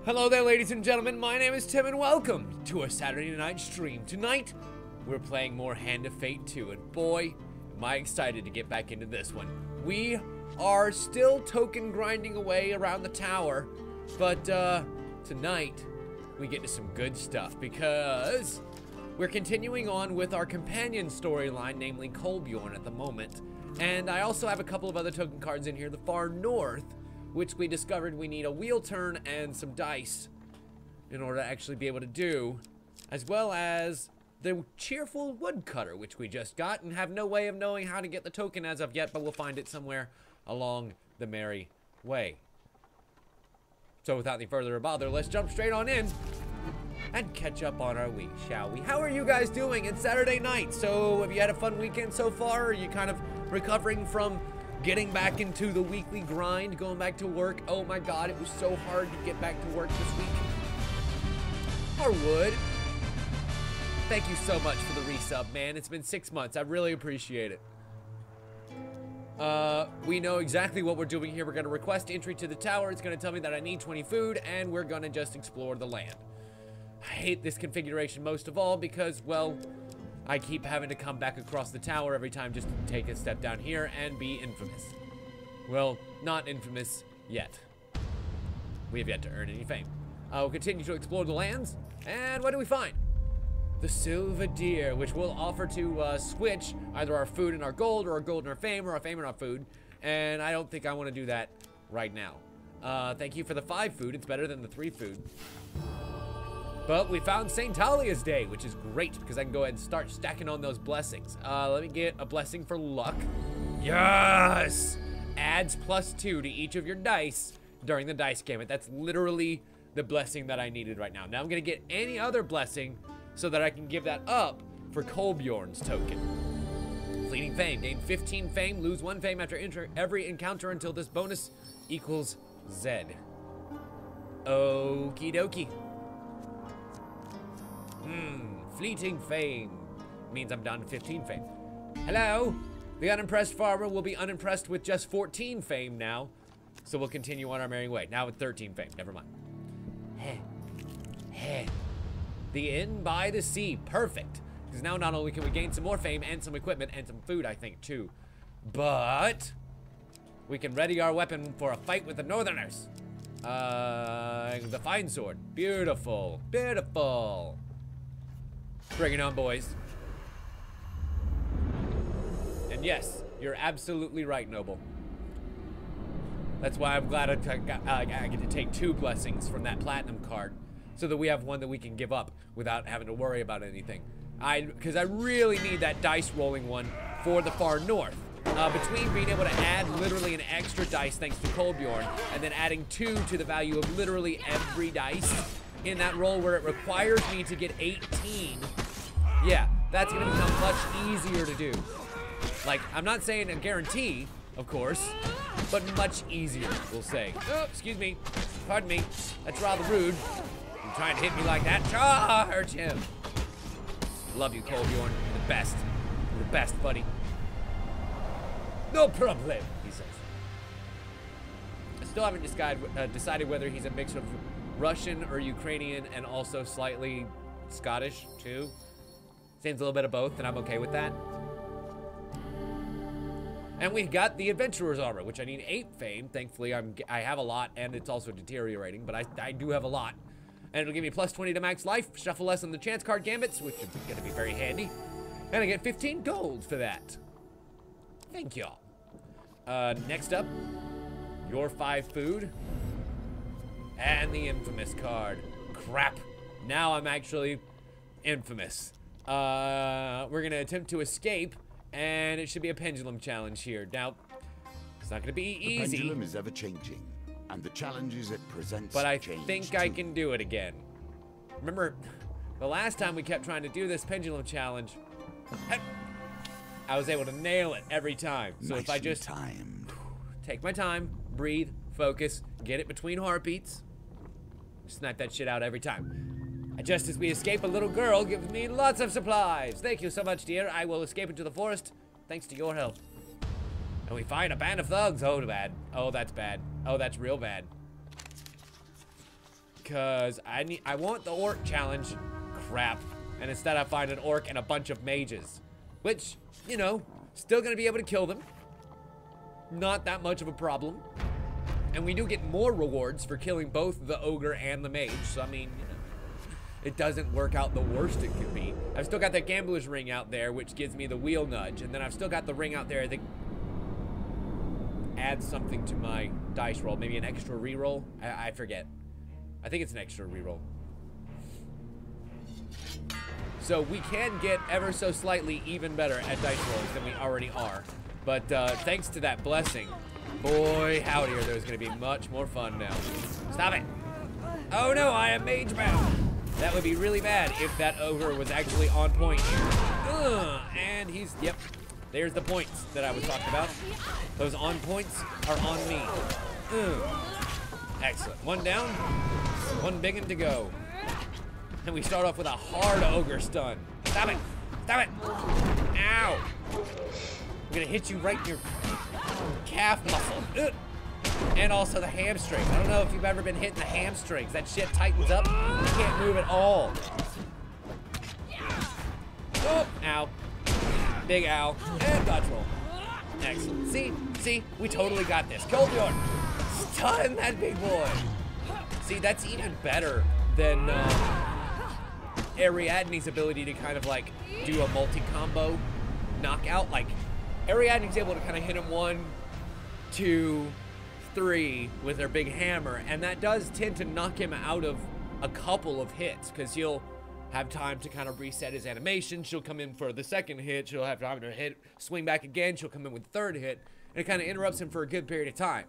Hello there, ladies and gentlemen. My name is Tim, and welcome to our Saturday night stream. Tonight, we're playing more Hand of Fate 2, and boy, am I excited to get back into this one. We are still token grinding away around the tower, but tonight, we get to some good stuff, because we're continuing on with our companion storyline, namely Kolbjorn at the moment, and I also have a couple of other token cards in here, the far north, which we discovered we need a wheel turn and some dice in order to actually be able to do, as well as the cheerful woodcutter, which we just got and have no way of knowing how to get the token as of yet, but we'll find it somewhere along the merry way. So without any further bother, let's jump straight on in and catch up on our week, shall we? How are you guys doing? It's Saturday night, so have you had a fun weekend so far? Are you kind of recovering from getting back into the weekly grind, going back to work? Oh my god, it was so hard to get back to work this week. Harwood, thank you so much for the resub, man. It's been 6 months. I really appreciate it. We know exactly what we're doing here. We're going to request entry to the tower. It's going to tell me that I need 20 food, and we're going to just explore the land. I hate this configuration most of all because, well, I keep having to come back across the tower every time just to take a step down here and be infamous. Well, not infamous yet. We have yet to earn any fame. We'll continue to explore the lands, and what do we find? The Silver Deer, which will offer to switch either our food and our gold, or our gold and our fame, or our fame and our food, and I don't think I want to do that right now. Thank you for the 5 food. It's better than the 3 food. But we found St. Talia's Day, which is great because I can go ahead and start stacking on those blessings. Let me get a blessing for luck. Yes! Adds +2 to each of your dice during the dice gamut. That's literally the blessing that I needed right now. Now I'm going to get any other blessing so that I can give that up for Kolbjorn's token. Fleeting Fame. Gain 15 fame, lose 1 fame after every encounter until this bonus equals Z. Okie dokie. Fleeting fame means I'm down to 15 fame. Hello? The unimpressed farmer will be unimpressed with just 14 fame now. So we'll continue on our merry way. Now with 13 fame. Never mind. Heh. Heh. The Inn by the Sea. Perfect. Because now not only can we gain some more fame and some equipment and some food, I think, too. But we can ready our weapon for a fight with the Northerners. The Fine Sword. Beautiful. Beautiful. Bring it on, boys. And yes, you're absolutely right, Noble. That's why I'm glad I get to take 2 blessings from that platinum card, so that we have one that we can give up without having to worry about anything. Because I really need that dice rolling one for the far north. Between being able to add literally an extra dice thanks to Kolbjorn, and then adding 2 to the value of literally every dice in that roll where it requires me to get 18. Yeah, that's gonna become much easier to do. Like, I'm not saying a guarantee, of course, but much easier, we'll say. Oh, excuse me. Pardon me. That's rather rude. You're trying to hit me like that. Charge him. Love you, Kolbjorn. You're the best. You're the best, buddy. No problem, he says. I still haven't decided whether he's a mix of Russian or Ukrainian and also slightly Scottish, too. Seems a little bit of both, and I'm okay with that. And we've got the Adventurer's Armor, which I need 8 fame. Thankfully, I have a lot, and it's also deteriorating, but I do have a lot. And it'll give me +20 to max life, shuffle less on the chance card gambits, which is going to be very handy. And I get 15 gold for that. Thank y'all. Next up, your 5 food. And the infamous card. Crap. Now I'm actually infamous. We're going to attempt to escape, and it should be a pendulum challenge here. Now, it's not going to be easy. The pendulum is ever changing, and the challenges it presents but I think I can do it again. Remember, the last time we kept trying to do this pendulum challenge, I was able to nail it every time. So if I just take my time, breathe, focus, get it between heartbeats, snipe that shit out every time. Just as we escape, a little girl gives me lots of supplies. Thank you so much, dear. I will escape into the forest thanks to your help. And we find a band of thugs. Oh, bad. Oh, that's bad. Oh, that's real bad. Because I want the orc challenge. Crap. And instead I find an orc and a bunch of mages. Which, you know, still gonna be able to kill them. Not that much of a problem. And we do get more rewards for killing both the ogre and the mage. So, I mean, you know, it doesn't work out the worst it could be. I've still got that gambler's ring out there, which gives me the wheel nudge. And then I've still got the ring out there that adds something to my dice roll. Maybe an extra reroll? I forget. I think it's an extra reroll. So we can get ever so slightly even better at dice rolls than we already are. But thanks to that blessing, boy howdy are those going to be much more fun now. Stop it. Oh no, I am mage bound. That would be really bad if that ogre was actually on point here. And he's, yep, there's the points that I was talking about. Those on points are on me. Excellent. One down, one big one to go. And we start off with a hard ogre stun. Stop it! Stop it! Ow! I'm gonna hit you right in your calf muscle. Ugh. And also the hamstrings. I don't know if you've ever been hitting the hamstrings. That shit tightens up. You can't move at all. Oh, ow. Big ow. And dodge roll. Excellent. See, we totally got this. Colbjorn, stun that big boy. See, that's even better than Ariadne's ability to kind of like do a multi-combo knockout. Like, Ariadne's able to kind of hit him 1, 2, 3 with her big hammer, and that does tend to knock him out of a couple of hits because he'll have time to kind of reset his animation. She'll come in for the second hit, she'll have time to hit, swing back again, she'll come in with the third hit, and it kind of interrupts him for a good period of time.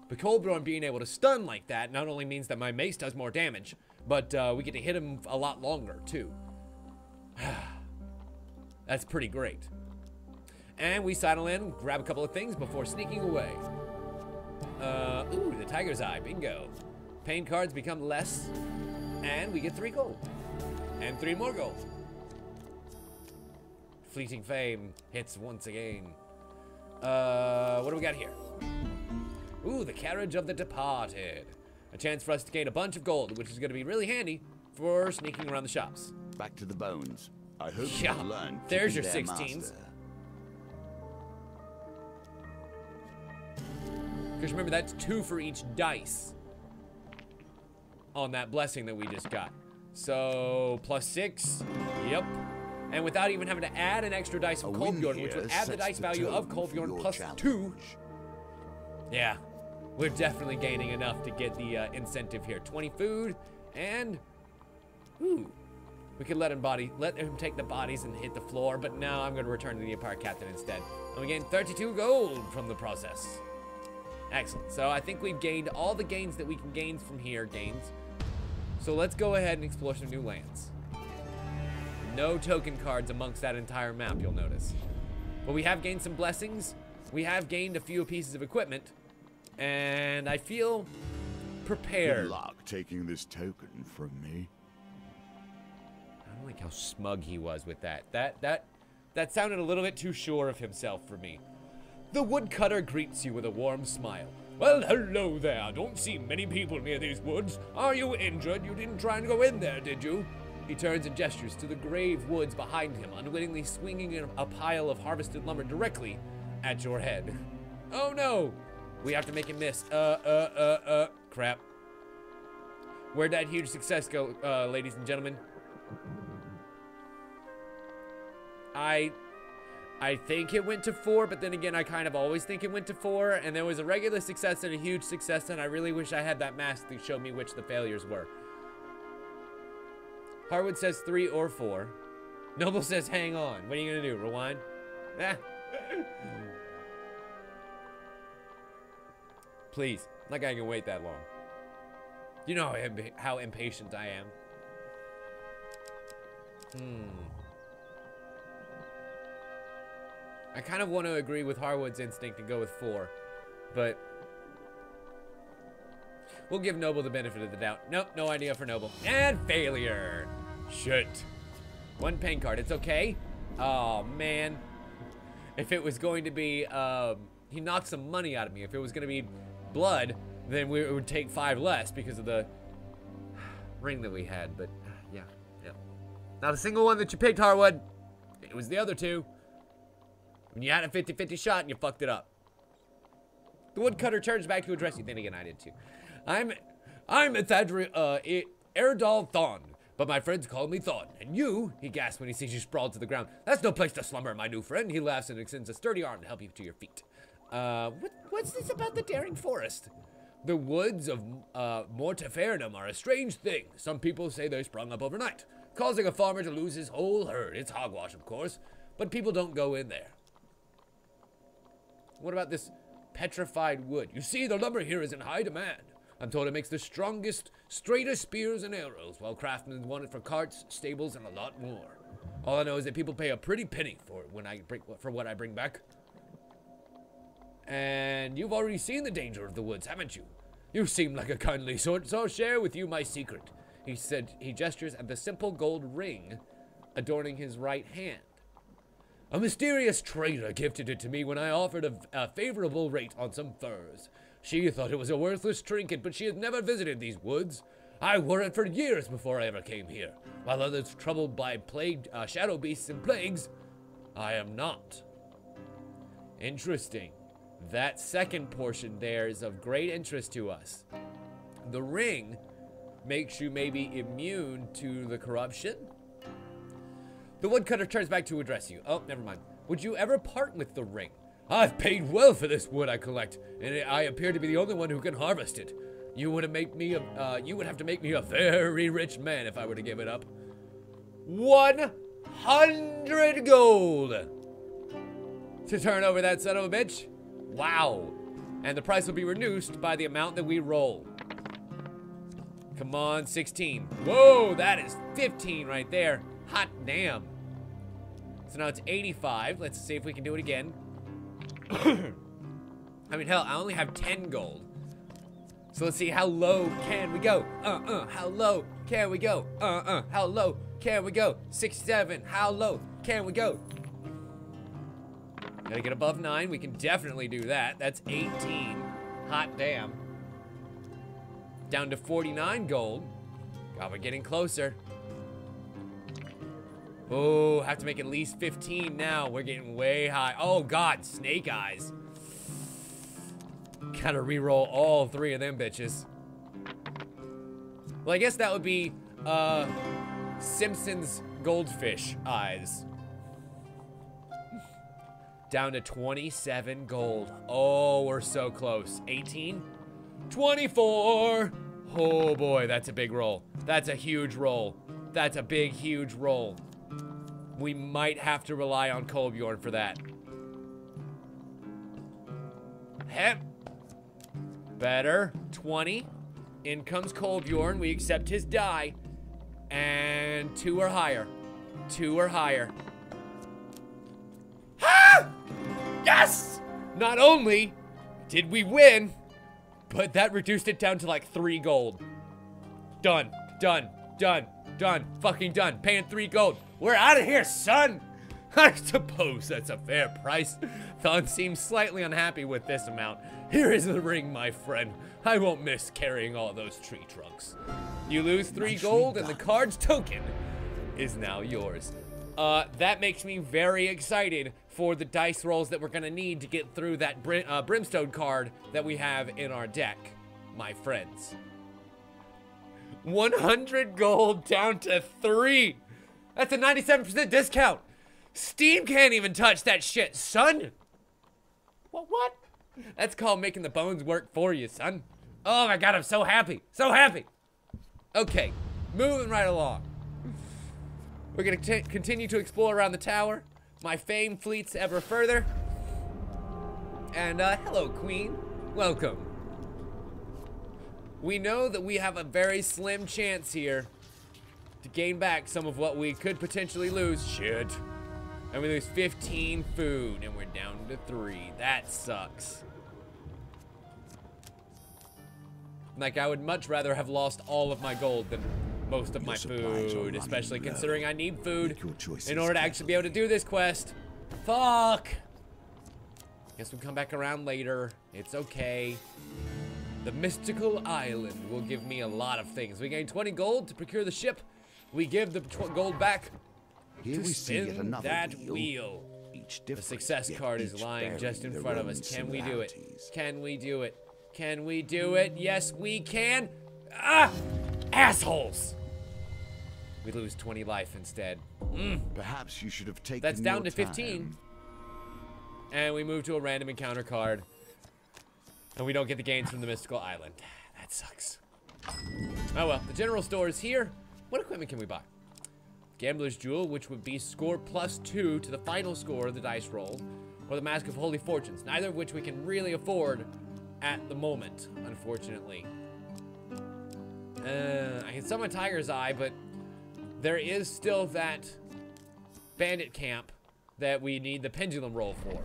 But Colbjorn being able to stun like that not only means that my mace does more damage, but we get to hit him a lot longer too. That's pretty great. And we sidle in, grab a couple of things before sneaking away. Ooh, the tiger's eye, bingo. Pain cards become less, and we get 3 gold. And 3 more gold. Fleeting fame hits once again. What do we got here? Ooh, the carriage of the departed. A chance for us to gain a bunch of gold, which is going to be really handy for sneaking around the shops. Back to the bones. I hope Yeah, you've learned. there's to your be their 16s. master. Because remember, that's 2 for each dice on that blessing that we just got. So, +6, yep. And without even having to add an extra dice of A win Colbjorn, which here would add the sets dice the value of tone for Colbjorn your +2. challenge. Yeah, we're definitely gaining enough to get the incentive here. 20 food, and ooh, we could let him take the bodies and hit the floor, but no, I'm gonna return to the Empire Captain instead. And we gain 32 gold from the process. Excellent, so I think we've gained all the gains that we can gain from here, So let's go ahead and explore some new lands. No token cards amongst that entire map, you'll notice. But we have gained some blessings. We have gained a few pieces of equipment. And I feel prepared. Good luck taking this token from me. I don't like how smug he was with that. That sounded a little bit too sure of himself for me. The woodcutter greets you with a warm smile. Well, hello there. Don't see many people near these woods. Are you injured? You didn't try and go in there, did you? He turns and gestures to the grave woods behind him, unwittingly swinging a pile of harvested lumber directly at your head. Oh no! We have to make him miss. Crap. Where'd that huge success go, ladies and gentlemen? I think it went to 4, but then again, I kind of always think it went to 4, and there was a regular success and a huge success, and I really wish I had that mask to show me which the failures were. Harwood says 3 or 4. Noble says hang on. What are you gonna do, rewind? Please, I'm not gonna wait that long. You know how impatient I am. I kind of want to agree with Harwood's instinct and go with 4, but we'll give Noble the benefit of the doubt. Nope, no idea for Noble. And failure. Shit. 1 pain card, it's okay. Oh, man. If it was going to be, he knocked some money out of me. If it was going to be blood, then it would take 5 less because of the ring that we had, but yeah. Not a single one that you picked, Harwood. It was the other two. When you had a 50-50 shot and you fucked it up. The woodcutter turns back to address you. Then again, I did too. I'm Erdal Thon, but my friends call me Thon. And you, he gasps when he sees you sprawled to the ground. That's no place to slumber, my new friend. He laughs and extends a sturdy arm to help you to your feet. What's this about the daring forest? The woods of Mortifernum are a strange thing. Some people say they sprung up overnight, causing a farmer to lose his whole herd. It's hogwash, of course, but people don't go in there. What about this petrified wood? You see, the lumber here is in high demand. I'm told it makes the strongest, straightest spears and arrows, while craftsmen want it for carts, stables, and a lot more. All I know is that people pay a pretty penny for what I bring back. And you've already seen the danger of the woods, haven't you? You seem like a kindly sort, so I'll share with you my secret. He said. He gestures at the simple gold ring adorning his right hand. A mysterious trader gifted it to me when I offered a favorable rate on some furs. She thought it was a worthless trinket, but she had never visited these woods. I wore it for years before I ever came here. While others troubled by shadow beasts and plagues, I am not. Interesting. That second portion there is of great interest to us. The ring makes you maybe immune to the corruption? The woodcutter turns back to address you. Oh, never mind. Would you ever part with the ring? I've paid well for this wood I collect, and I appear to be the only one who can harvest it. You would have to make me a very rich man if I were to give it up. 100 gold to turn over that son of a bitch. Wow. And the price will be reduced by the amount that we roll. Come on, 16. Whoa, that is 15 right there. Hot damn. So now it's 85. Let's see if we can do it again. I mean, hell, I only have 10 gold. So let's see, how low can we go? How low can we go? How low can we go? 6, 7, how low can we go? Gotta get above 9. We can definitely do that. That's 18. Hot damn. Down to 49 gold. God, we're getting closer. Oh, have to make at least 15 now. We're getting way high. Oh, God, snake eyes. Gotta re-roll all 3 of them bitches. Well, I guess that would be, Simpsons goldfish eyes. Down to 27 gold. Oh, we're so close. 18? 24! Oh boy, that's a big roll. That's a huge roll. That's a big, huge roll. We might have to rely on Kolbjorn for that. Hep. Better. 20. In comes Kolbjorn. We accept his die. And 2 or higher. 2 or higher. Ah! Yes! Not only did we win, but that reduced it down to like 3 gold. Done. Done. Done. Done. Fucking done. Paying 3 gold. We're out of here, son! I suppose that's a fair price. Thon seems slightly unhappy with this amount. Here is the ring, my friend. I won't miss carrying all those tree trunks. You lose 3 gold, and the card's token is now yours. That makes me very excited for the dice rolls that we're gonna need to get through that Brimstone card that we have in our deck, my friends. 100 gold down to 3. That's a 97% discount. Steam can't even touch that shit, son. What? That's called making the bones work for you, son. Oh my God, I'm so happy. So happy. Okay, moving right along. We're gonna continue to explore around the tower. My fame fleets ever further. And, hello, Queen. Welcome. We know that we have a very slim chance here to gain back some of what we could potentially lose. Shit. And we lose 15 food, and we're down to 3. That sucks. Like, I would much rather have lost all of my gold than most of my food, especially considering I need food in order to actually be able to do this quest. Fuck. Guess we'll come back around later. It's okay. The mystical island will give me a lot of things. We gain 20 gold to procure the ship. We give the gold back Here to we see yet spin another that wheel. wheel. Each The different, success yet card is each lying just in bearing front their of own us. Can we do it? similarities. Can we do it? Can we do it? Yes, we can. Ah! Assholes! We lose 20 life instead. Perhaps you should have taken That's down your to 15. time. And we move to a random encounter card. And we don't get the gains from the mystical island. That sucks. Oh well, the general store is here. What equipment can we buy? Gambler's Jewel, which would be score +2 to the final score of the dice roll, or the Mask of Holy Fortunes, neither of which we can really afford at the moment, unfortunately. I can summon Tiger's Eye, but there is still that bandit camp that we need the pendulum roll for.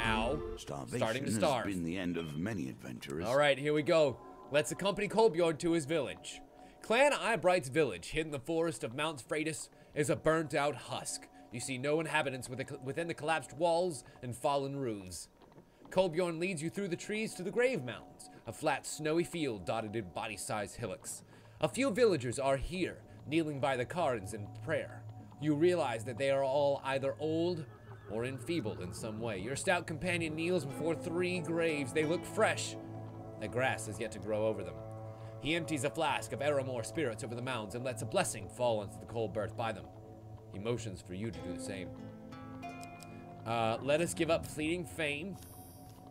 Ow. Starvation Starting to has starve. been the end of many adventurers. All right, here we go. Let's accompany Kolbjorn to his village. Clan Eyebright's village, hidden in the forest of Mount Freitas, is a burnt-out husk. You see no inhabitants within the collapsed walls and fallen roofs. Kolbjorn leads you through the trees to the grave mounds, a flat, snowy field dotted in body-sized hillocks. A few villagers are here, kneeling by the cairns in prayer. You realize that they are all either old or enfeebled in some way. Your stout companion kneels before 3 graves. They look fresh. The grass has yet to grow over them. He empties a flask of Eramore spirits over the mounds and lets a blessing fall onto the cold birth by them. He motions for you to do the same. Let us give up fleeting fame,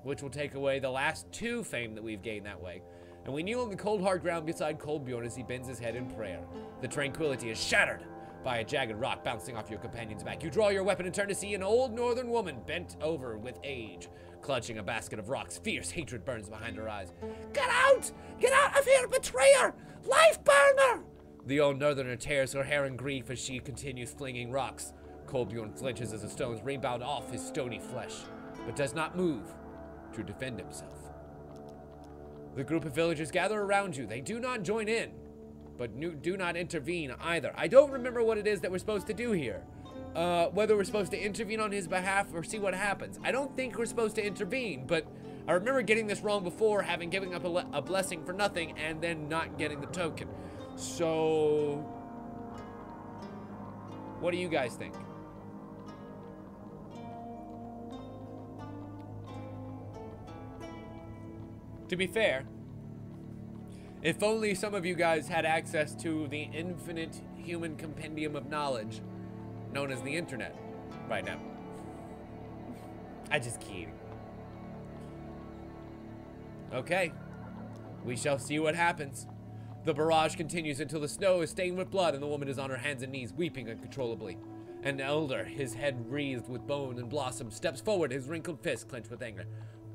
which will take away the last 2 fame that we've gained that way. And we kneel on the cold hard ground beside Kolbjorn as he bends his head in prayer. The tranquility is shattered by a jagged rock bouncing off your companion's back. You draw your weapon and turn to see an old northern woman bent over with age, clutching a basket of rocks. Fierce hatred burns behind her eyes. Get out! Get out of here, betrayer! Life burner! The old northerner tears her hair in grief as she continues flinging rocks. Kolbjorn flinches as the stones rebound off his stony flesh, but does not move to defend himself. The group of villagers gather around you. They do not join in, but do not intervene either. I don't remember what it is that we're supposed to do here. Whether we're supposed to intervene on his behalf or see what happens. I don't think we're supposed to intervene, but I remember getting this wrong before, having given up a blessing for nothing and then not getting the token. So, what do you guys think? To be fair, if only some of you guys had access to the infinite human compendium of knowledge known as the internet right now. I just kidding. Okay, we shall see what happens. The barrage continues until the snow is stained with blood and the woman is on her hands and knees, weeping uncontrollably. An elder, his head wreathed with bone and blossom, steps forward, his wrinkled fist clenched with anger.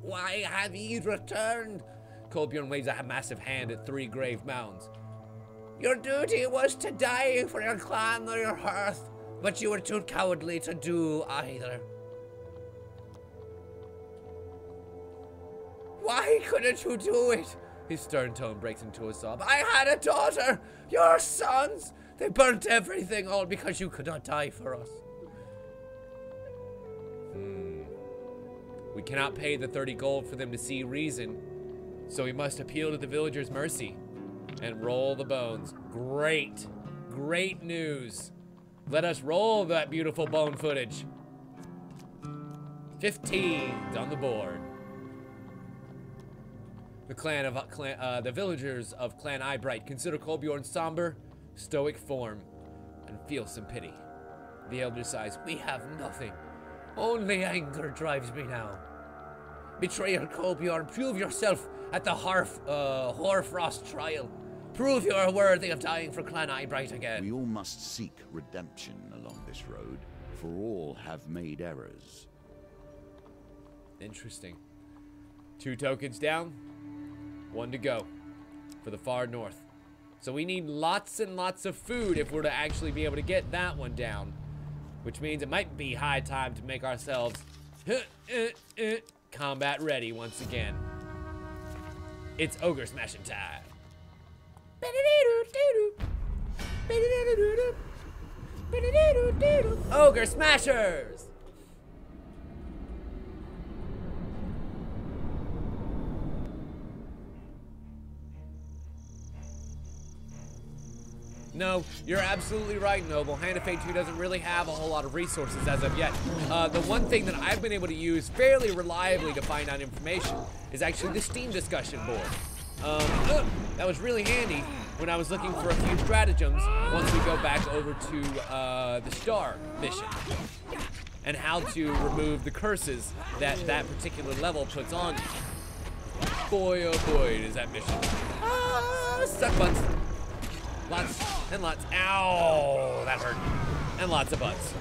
Why have ye returned? Kolbjorn waves a massive hand at 3 grave mounds. Your duty was to die for your clan or your hearth, but you were too cowardly to do either. Why couldn't you do it? His stern tone breaks into a sob. I had a daughter! Your sons! They burnt everything, all because you could not die for us. We cannot pay the 30 gold for them to see reason, so we must appeal to the villagers' mercy and roll the bones. Great, great news. Let us roll that beautiful bone footage. 15's on the board. The villagers of Clan Eyebright consider Kolbjorn's somber, stoic form and feel some pity. The elder sighs, we have nothing. Only anger drives me now. Betrayer Kolbjorn, prove yourself at the Hoarfrost trial. Prove you are worthy of dying for Clan Eyebright again. We all must seek redemption along this road, for all have made errors. Interesting. 2 tokens down, 1 to go for the far north. So we need lots and lots of food if we're to actually be able to get that one down, which means it might be high time to make ourselves combat ready once again. It's ogre smashing time. Ogre smashers! No, you're absolutely right, Noble. Hand of Fate 2 doesn't really have a whole lot of resources as of yet. The one thing that I've been able to use fairly reliably to find out information is actually the Steam discussion board. That was really handy when I was looking for a few stratagems once we go back over to the Star mission and how to remove the curses that that particular level puts on you. Boy, oh boy, does that mission. Suck butts. Lots and lots. Ow, that hurt. And lots of butts.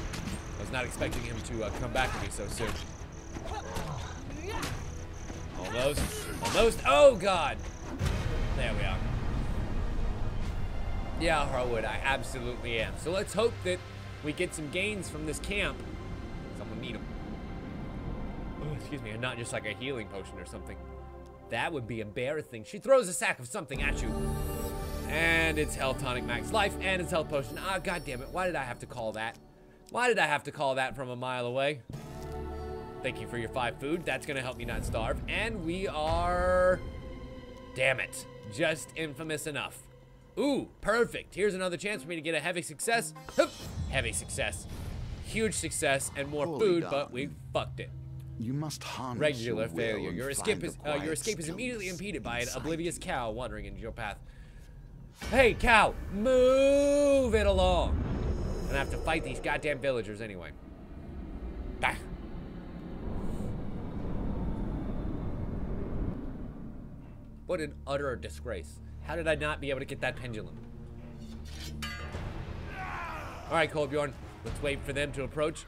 I was not expecting him to come back to me so soon. Almost. Almost. Oh, God. There we are. Yeah, Harwood, I absolutely am. So let's hope that we get some gains from this camp. Someone need them. Oh, excuse me, and not just like a healing potion or something. That would be embarrassing. She throws a sack of something at you. And it's health tonic max life, and it's health potion. Ah, God damn it. Why did I have to call that? Why did I have to call that from a mile away? Thank you for your 5 food. That's gonna help me not starve. And we are... Damn it. Just infamous enough. Ooh, perfect. Here's another chance for me to get a heavy success. Hup. Heavy success. Huge success and more food, but we fucked it. You must harness regular failure. Your escape is immediately impeded by an oblivious cow wandering into your path. Hey, cow, move it along. And I have to fight these goddamn villagers anyway. Bah. What an utter disgrace. How did I not be able to get that pendulum? All right, Kolbjorn, let's wait for them to approach.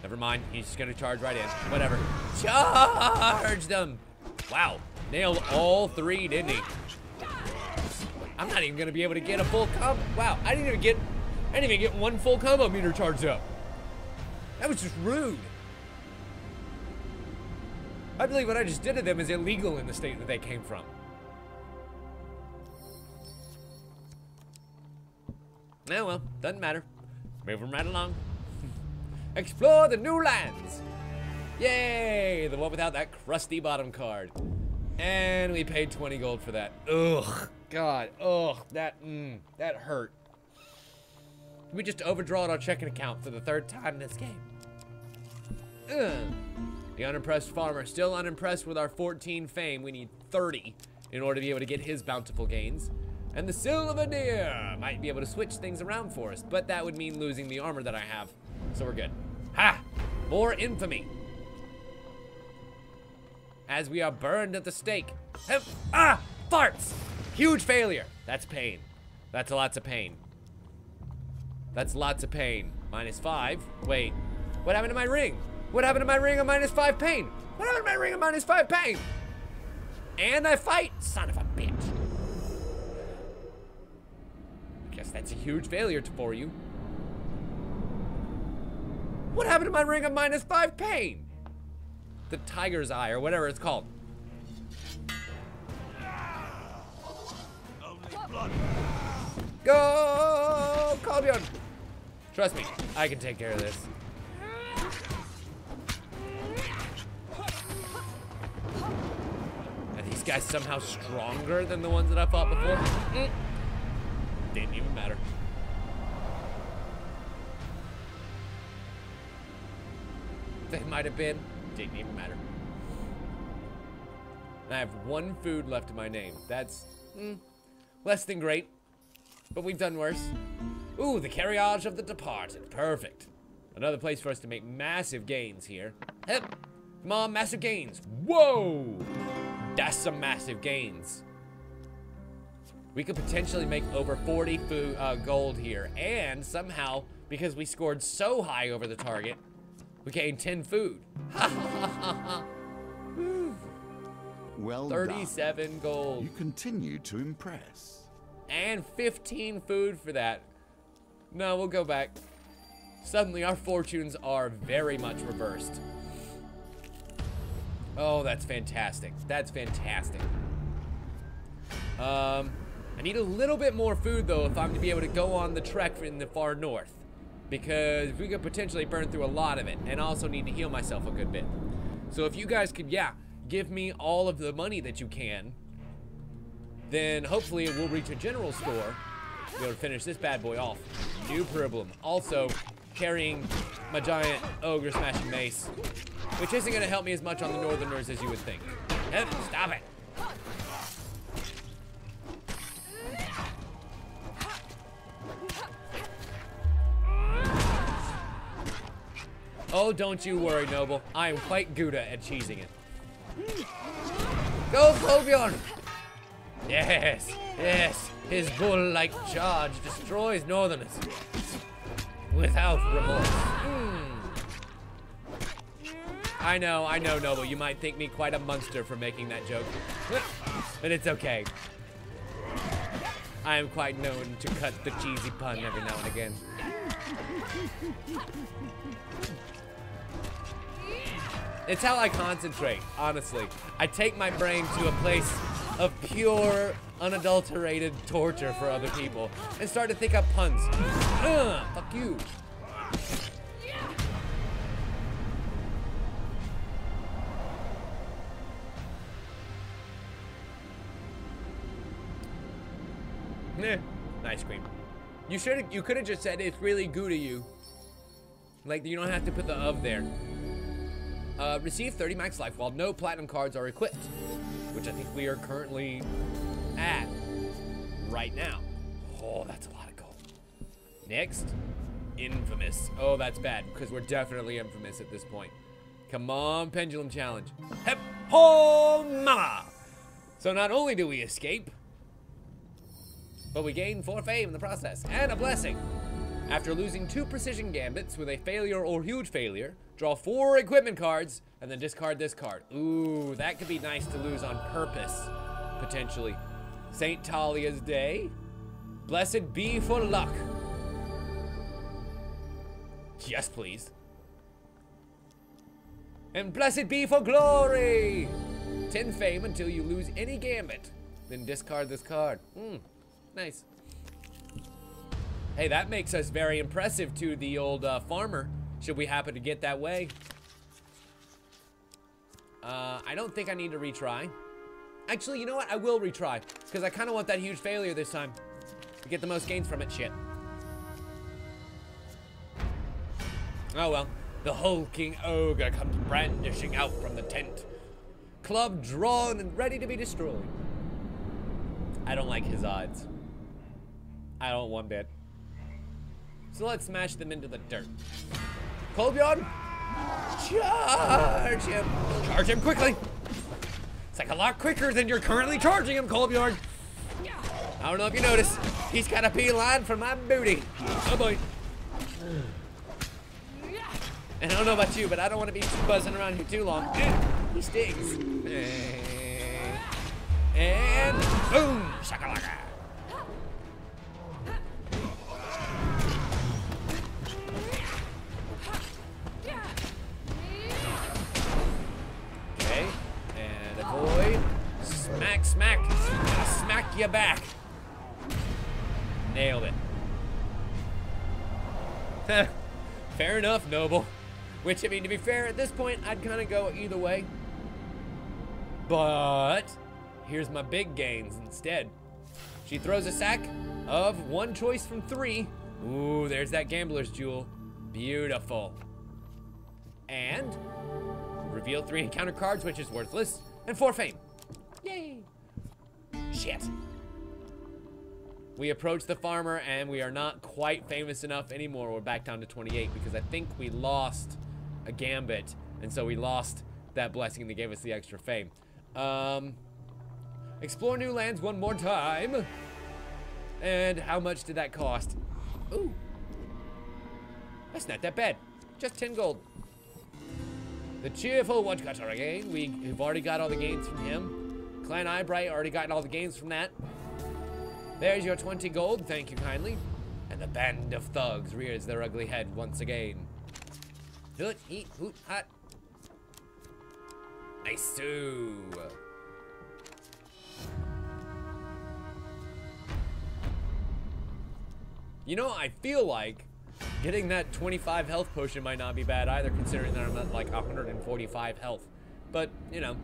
Never mind, he's just gonna charge right in. Whatever. Charge them! Wow, nailed all 3, didn't he? I'm not even gonna be able to get a full combo. Wow, I didn't even get 1 full combo meter charged up. That was just rude. I believe what I just did to them is illegal in the state that they came from. Oh well, doesn't matter. Moving right along. Explore the new lands. Yay, the one without that crusty bottom card. And we paid 20 gold for that. Ugh, God, ugh, that hurt. We just overdrawed our checking account for the 3rd time in this game. Ugh. The unimpressed farmer, still unimpressed with our 14 fame. We need 30 in order to be able to get his bountiful gains. And the silver deer might be able to switch things around for us, but that would mean losing the armor that I have. So we're good. Ha! More infamy. As we are burned at the stake. Ah! Farts! Huge failure. That's pain. That's lots of pain. That's lots of pain. -5. Wait. What happened to my ring? What happened to my ring of -5 pain? What happened to my ring of -5 pain? And I fight? Son of a bitch. Guess that's a huge failure for you. What happened to my ring of -5 pain? The tiger's eye, or whatever it's called. Go, Kolbjorn! Trust me, I can take care of this. Are these guys somehow stronger than the ones that I fought before? Didn't even matter. They might have been. Didn't even matter. And I have 1 food left in my name. That's less than great, but we've done worse. Ooh, the carriage of the departed. Perfect. Another place for us to make massive gains here. Hep. Come on, massive gains. Whoa! That's some massive gains. We could potentially make over 40 gold here, and somehow, because we scored so high over the target, we gained 10 food. Ha ha ha ha. Well 37 done. gold. You continue to impress. And 15 food for that. No, we'll go back. Suddenly our fortunes are very much reversed. Oh, that's fantastic. That's fantastic. I need a little bit more food though if I'm to be able to go on the trek in the far north. Because we could potentially burn through a lot of it, and also need to heal myself a good bit. So if you guys could, give me all of the money that you can, then hopefully we'll reach a general store, Be able to finish this bad boy off. No problem. Also, carrying my giant ogre smashing mace, which isn't going to help me as much on the northerners as you would think. Stop it. Oh, don't you worry, Noble. I am quite good at cheesing it. Go, Clovion! Yes, yes. His bull-like charge destroys northerners without remorse. I know, Noble. You might think me quite a monster for making that joke, but it's okay. I am quite known to cut the cheesy pun every now and again. It's how I concentrate, honestly. I take my brain to a place of pure, unadulterated torture for other people and start to think up puns. Fuck you. Ice cream. You could have just said it's really good of you. Like, you don't have to put the of there. Receive 30 max life while no platinum cards are equipped, which I think we are currently at right now. Oh, that's a lot of gold. Next, infamous. Oh, that's bad because we're definitely infamous at this point. Come on, pendulum challenge. Hep ho mama. So not only do we escape, but we gain 4 fame in the process and a blessing. After losing 2 precision gambits with a failure or huge failure, draw 4 equipment cards, and then discard this card. Ooh, that could be nice to lose on purpose, potentially. St. Talia's Day. Blessed be for luck. Yes, please. And blessed be for glory. 10 fame until you lose any gambit. Then discard this card. Nice. Hey, that makes us very impressive to the old farmer, should we happen to get that way. I don't think I need to retry. Actually, you know what? I will retry, because I kind of want that huge failure this time to get the most gains from it. Shit. Oh well. The hulking ogre comes brandishing out from the tent. Club drawn and ready to be destroyed. I don't like his odds. I don't one bit. So let's smash them into the dirt. Colbjorn, charge him! Charge him quickly! It's like a lot quicker than you're currently charging him, Colbjorn. I don't know if you noticed, he's got a beeline for my booty. Oh boy. And I don't know about you, but I don't want to be buzzing around here too long. He stings. And boom! Shakalaka! Okay, and avoid. Smack, smack. Gonna smack you back. Nailed it. Fair enough, Noble. Which, I mean, to be fair, at this point, I'd kind of go either way. But here's my big gains instead. She throws a sack of 1 choice from 3. Ooh, there's that gambler's jewel. Beautiful. And reveal 3 encounter cards, which is worthless, and 4 fame. Yay. Shit. We approach the farmer, and we are not quite famous enough anymore. We're back down to 28 because I think we lost a gambit, and so we lost that blessing that gave us the extra fame. Explore new lands one more time. And how much did that cost? Ooh. That's not that bad. Just 10 gold. The cheerful woodcutter again. We've already got all the gains from him. Clan Eyebright already gotten all the gains from that. There's your 20 gold, thank you kindly. And the band of thugs rears their ugly head once again. Hoot, eat, hoot, hot. Nice-oo. You know, I feel like getting that 25 health potion might not be bad either, considering that I'm at like 145 health. But, you know,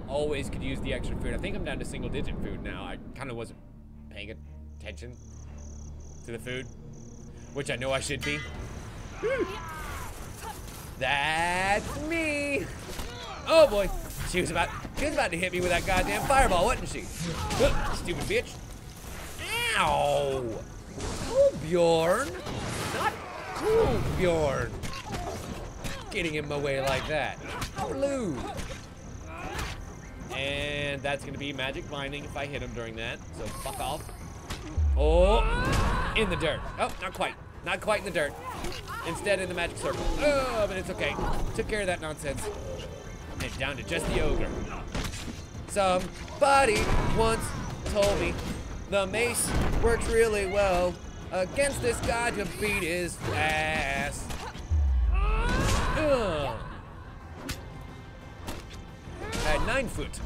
always could use the extra food. I think I'm down to single-digit food now. I kind of wasn't paying attention to the food, which I know I should be. That's me. Oh boy, she was about to hit me with that goddamn fireball, wasn't she? Stupid bitch. Ow. Cool, Bjorn. Not cool, Bjorn. Getting in my way like that. How rude. And that's gonna be magic blinding if I hit him during that. So fuck off. Oh, in the dirt. Oh, not quite. Not quite in the dirt. Instead in the magic circle. Oh, but it's okay. Took care of that nonsense. And down to just the ogre. Somebody once told me the mace works really well against this guy to beat his ass. At 9 foot.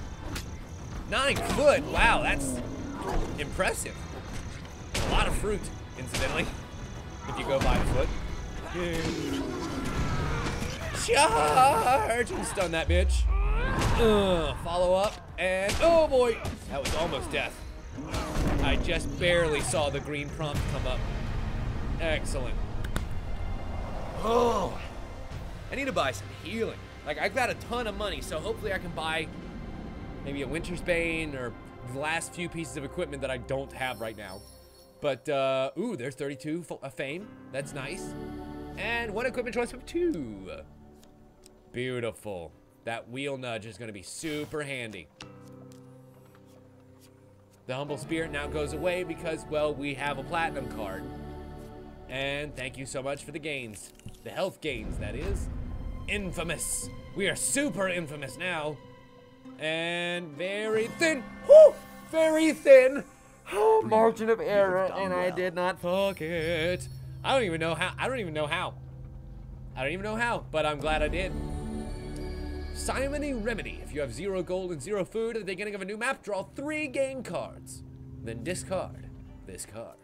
9 foot, wow, that's impressive. A lot of fruit, incidentally, if you go by foot. Charge and stun that bitch. Follow up, and oh boy, that was almost death. I just barely saw the green prompt come up. Excellent. Oh, I need to buy some healing. Like, I've got a ton of money, so hopefully I can buy maybe a Winter's Bane or the last few pieces of equipment that I don't have right now. But, ooh, there's 32 fame. That's nice. And 1 equipment choice of 2. Beautiful. That wheel nudge is going to be super handy. The humble spirit now goes away because, well, we have a platinum card. And thank you so much for the gains. The health gains, that is. Infamous. We are super infamous now. And very thin. Whoo! Very thin. Oh, margin of error, and I did not fuck it. I don't even know how, but I'm glad I did. Simony Remedy. If you have 0 gold and 0 food at the beginning of a new map, draw 3 game cards. Then discard this card.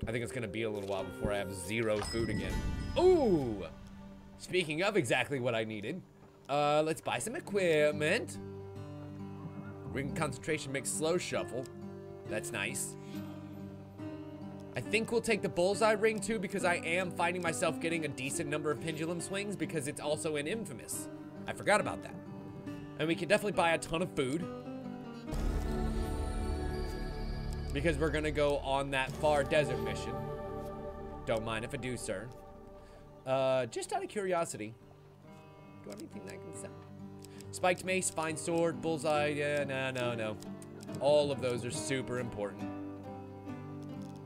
I think it's gonna be a little while before I have 0 food again. Ooh! Speaking of exactly what I needed, let's buy some equipment. Ring concentration makes slow shuffle. That's nice. I think we'll take the bullseye ring too, because I am finding myself getting a decent number of pendulum swings because it's also in Infamous. I forgot about that. And we can definitely buy a ton of food, because we're gonna go on that far desert mission. Don't mind if I do, sir. Just out of curiosity, do I have anything that I can sell? Spiked mace, fine sword, bullseye, yeah, no. All of those are super important.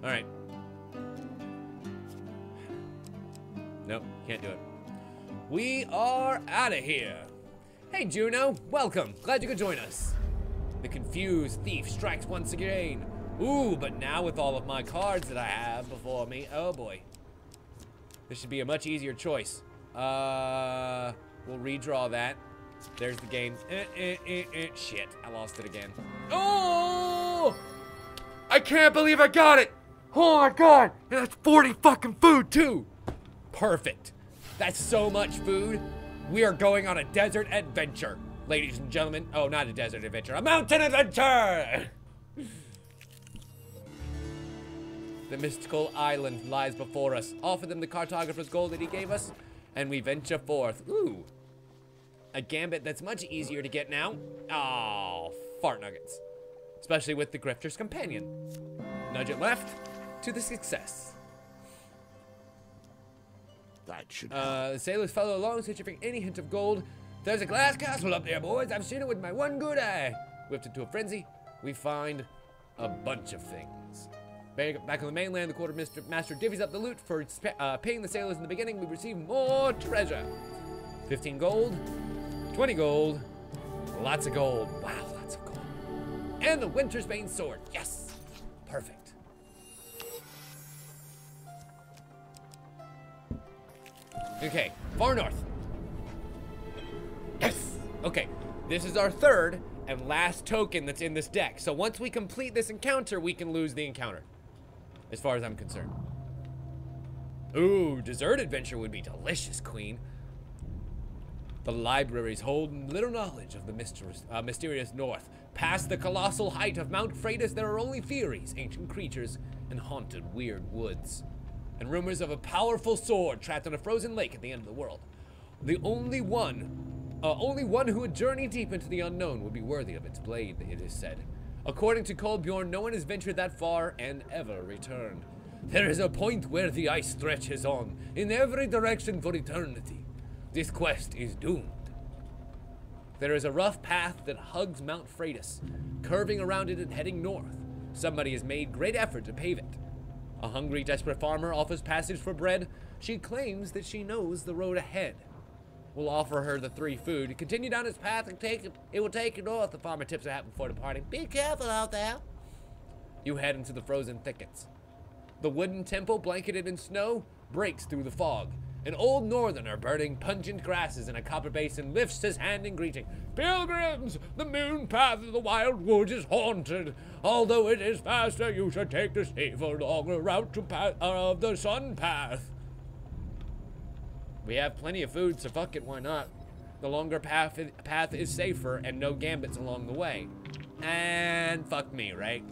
All right. Nope, can't do it. We are out of here. Hey, Juno, welcome. Glad you could join us. The confused thief strikes once again. Ooh, but now with all of my cards that I have before me, oh boy. This should be a much easier choice. We'll redraw that. There's the game. Shit, I lost it again. Oh! I can't believe I got it! Oh my god! And that's 40 fucking food too! Perfect. That's so much food. We are going on a desert adventure, ladies and gentlemen. Oh, not a desert adventure, a mountain adventure! The mystical island lies before us. Offer them the cartographer's gold that he gave us, and we venture forth. Ooh. A gambit that's much easier to get now. Oh, fart nuggets. Especially with the Grifter's Companion. Nudge it left to the success. That should help. The sailors follow along, searching for any hint of gold. There's a glass castle up there, boys. I've seen it with my one good eye. Whipped into a frenzy. We find a bunch of things. Back on the mainland, the quartermaster divvies up the loot for paying the sailors in the beginning. We receive more treasure. 15 gold, 20 gold, lots of gold. Wow, lots of gold. And the Winter's Bane sword. Yes, perfect. Okay, far north. Yes. Okay, this is our third and last token that's in this deck. So once we complete this encounter, we can lose the encounter, as far as I'm concerned. Ooh, dessert adventure would be delicious, Queen. The libraries hold little knowledge of the mysterious North. Past the colossal height of Mount Freitas, there are only theories, ancient creatures, and haunted weird woods. And rumors of a powerful sword trapped in a frozen lake at the end of the world. The only one who would journey deep into the unknown would be worthy of its blade, it is said. According to Kolbjorn, no one has ventured that far and ever returned. There is a point where the ice stretches on, in every direction for eternity. This quest is doomed. There is a rough path that hugs Mount Freitas, curving around it and heading north. Somebody has made great effort to pave it. A hungry, desperate farmer offers passage for bread. She claims that she knows the road ahead. We'll offer her the 3 food. Continue down its path and it will take you north, the farmer tips her hat before departing. Be careful out there. You head into the frozen thickets. The wooden temple, blanketed in snow, breaks through the fog. An old northerner burning pungent grasses in a copper basin lifts his hand in greeting. Pilgrims, the moon path of the wild woods is haunted. Although it is faster, you should take the safer, longer route of the sun path. We have plenty of food, so fuck it, why not? The longer path is safer and no gambits along the way. And fuck me, right?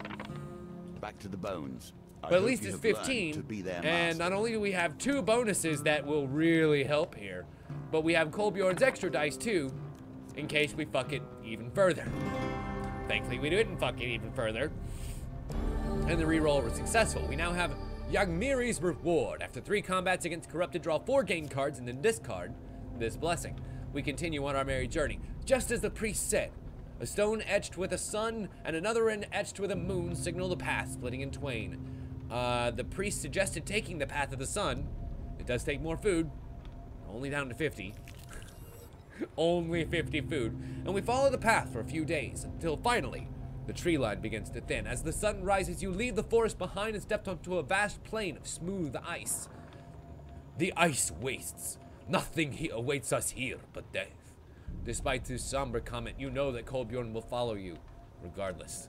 Back to the bones. But at least it's 15, and not only do we have 2 bonuses that will really help here, but we have Kolbjorn's extra dice too, in case we fuck it even further. Thankfully, we didn't fuck it even further, and the reroll was successful. We now have Yagmiri's Reward. After 3 combats against Corrupted, draw 4 gain cards and then discard this blessing. We continue on our merry journey, just as the priest said. A stone etched with a sun and another etched with a moon signal the path, splitting in twain. The priest suggested taking the path of the sun. It does take more food, only down to 50. Only 50 food. And we follow the path for a few days until finally the tree line begins to thin. As the sun rises, you leave the forest behind and step onto a vast plain of smooth ice. The ice wastes. Nothing awaits us here but death. Despite this somber comment, you know that Kolbjorn will follow you regardless.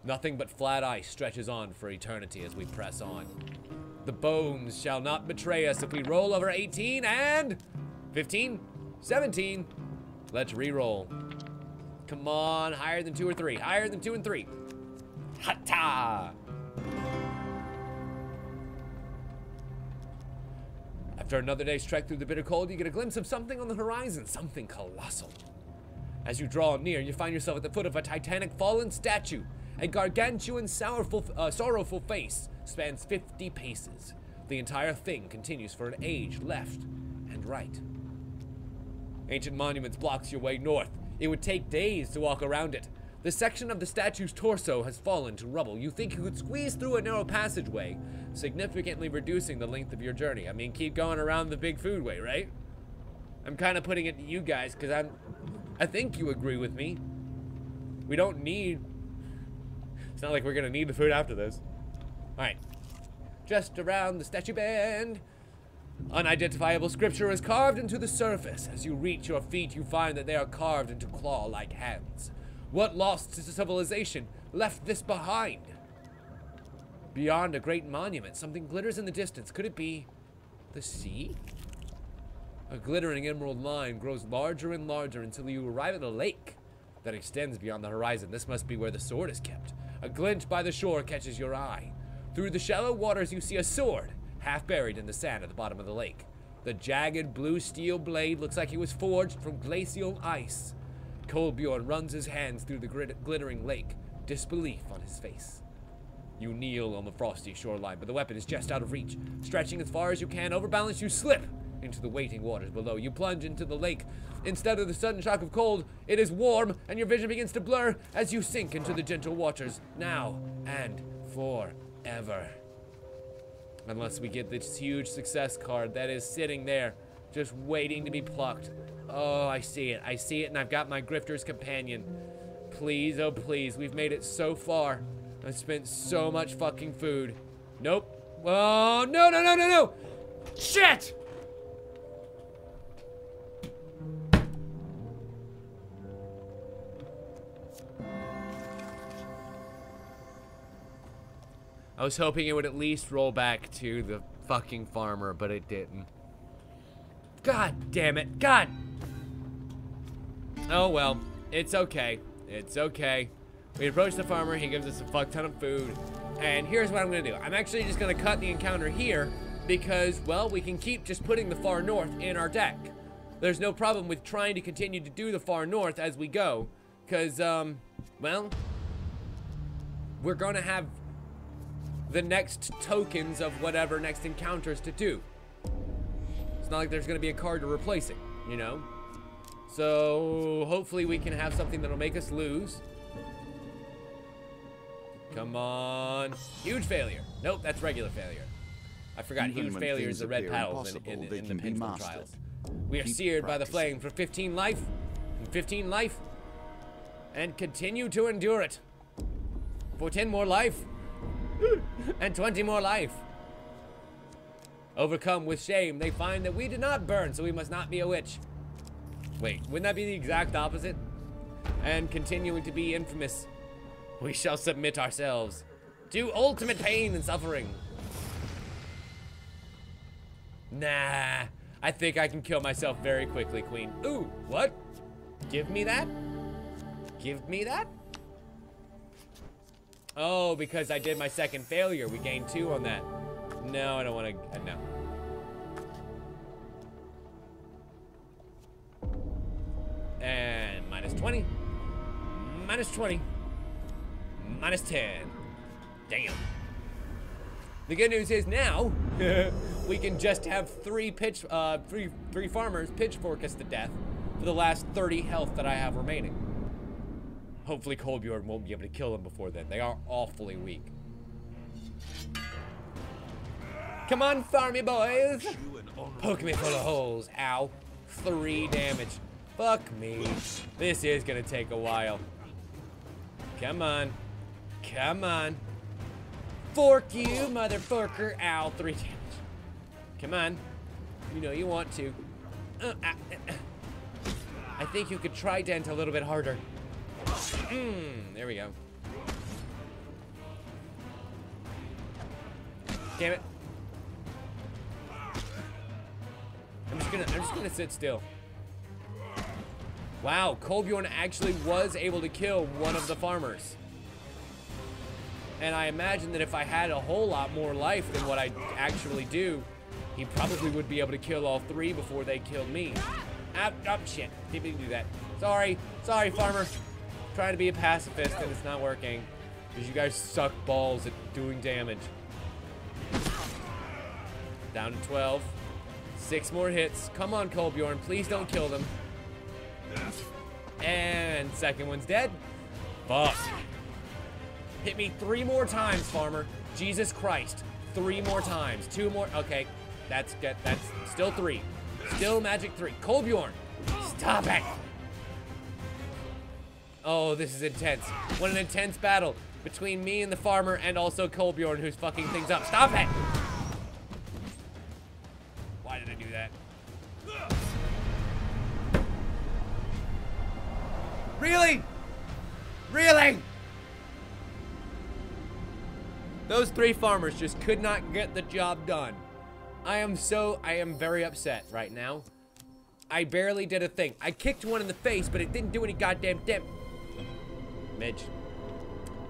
Nothing but flat ice stretches on for eternity as we press on. The bones shall not betray us if we roll over 18 and 15, 17. Let's re-roll. Come on, higher than 2 or 3. Higher than 2 and 3. Ha-ta! After another day's trek through the bitter cold, you get a glimpse of something on the horizon, something colossal. As you draw near, you find yourself at the foot of a titanic fallen statue. A gargantuan, sorrowful face spans 50 paces. The entire thing continues for an age left and right. Ancient monuments blocks your way north. It would take days to walk around it. The section of the statue's torso has fallen to rubble. You think you could squeeze through a narrow passageway, significantly reducing the length of your journey. I mean, keep going around the big foodway, right? I'm kind of putting it to you guys because I think you agree with me. We don't need... It's not like we're gonna need the food after this. Alright. Just around the statue bend. Unidentifiable scripture is carved into the surface. As you reach your feet, you find that they are carved into claw-like hands. What lost civilization left this behind? Beyond a great monument, something glitters in the distance. Could it be the sea? A glittering emerald line grows larger and larger until you arrive at a lake that extends beyond the horizon. This must be where the sword is kept. A glint by the shore catches your eye. Through the shallow waters, you see a sword, half buried in the sand at the bottom of the lake. The jagged blue steel blade looks like it was forged from glacial ice. Kolbjorn runs his hands through the glittering lake, disbelief on his face. You kneel on the frosty shoreline, but the weapon is just out of reach. Stretching as far as you can, overbalanced, you slip into the waiting waters below. You plunge into the lake. Instead of the sudden shock of cold, it is warm, and your vision begins to blur as you sink into the gentle waters, now and forever. Unless we get this huge success card that is sitting there, just waiting to be plucked. Oh, I see it, and I've got my Grifter's Companion. Please, oh please, we've made it so far. I've spent so much fucking food. Nope. Oh, no, no, no, no, no! Shit! I was hoping it would at least roll back to the fucking farmer, but it didn't. God damn it. God! Oh well, it's okay. It's okay. We approach the farmer. He gives us a fuck ton of food. And here's what I'm going to do. I'm actually just going to cut the encounter here because, well, we can keep just putting the far north in our deck. There's no problem with trying to continue to do the far north as we go. Because, well, we're going to have the next tokens of whatever next encounters to do. It's not like there's going to be a card to replace it, you know? So, hopefully we can have something that'll make us lose. Come on. Huge failure. Nope, that's regular failure. I forgot, Even huge when failure is things the red appear petals in impossible, they the can be Pinnacle mastered. Trials. We are Keep seared by the practicing. flame for 15 life, and 15 life, and continue to endure it for 10 more life, and 20 more life. Overcome with shame, they find that we did not burn, so we must not be a witch. Wait, wouldn't that be the exact opposite? And continuing to be infamous, we shall submit ourselves to ultimate pain and suffering. Nah, I think I can kill myself very quickly, Queen. Ooh, what? Give me that? Give me that? Oh, because I did my second failure. We gained 2 on that. No, I don't want to, no. And minus 20. Minus 20. Minus 10. Damn. The good news is now we can just have 3 farmers pitchfork us to death for the last 30 health that I have remaining. Hopefully Kolbjorn won't be able to kill them before then. They are awfully weak. Come on, farmy boys. Poke me full of holes. Ow. 3 damage. Fuck me. This is gonna take a while. Come on. Come on. Fork you, motherfucker. Ow, 3 damage. Come on. You know you want to. I think you could try dent a little bit harder. There we go. Damn it. I'm just gonna sit still. Wow, Kolbjorn actually was able to kill one of the farmers. And I imagine that if I had a whole lot more life than what I actually do, he probably would be able to kill all 3 before they killed me. Shit. Didn't do that. Sorry, farmer. Trying to be a pacifist and it's not working. Because you guys suck balls at doing damage. Down to 12. 6 more hits. Come on, Kolbjorn. Please don't kill them. And second one's dead. Fuck. Hit me 3 more times, farmer. Jesus Christ. 3 more times. 2 more. Okay. That's good. That's still 3. Still magic 3. Kolbjorn. Stop it. Oh, this is intense. What an intense battle between me and the farmer and also Kolbjorn, who's fucking things up. Stop it. Why did I do that? Really? Really? Those 3 farmers just could not get the job done. I am very upset right now. I barely did a thing. I kicked one in the face, but it didn't do any goddamn damage. Midge.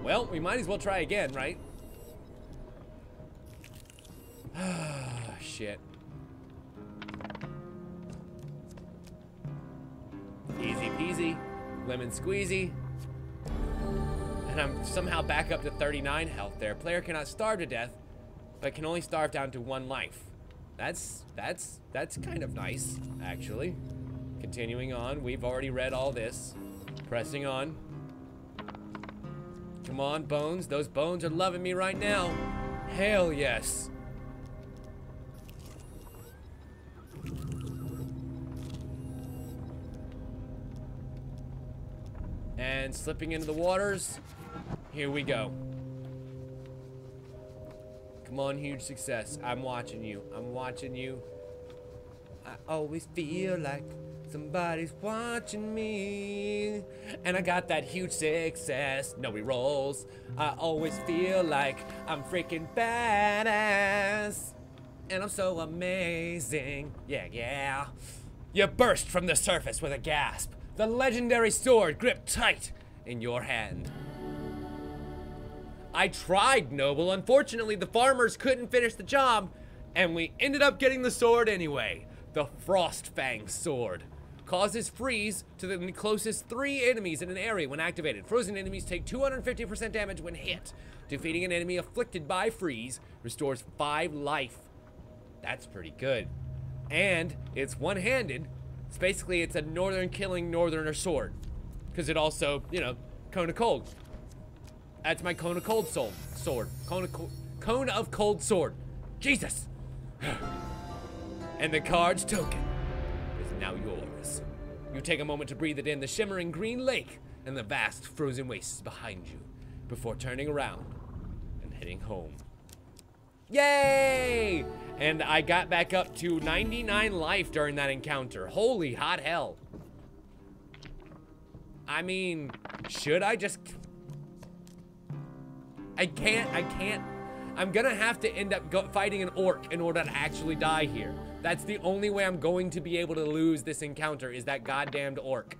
Well, we might as well try again, right? Shit. Easy peasy. Lemon squeezy. And I'm somehow back up to 39 health there. Player cannot starve to death, but can only starve down to 1 life. That's kind of nice, actually. Continuing on, we've already read all this. Pressing on. Come on, bones. Those bones are loving me right now. Hell yes. And slipping into the waters. Here we go. Come on, huge success. I'm watching you. I'm watching you. I always feel like somebody's watching me. And I got that huge success. No re-rolls. I always feel like I'm freaking badass. And I'm so amazing. Yeah, yeah. You burst from the surface with a gasp. The legendary sword gripped tight in your hand. I tried, Noble. Unfortunately, the farmers couldn't finish the job, and we ended up getting the sword anyway. The Frostfang sword. Causes freeze to the closest 3 enemies in an area when activated. Frozen enemies take 250% damage when hit. Defeating an enemy afflicted by freeze restores 5 life. That's pretty good. And it's one-handed. It's basically, it's a northern killing northerner sword. Because it also, you know, Cone of Cold. That's my Cone of Cold sword. Cone of Cold sword. Jesus! And the card's token is now yours. You take a moment to breathe it in, the shimmering green lake and the vast frozen wastes behind you before turning around and heading home. Yay! And I got back up to 99 life during that encounter. Holy hot hell. I mean, should I just... I can't. I'm gonna have to end up fighting an orc in order to actually die here. That's the only way I'm going to be able to lose this encounter, is that goddamned orc.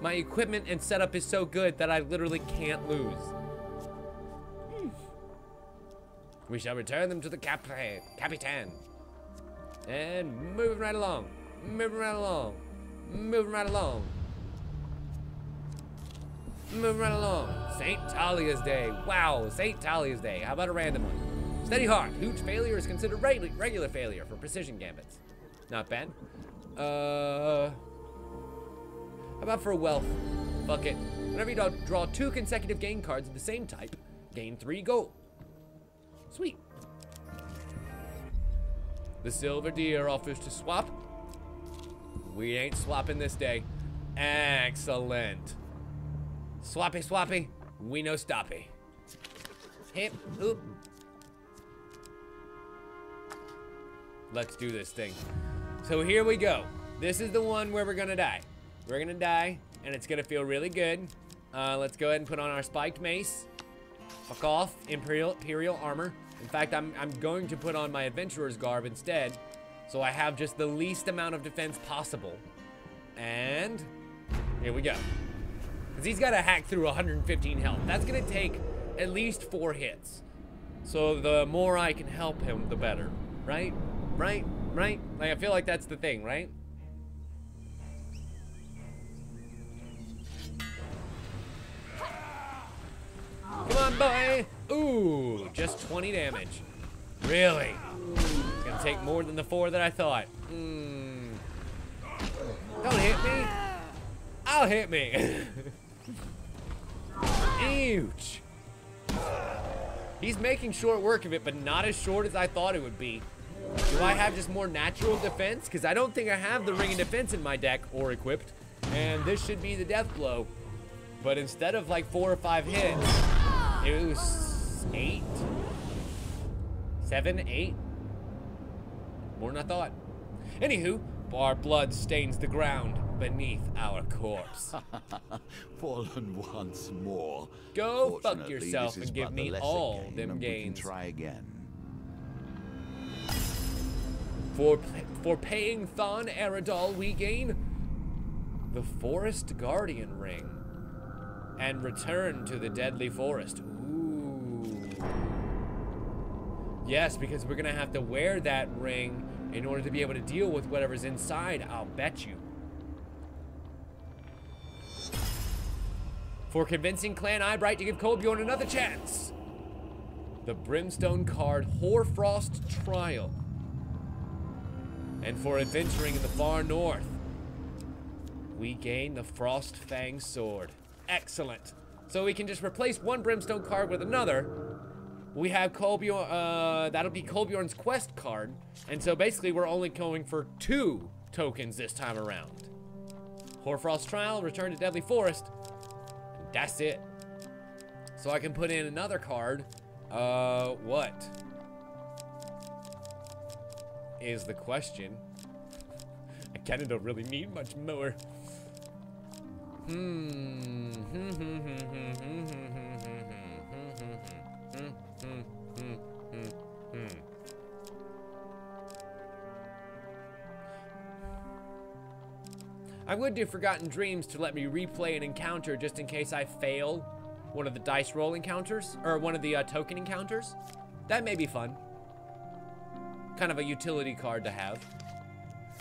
My equipment and setup is so good that I literally can't lose. We shall return them to the Capitan. And moving right along. Moving right along. Moving right along. Moving right along. St. Talia's Day. Wow, St. Talia's Day. How about a random one? Steady heart. Huge failure is considered regular failure for precision gambits. Not bad. How about for wealth? Fuck it. Whenever you draw 2 consecutive gain cards of the same type, gain 3 gold. Sweet. The silver deer offers to swap. We ain't swapping this day. Excellent. Swappy, swappy. We no stoppy. Hip, oop. Let's do this thing. So here we go. This is the one where we're gonna die. We're gonna die, and it's gonna feel really good. Let's go ahead and put on our spiked mace. Fuck off, Imperial armor. In fact, I'm going to put on my adventurer's garb instead, so I have just the least amount of defense possible. And here we go. Because he's got to hack through 115 health. That's gonna take at least 4 hits. So the more I can help him, the better. Right? Right? Right? Like, I feel like that's the thing, right? Come on, boy! Ooh, just 20 damage. Really? It's gonna take more than the 4 that I thought. Don't hit me. I'll hit me. Ouch. He's making short work of it, but not as short as I thought it would be. Do I have just more natural defense? Because I don't think I have the ring of defense in my deck or equipped. And this should be the death blow. But instead of like 4 or 5 hits, it was 8? 7, 8? More than I thought. Anywho, our blood stains the ground beneath our corpse. Fallen once more. Go fuck yourself and give me all them gains. Try again. For paying Thon Eridol, we gain the Forest Guardian ring and return to the Deadly Forest. Ooh. Yes, because we're gonna have to wear that ring in order to be able to deal with whatever's inside, I'll bet you. For convincing Clan Eyebright to give Colbjorn another chance, the Brimstone card Hoarfrost Trial. And for adventuring in the far north, we gain the Frostfang sword. Excellent. So we can just replace one Brimstone card with another. We have Colbjorn, that'll be Colbjorn's quest card. And so basically we're only going for 2 tokens this time around. Hoarfrost Trial, return to Deadly Forest. And that's it. So I can put in another card. What is the question? I kinda don't really need much more. I would do Forgotten Dreams to let me replay an encounter just in case I fail one of the dice roll encounters, or one of the token encounters. That may be fun. Kind of a utility card to have.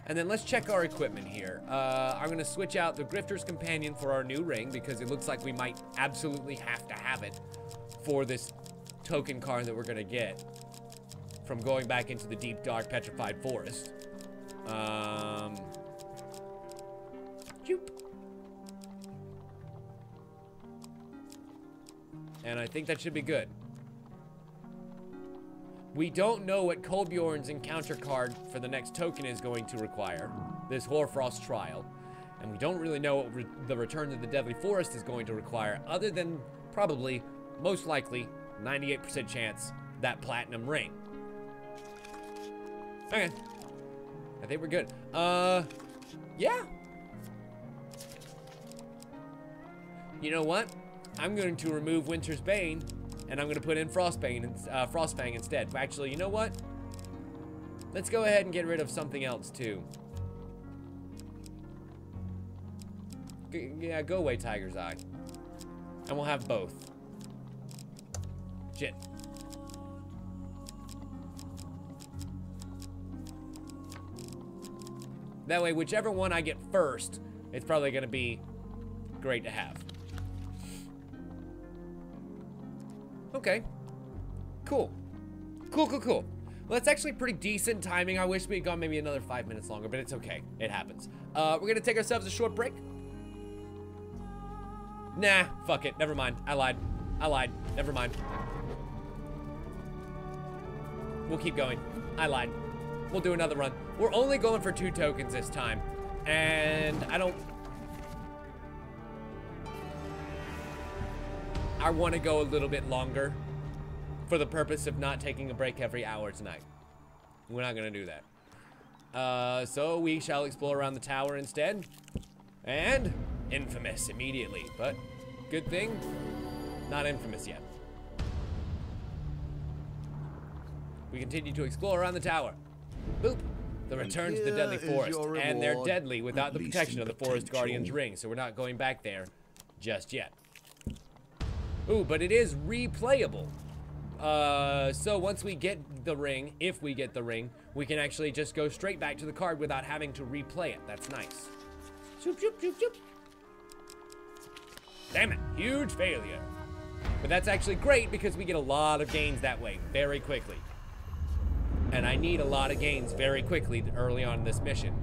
And then let's check our equipment here. I'm gonna switch out the Grifter's Companion for our new ring because it looks like we might absolutely have to have it for this token card that we're gonna get from going back into the deep, dark, petrified forest. Joop. And I think that should be good. We don't know what Kolbjorn's encounter card for the next token is going to require, this Hoarfrost Trial. And we don't really know what the Return to the Deadly Forest is going to require, other than probably, most likely, 98% chance, that Platinum Ring. Okay. I think we're good. Yeah. You know what? I'm going to remove Winter's Bane, and I'm going to put in Frostfang instead. Actually, you know what? Let's go ahead and get rid of something else, too. Yeah, go away, Tiger's Eye. And we'll have both. Shit. That way, whichever one I get first, it's probably going to be great to have. Okay. Cool. Cool. Well, that's actually pretty decent timing. I wish we had gone maybe another 5 minutes longer, but it's okay. It happens. We're going to take ourselves a short break. Nah, fuck it. Never mind. I lied. Never mind. We'll keep going. I lied. We'll do another run. We're only going for 2 tokens this time. And I want to go a little bit longer for the purpose of not taking a break every hour tonight. We're not going to do that. So we shall explore around the tower instead. And infamous immediately. But good thing, not infamous yet. We continue to explore around the tower. Boop. The return to the Deadly Forest. And they're deadly without the protection of the Forest Guardian's ring. So we're not going back there just yet. Ooh, but it is replayable. So once we get the ring, if we get the ring, we can actually just go straight back to the card without having to replay it. That's nice. Shoop, shoop, shoop, shoop. Damn it, huge failure. But that's actually great because we get a lot of gains that way, very quickly. And I need a lot of gains very quickly early on in this mission.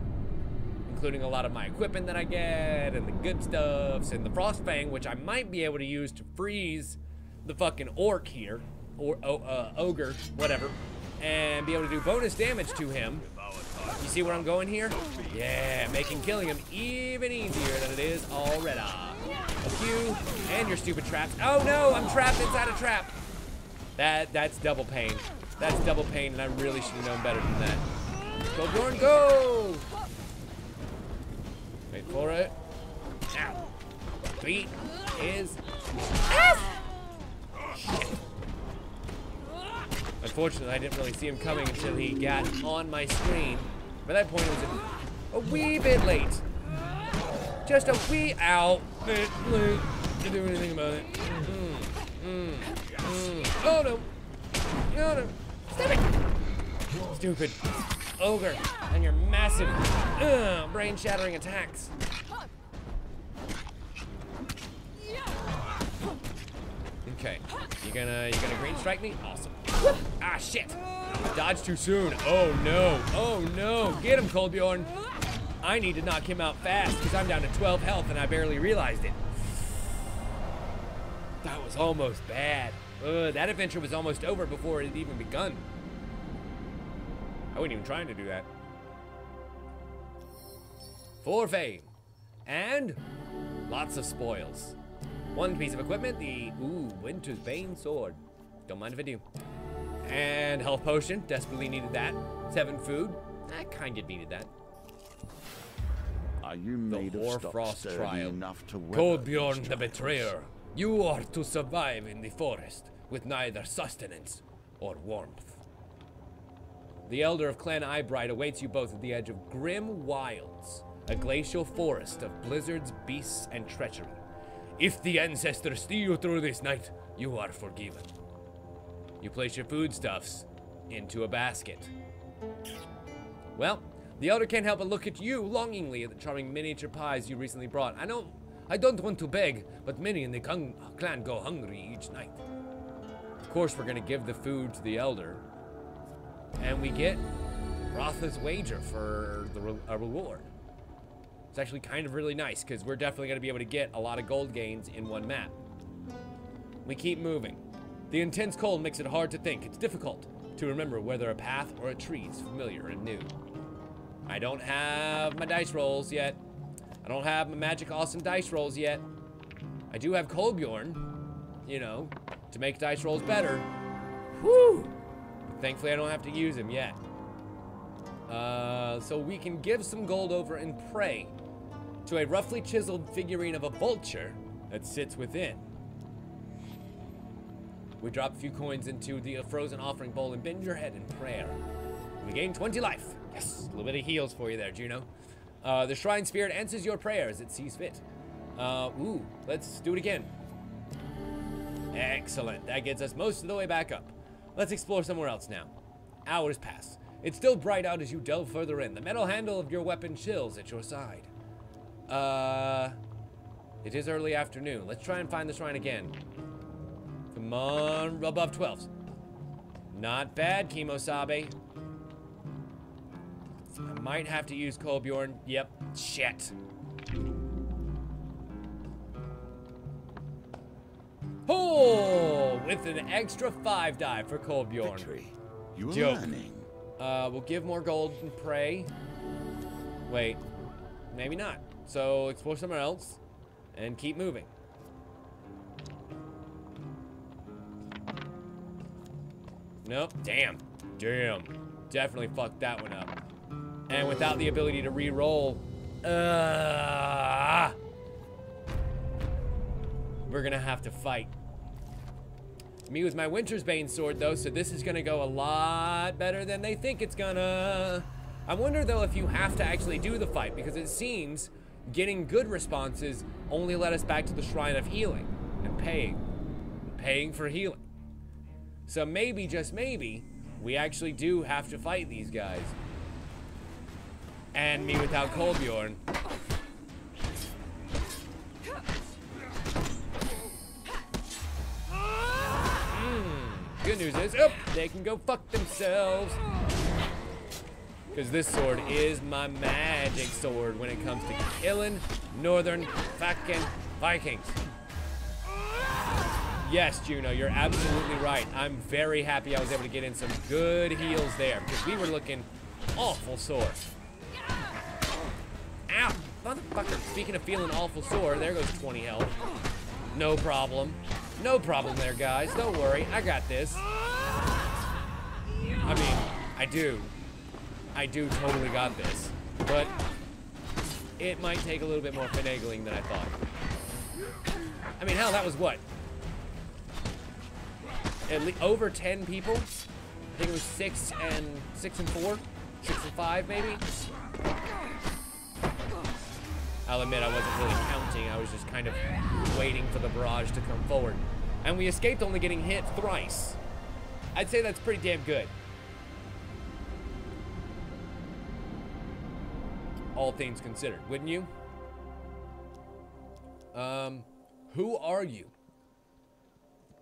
Including a lot of my equipment that I get, and the good stuffs, and the Frostfang, which I might be able to use to freeze the fucking orc here, or ogre, whatever, and be able to do bonus damage to him. You see where I'm going here? Yeah, making killing him even easier than it is already. A few, and your stupid traps. Oh no, I'm trapped inside a trap. That's double pain. That's double pain, and I really should have known better than that. Go, Bjorn, go! Wait for it. Ow. Beat is F! Shit. Unfortunately, I didn't really see him coming until he got on my screen. By that point, it was a wee bit late. Just a wee out. To do anything about it. Oh no. Oh no. Stop it. Stupid ogre and your massive brain-shattering attacks. Okay, you gonna green strike me? Awesome. Ah shit! Dodge too soon. Oh no! Oh no! Get him, Kolbjorn. I need to knock him out fast because I'm down to 12 health and I barely realized it. That was almost bad. That adventure was almost over before it had even begun. I wasn't even trying to do that. For fame. And lots of spoils. One piece of equipment, the Winter's Bane sword. Don't mind if I do. And health potion, desperately needed that. 7 food, I kinda needed that. Are you made The of Hoarfrost stuff trial. sturdy enough to weather Kolbjorn these the trials? betrayer. You are to survive in the forest with neither sustenance or warmth. The Elder of Clan Eyebright awaits you both at the edge of grim wilds. A glacial forest of blizzards, beasts, and treachery. If the ancestors see you through this night, you are forgiven. You place your foodstuffs into a basket. Well, the elder can't help but look at you longingly at the charming miniature pies you recently brought. I don't want to beg, but many in the clan go hungry each night. Of course, we're gonna give the food to the elder, and we get Rotha's wager for a reward. It's actually kind of really nice, because we're definitely gonna be able to get a lot of gold gains in one map. We keep moving. The intense cold makes it hard to think. It's difficult to remember whether a path or a tree is familiar and new. I don't have my dice rolls yet. I don't have my magic awesome dice rolls yet. I do have Kolbjorn, you know, to make dice rolls better. Whew! Thankfully, I don't have to use him yet. So we can give some gold over and pray to a roughly chiseled figurine of a vulture that sits within. We drop a few coins into the frozen offering bowl and bend your head in prayer. We gain 20 life. Yes, a little bit of heals for you there, Juno. The shrine spirit answers your prayer as it sees fit. Ooh, let's do it again. Excellent. That gets us most of the way back up. Let's explore somewhere else now. Hours pass. It's still bright out as you delve further in. The metal handle of your weapon chills at your side. It is early afternoon. Let's try and find the shrine again. Come on, above 12s. Not bad, Kimosabe. I might have to use Kolbjorn. Yep, shit. Oh, with an extra 5 die for Kolbjorn. Victory. You are Joke. learning. We'll give more gold and pray. Wait, maybe not. So explore somewhere else and keep moving. Nope, damn. Definitely fucked that one up. And without the ability to re-roll, we're gonna have to fight. Me with my Winter's Bane sword, though, so this is gonna go a lot better than they think it's gonna. I wonder, though, if you have to actually do the fight, because it seems getting good responses only led us back to the Shrine of Healing and paying for healing. So maybe, just maybe, we actually do have to fight these guys. And me without Kolbjorn. Good news is, they can go fuck themselves. Because this sword is my magic sword when it comes to killing northern fucking Vikings. Yes, Juno, you're absolutely right. I'm very happy I was able to get in some good heals there, because we were looking awful sore. Ow! Motherfucker. Speaking of feeling awful sore, there goes 20 health. No problem. No problem there, guys. Don't worry. I got this. I mean, I do. I do totally got this. But it might take a little bit more finagling than I thought. I mean, hell, that was what? At least over 10 people? I think it was 6 and 4? 6 and 5, maybe? I'll admit I wasn't really counting. I was just kind of waiting for the barrage to come forward. And we escaped only getting hit thrice. I'd say that's pretty damn good. All things considered, wouldn't you? Who are you?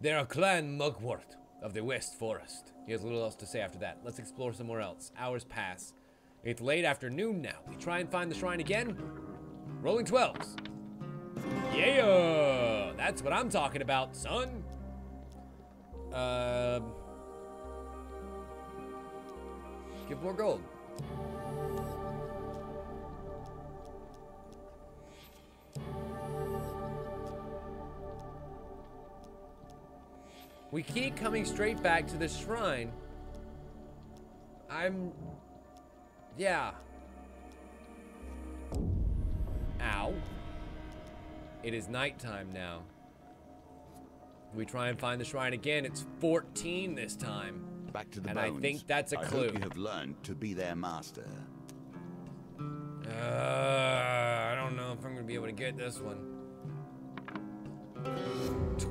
They're a clan mugwort of the West Forest. He has little else to say after that. Let's explore somewhere else. Hours pass. It's late afternoon now. We try and find the shrine again. Rolling 12s. Yeah! That's what I'm talking about, son. Give more gold. We keep coming straight back to the shrine. Yeah. Ow. It is nighttime now. We try and find the shrine again. It's 14 this time. Back to the bones. And I think that's a clue. I hope you have learned to be their master. able to get this one.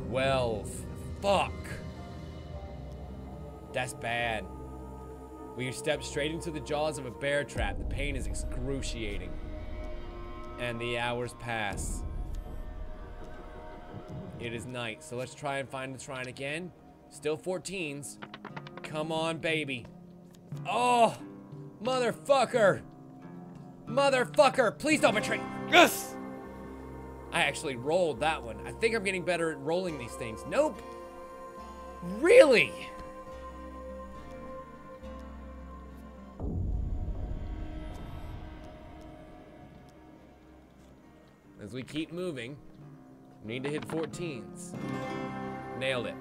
12. Fuck. That's bad. We step straight into the jaws of a bear trap. The pain is excruciating. And the hours pass. It is night, so let's try and find the shrine again. Still 14s. Come on, baby. Oh, motherfucker. Motherfucker, please don't betray. Yes! I actually rolled that one. I think I'm getting better at rolling these things. Nope. Really? As we keep moving, we need to hit 14s. Nailed it.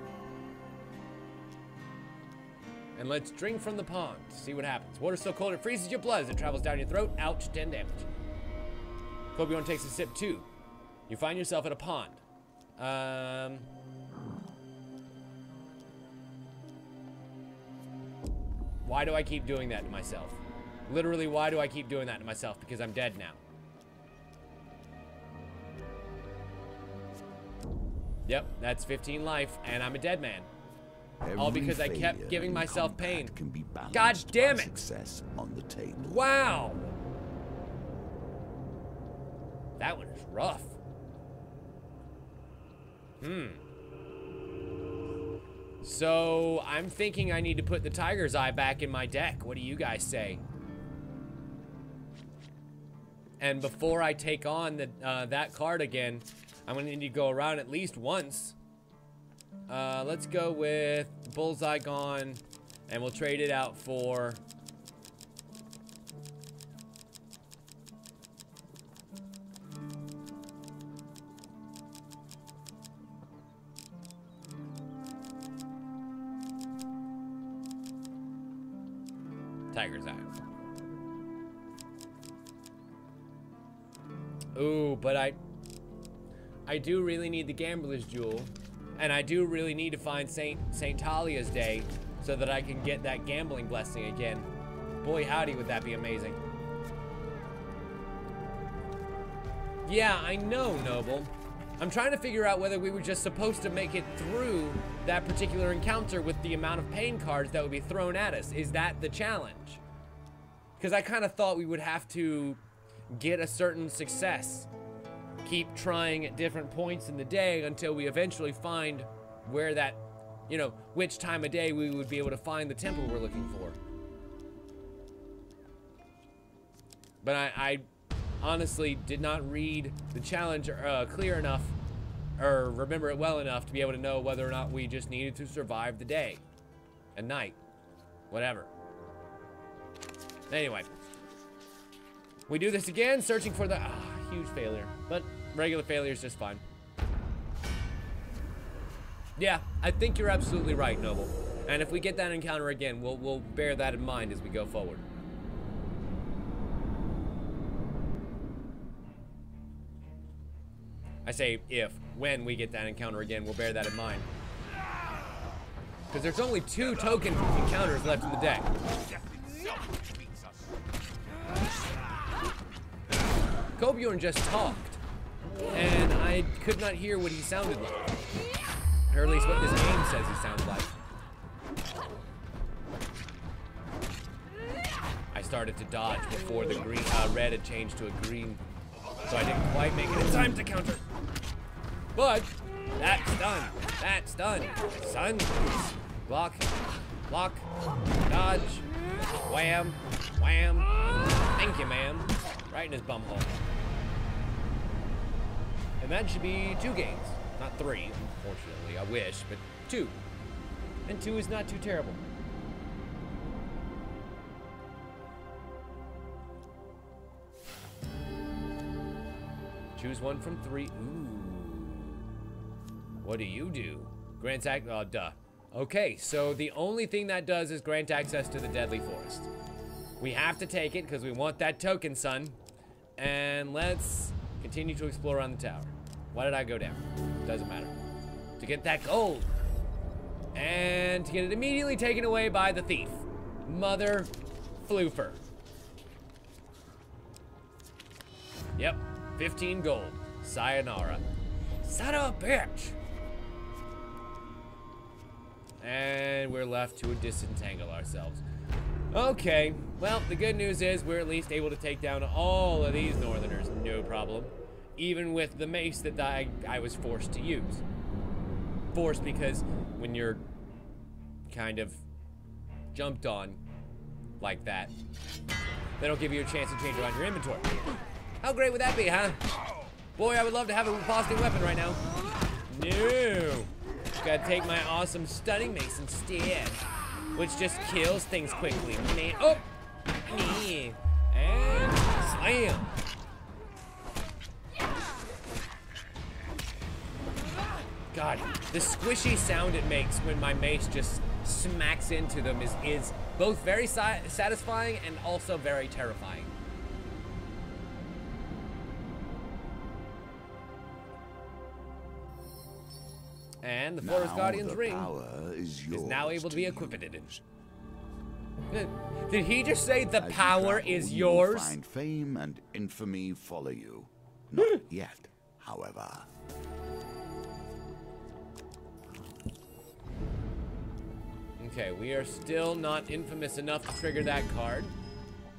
And let's drink from the pond. See what happens. Water's so cold it freezes your blood as it travels down your throat. Ouch, 10 damage. Kobiorn takes a sip too. You find yourself at a pond. Why do I keep doing that to myself? Literally, why do I keep doing that to myself? Because I'm dead now. Yep, that's 15 life, and I'm a dead man. All because I kept giving myself pain. God damn it! Success on the table. Wow! That one is rough. So, I'm thinking I need to put the Tiger's Eye back in my deck. What do you guys say? And before I take on the, that card again, I'm gonna need to go around at least once. Let's go with Bullseye gone, and we'll trade it out for... Tiger's Eye. Ooh, but I do really need the Gambler's Jewel, and I do really need to find Saint Talia's Day so that I can get that gambling blessing again. Boy, howdy, would that be amazing. Yeah, I know, Noble. I'm trying to figure out whether we were just supposed to make it through that particular encounter with the amount of pain cards that would be thrown at us. Is that the challenge? Because I kind of thought we would have to get a certain success. Keep trying at different points in the day until we eventually find where that, you know, which time of day we would be able to find the temple we're looking for. But I honestly did not read the challenge clear enough, or remember it well enough to be able to know whether or not we just needed to survive the day and night, whatever. Anyway, we do this again, searching for the huge failure, but regular failure is just fine. Yeah, I think you're absolutely right, Noble. And if we get that encounter again, we'll bear that in mind as we go forward. I say if, when we get that encounter again, we'll bear that in mind. Because there's only 2 token encounters left in the deck. Kobiorn just talked, and I could not hear what he sounded like. Or at least what this game says he sounds like. I started to dodge before the green, red had changed to a green, so I didn't quite make it in time to counter. But that's done. That's done. Son, block, block, dodge, wham, wham. Thank you, ma'am. Right in his bum hole. And that should be 2 games. Not 3, unfortunately. I wish, but 2. And 2 is not too terrible. Choose one from 3. Ooh. What do you do? Grants access. Oh, duh. Okay, so the only thing that does is grant access to the Deadly Forest. We have to take it because we want that token, son. And let's continue to explore around the tower. Why did I go down? Doesn't matter. To get that gold. And to get it immediately taken away by the thief. Mother floofer. Yep. 15 gold. Sayonara. Son of a bitch! And we're left to disentangle ourselves. Okay, well, the good news is we're at least able to take down all of these northerners, no problem. Even with the mace that I was forced to use. Forced because when you're kind of jumped on like that, they don't give you a chance to change around your inventory. How great would that be, huh? Boy, I would love to have a riposting weapon right now. No. Gotta take my awesome stunning mace instead, which just kills things quickly. Man. Oh! Man. And slam. God, the squishy sound it makes when my mace just smacks into them is both very satisfying and also very terrifying. And the Forest Guardian's ring is now able to be equipped. Did he just say the power is yours? Find fame and infamy follow you. Not yet, however. Okay, we are still not infamous enough to trigger that card.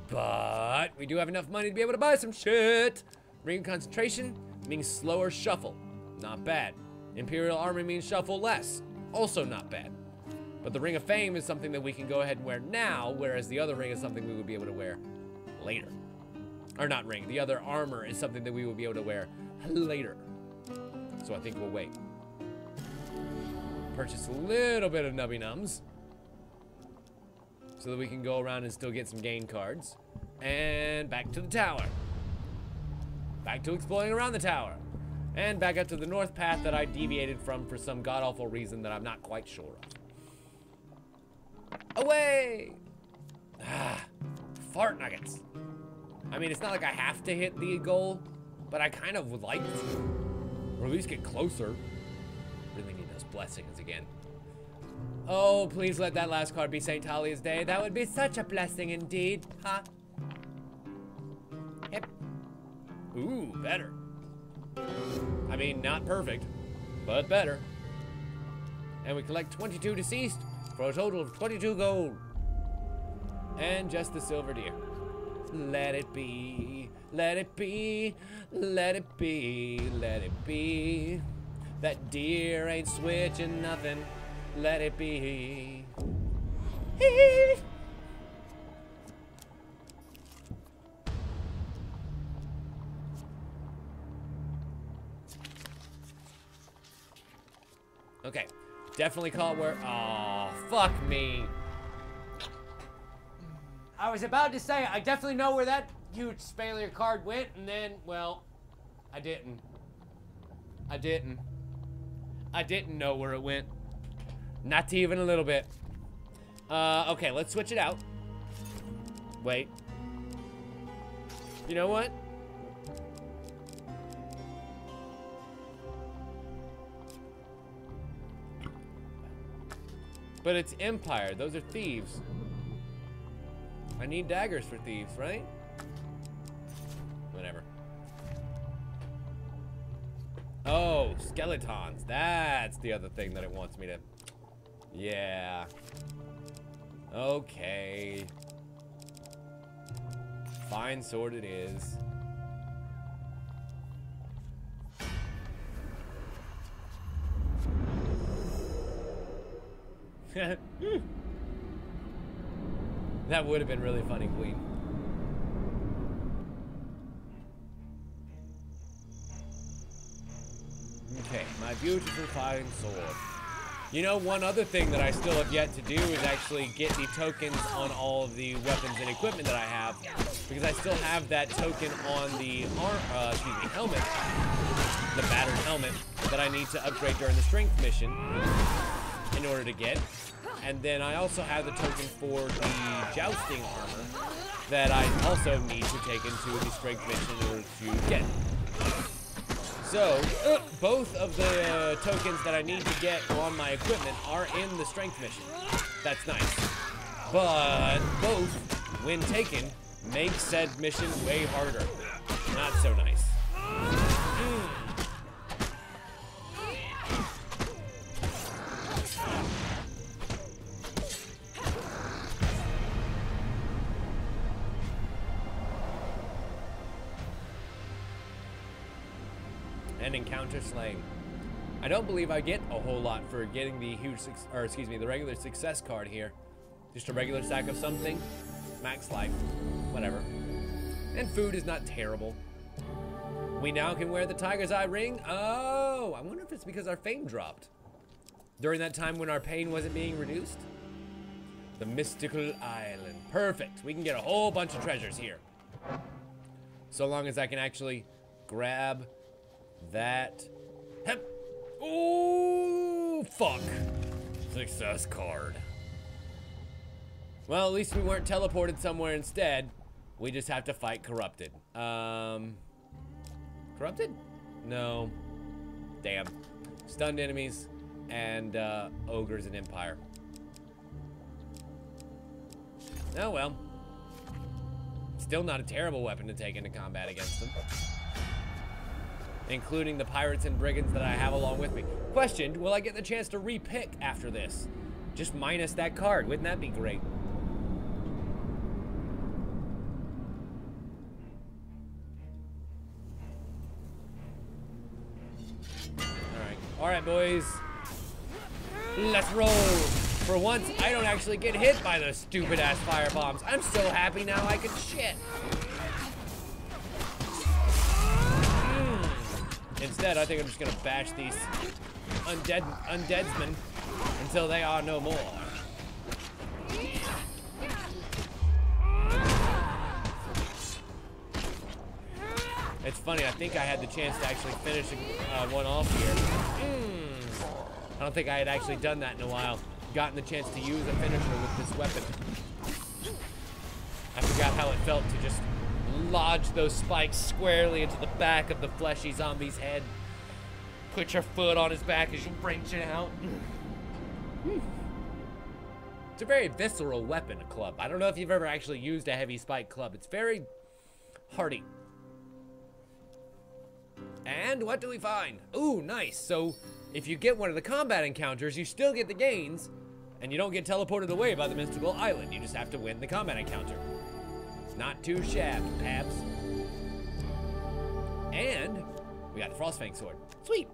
But we do have enough money to be able to buy some shit. Ring of Concentration means slower shuffle. Not bad. Imperial Armor means shuffle less. Also not bad. But the Ring of Fame is something that we can go ahead and wear now, whereas the other ring is something we would be able to wear later. Or not ring, the other armor is something that we will be able to wear later. So I think we'll wait. Purchase a little bit of nubby nums, so that we can go around and still get some gain cards. And back to the tower. Back to exploring around the tower. And back up to the north path that I deviated from for some god-awful reason that I'm not quite sure of. Away! Ah, fart nuggets. I mean, it's not like I have to hit the goal, but I kind of would like to. Or at least get closer. Really need those blessings again. Oh, please let that last card be St. Talia's Day. That would be such a blessing indeed, huh? Yep. Ooh, better. I mean, not perfect, but better. And we collect 22 deceased for a total of 22 gold. And just the silver deer. Let it be, let it be, let it be, let it be. That deer ain't switching nothing. Let it be. Okay, definitely caught where, oh, fuck me. I was about to say, I definitely know where that huge failure card went, and then, well, I didn't. I didn't know where it went. Not even a little bit. Okay, let's switch it out. Wait. You know what? But it's Empire. Those are thieves. I need daggers for thieves, right? Whatever. Oh, skeletons. That's the other thing that it wants me to... Yeah. Okay. Fine sword it is. That would have been really funny, Queen. Okay, my beautiful fine sword. You know, one other thing that I still have yet to do is actually get the tokens on all of the weapons and equipment that I have, because I still have that token on the helmet, the battered helmet, that I need to upgrade during the strength mission in order to get. And then I also have the token for the jousting armor that I also need to take into the strength mission in order to get. So, both of the tokens that I need to get on my equipment are in the strength mission. That's nice. But both, when taken, make said mission way harder. Not so nice. and encounter slain. I don't believe I get a whole lot for getting the the regular success card here. Just a regular stack of something, max life, whatever. And food is not terrible. We now can wear the tiger's eye ring. Oh, I wonder if it's because our fame dropped during that time when our pain wasn't being reduced. The mystical island. Perfect. We can get a whole bunch of treasures here. So long as I can actually grab that. Hep. Ooh, fuck. Success card. Well, at least we weren't teleported somewhere instead. We just have to fight corrupted. Corrupted? No. Damn. Stunned enemies and ogres and empire. Oh well. Still not a terrible weapon to take into combat against them. Including the pirates and brigands that I have along with me. Question, will I get the chance to re-pick after this? Just minus that card, wouldn't that be great? Alright, boys. Let's roll. For once, I don't actually get hit by those stupid-ass fire bombs. I'm so happy now I can shit. Instead, I think I'm just gonna bash these undeadsmen until they are no more. It's funny, I think I had the chance to actually finish one off here. I don't think I had actually done that in a while. Gotten the chance to use a finisher with this weapon. I forgot how it felt to just lodge those spikes squarely into the back of the fleshy zombie's head. Put your foot on his back as you wrench it out. It's a very visceral weapon, a club. I don't know if you've ever actually used a heavy spike club. It's very hardy. And what do we find? Ooh, nice. So if you get one of the combat encounters, you still get the gains, and you don't get teleported away by the mystical island. You just have to win the combat encounter. Not too shabby, Pabs. And we got the Frostfang sword. Sweet.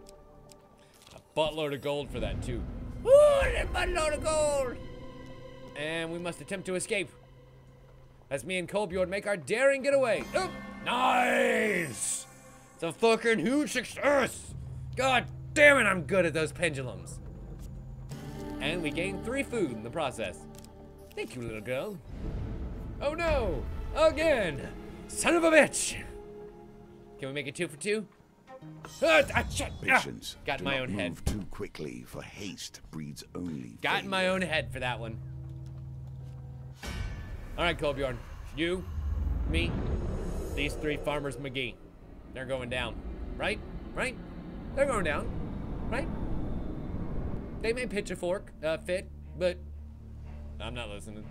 A buttload of gold for that too. Ooh, a buttload of gold. And we must attempt to escape. As me and Kolbjorn make our daring getaway. Oh, nice. It's a fucking huge success. God damn it, I'm good at those pendulums. And we gained 3 food in the process. Thank you, little girl. Oh no, again. Son of a bitch. Can we make it 2 for 2? Patience. Got in my own head. Move too quickly, for haste breeds only Got in my own head for that one. All right, Kolbjorn. You, me, these 3 farmers McGee. They're going down. Right? Right? They're going down. Right? They may pitch a fork, fit, but I'm not listening.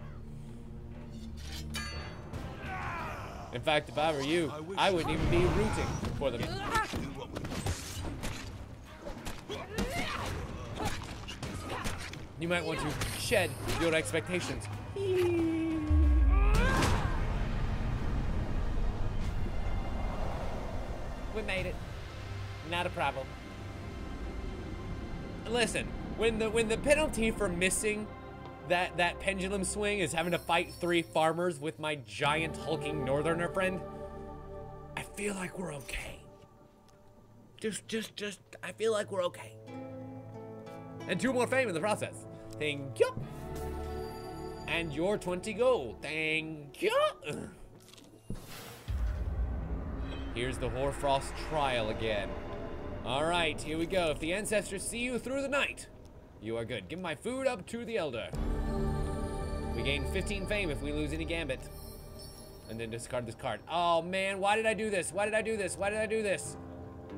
In fact, if I were you, I wouldn't even be rooting for them. You might want to shed your expectations. We made it. Not a problem. Listen, when the penalty for missing that pendulum swing is having to fight 3 farmers with my giant hulking northerner friend, I feel like we're okay. Just I feel like we're okay. And 2 more fame in the process. Thank you. And your 20 gold. Thank you. Here's the Hoarfrost trial again. All right, here we go. If the ancestors see you through the night, you are good. Give my food up to the elder. We gain 15 fame if we lose any gambit. And then discard this card. Oh man, why did I do this? Why did I do this? Why did I do this?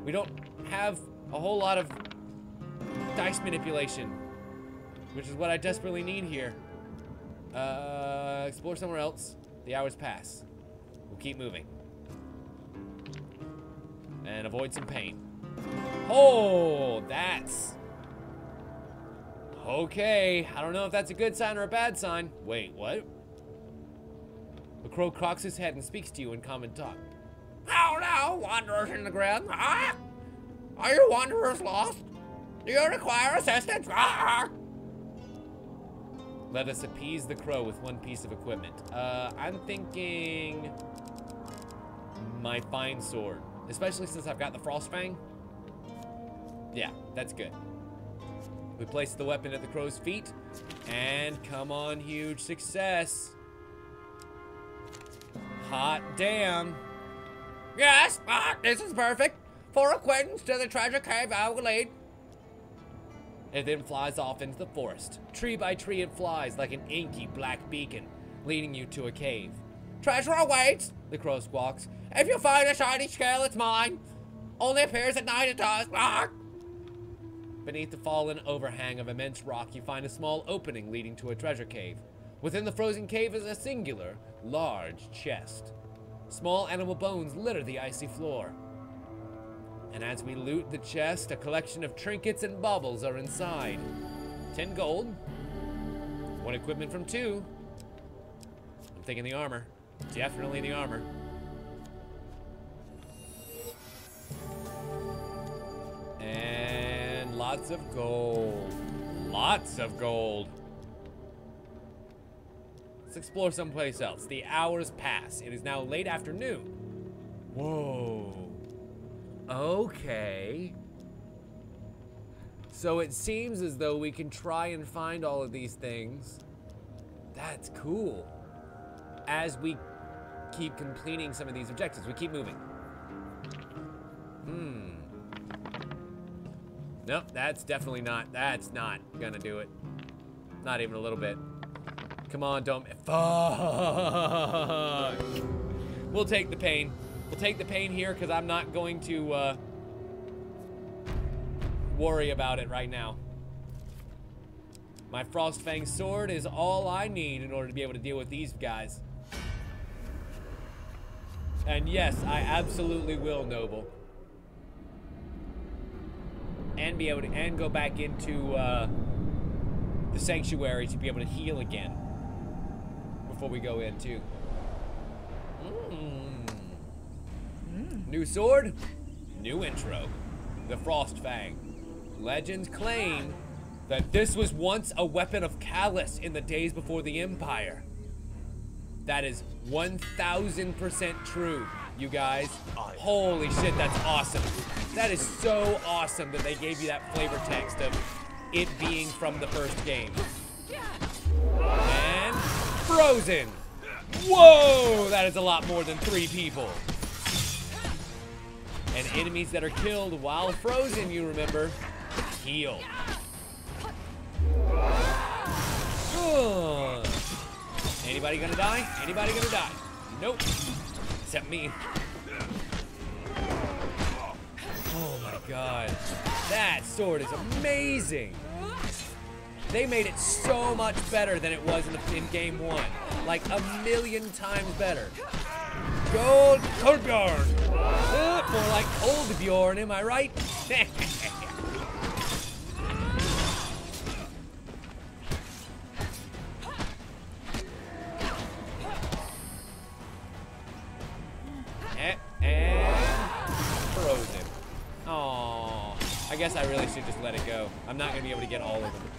We don't have a whole lot of dice manipulation, which is what I desperately need here. Explore somewhere else. The hours pass. We'll keep moving. And avoid some pain. Oh, that's... okay. I don't know if that's a good sign or a bad sign. Wait, what? The crow cocks his head and speaks to you in common talk. How now, wanderers in the ground? Ah! Are you wanderers lost? Do you require assistance? Let us appease the crow with one piece of equipment. I'm thinking my fine sword, especially since I've got the frost fang. Yeah, that's good. We place the weapon at the crow's feet, and come on, huge success. Hot damn. Yes, this is perfect. For acquaintance to the treasure cave I will lead. It then flies off into the forest. Tree by tree it flies like an inky black beacon, leading you to a cave. Treasure awaits, the crow squawks. If you find a shiny scale, it's mine. Only appears at night, it does. Beneath the fallen overhang of immense rock, you find a small opening leading to a treasure cave. Within the frozen cave is a singular, large chest. Small animal bones litter the icy floor. And as we loot the chest, a collection of trinkets and baubles are inside. 10 gold. 1 equipment from 2. I'm thinking the armor. Definitely the armor. And lots of gold. Lots of gold. Let's explore someplace else. The hours pass. It is now late afternoon. Whoa. Okay. So it seems as though we can try and find all of these things. That's cool. As we keep completing some of these objectives, we keep moving. Nope, that's definitely not. That's not gonna do it. Not even a little bit. Come on, don't. Fuck. We'll take the pain. We'll take the pain here because I'm not going to worry about it right now. My Frostfang sword is all I need in order to be able to deal with these guys. And yes, I absolutely will, Noble. And be able to go back into the sanctuary to be able to heal again before we go in too. New sword, new intro. The Frost Fang. Legends claim that this was once a weapon of Callus in the days before the Empire. That is 1000% true, you guys. Holy shit, that's awesome. That is so awesome that they gave you that flavor text of it being from the first game. And frozen. Whoa, that is a lot more than 3 people. And enemies that are killed while frozen, you remember, heal. Anybody gonna die? Anybody gonna die? Nope. Except me. Oh my god. That sword is amazing. They made it so much better than it was in game 1. Like 1,000,000 times better. Gold Coldbjorn. More like Old Bjorn, am I right? And frozen. Aww. I guess I really should just let it go. I'm not gonna be able to get all of them.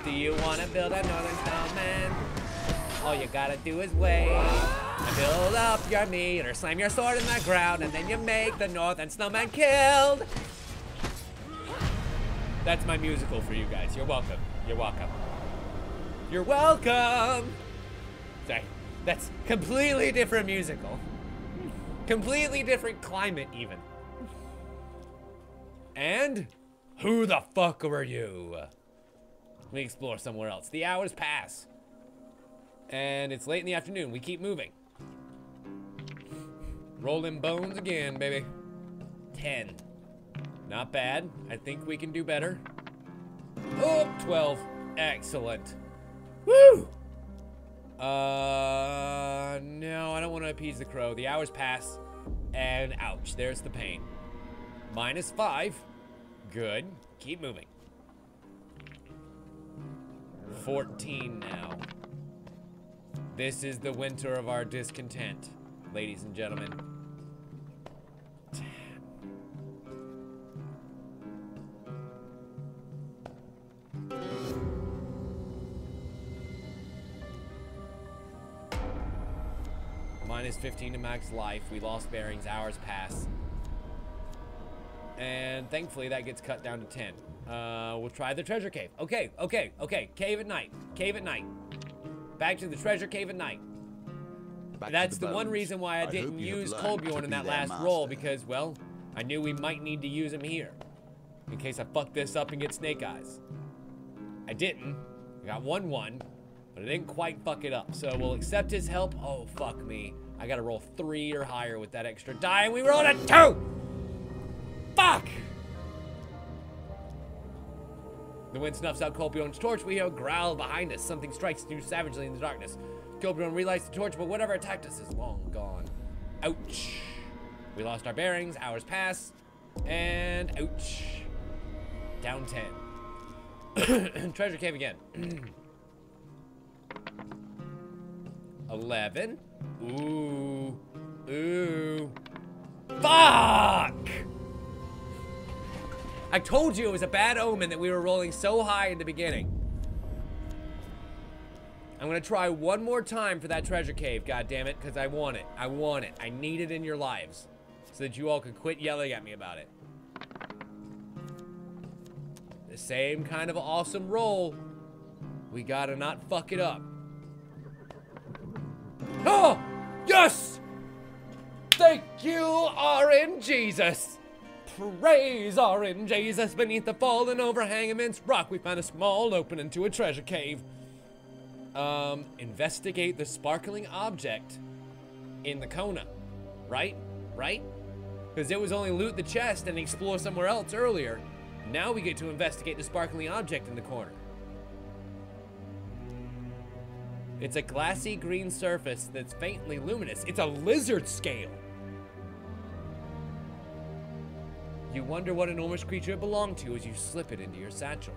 Do you wanna build a northern snowman? All you gotta do is wait and build up your meat or slam your sword in the ground and then you make the northern snowman killed. That's my musical for you guys. You're welcome. You're welcome. You're welcome. Sorry. That's completely different musical. Completely different climate even. And who the fuck are you? Let me explore somewhere else. The hours pass. And it's late in the afternoon. We keep moving. Rolling bones again, baby. 10. Not bad. I think we can do better. Oh, 12. Excellent. Woo! No, I don't want to appease the crow. The hours pass, and ouch, there's the pain. -5. Good. Keep moving. 14 now. This is the winter of our discontent, ladies and gentlemen. minus 15 to max life. We lost bearings. Hours pass. And thankfully that gets cut down to 10. We'll try the treasure cave. Okay. Cave at night. Cave at night. Back to the treasure cave at night. That's the one reason why I didn't use Kolbjorn in that last roll, because, well, I knew we might need to use him here. In case I fuck this up and get snake eyes. I didn't. I got 1-1, but I didn't quite fuck it up. So we'll accept his help. Oh, fuck me. I gotta roll 3 or higher with that extra die, and we rolled a 2! Fuck! The wind snuffs out Kolbjorn's torch. We hear a growl behind us. Something strikes through savagely in the darkness. Kolbjorn relights the torch, but whatever attacked us is long gone. Ouch. We lost our bearings. Hours pass. And ouch. Down 10. Treasure cave again. 11. Ooh. Ooh. Fuck! I told you it was a bad omen that we were rolling so high in the beginning. I'm gonna try one more time for that treasure cave, goddammit, because I want it. I want it. I need it in your lives. So that you all can quit yelling at me about it. The same kind of awesome roll. We gotta not fuck it up. Oh! Yes! Thank you, RNGesus! Praise RNGesus! Beneath the fallen overhang immense rock, we found a small opening to a treasure cave. Investigate the sparkling object in the Kona. Right? Right? Because it was only loot the chest and explore somewhere else earlier. Now we get to investigate the sparkling object in the corner. It's a glassy green surface that's faintly luminous. It's a lizard scale. You wonder what enormous creature it belonged to as you slip it into your satchel.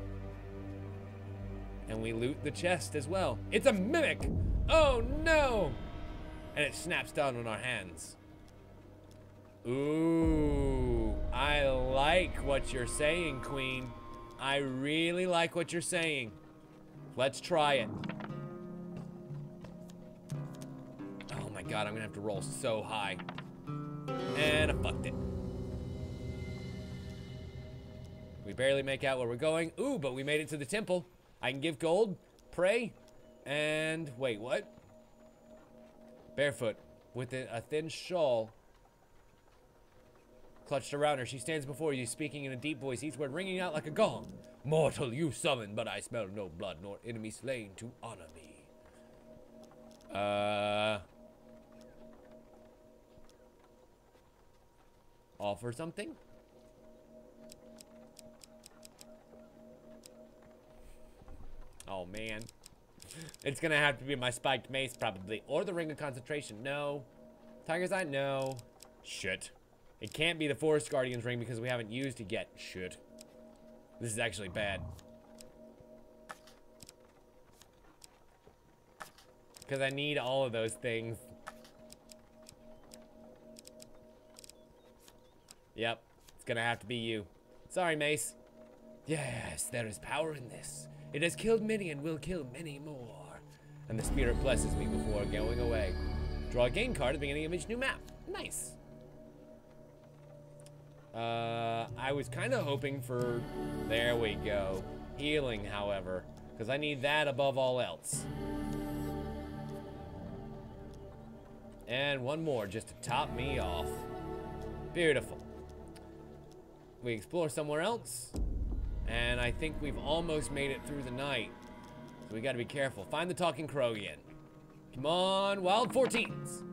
And we loot the chest as well. It's a mimic! Oh no! And it snaps down on our hands. Ooh, I like what you're saying, Queen. I really like what you're saying. Let's try it. Oh my god, I'm gonna have to roll so high. And I fucked it. We barely make out where we're going. Ooh, but we made it to the temple. I can give gold, pray, and wait, what? Barefoot, with a thin shawl clutched around her. She stands before you, speaking in a deep voice, each word ringing out like a gong. Mortal you summon, but I smell no blood, nor enemy slain to honor me. Offer something? Oh, man. It's gonna have to be my spiked mace, probably. Or the ring of concentration. No. Tiger's Eye? No. Shit. It can't be the Forest Guardian's ring because we haven't used it yet. Shit. This is actually bad. Because I need all of those things. Yep. It's gonna have to be you. Sorry, Mace. Yes, there is power in this. It has killed many and will kill many more. And the spirit blesses me before going away. Draw a game card at the beginning of each new map. Nice. I was kind of hoping for... There we go. Healing, however. Because I need that above all else. And one more just to top me off. Beautiful. We explore somewhere else. And I think we've almost made it through the night. So we gotta be careful. Find the talking crow again. Come on, wild 14s.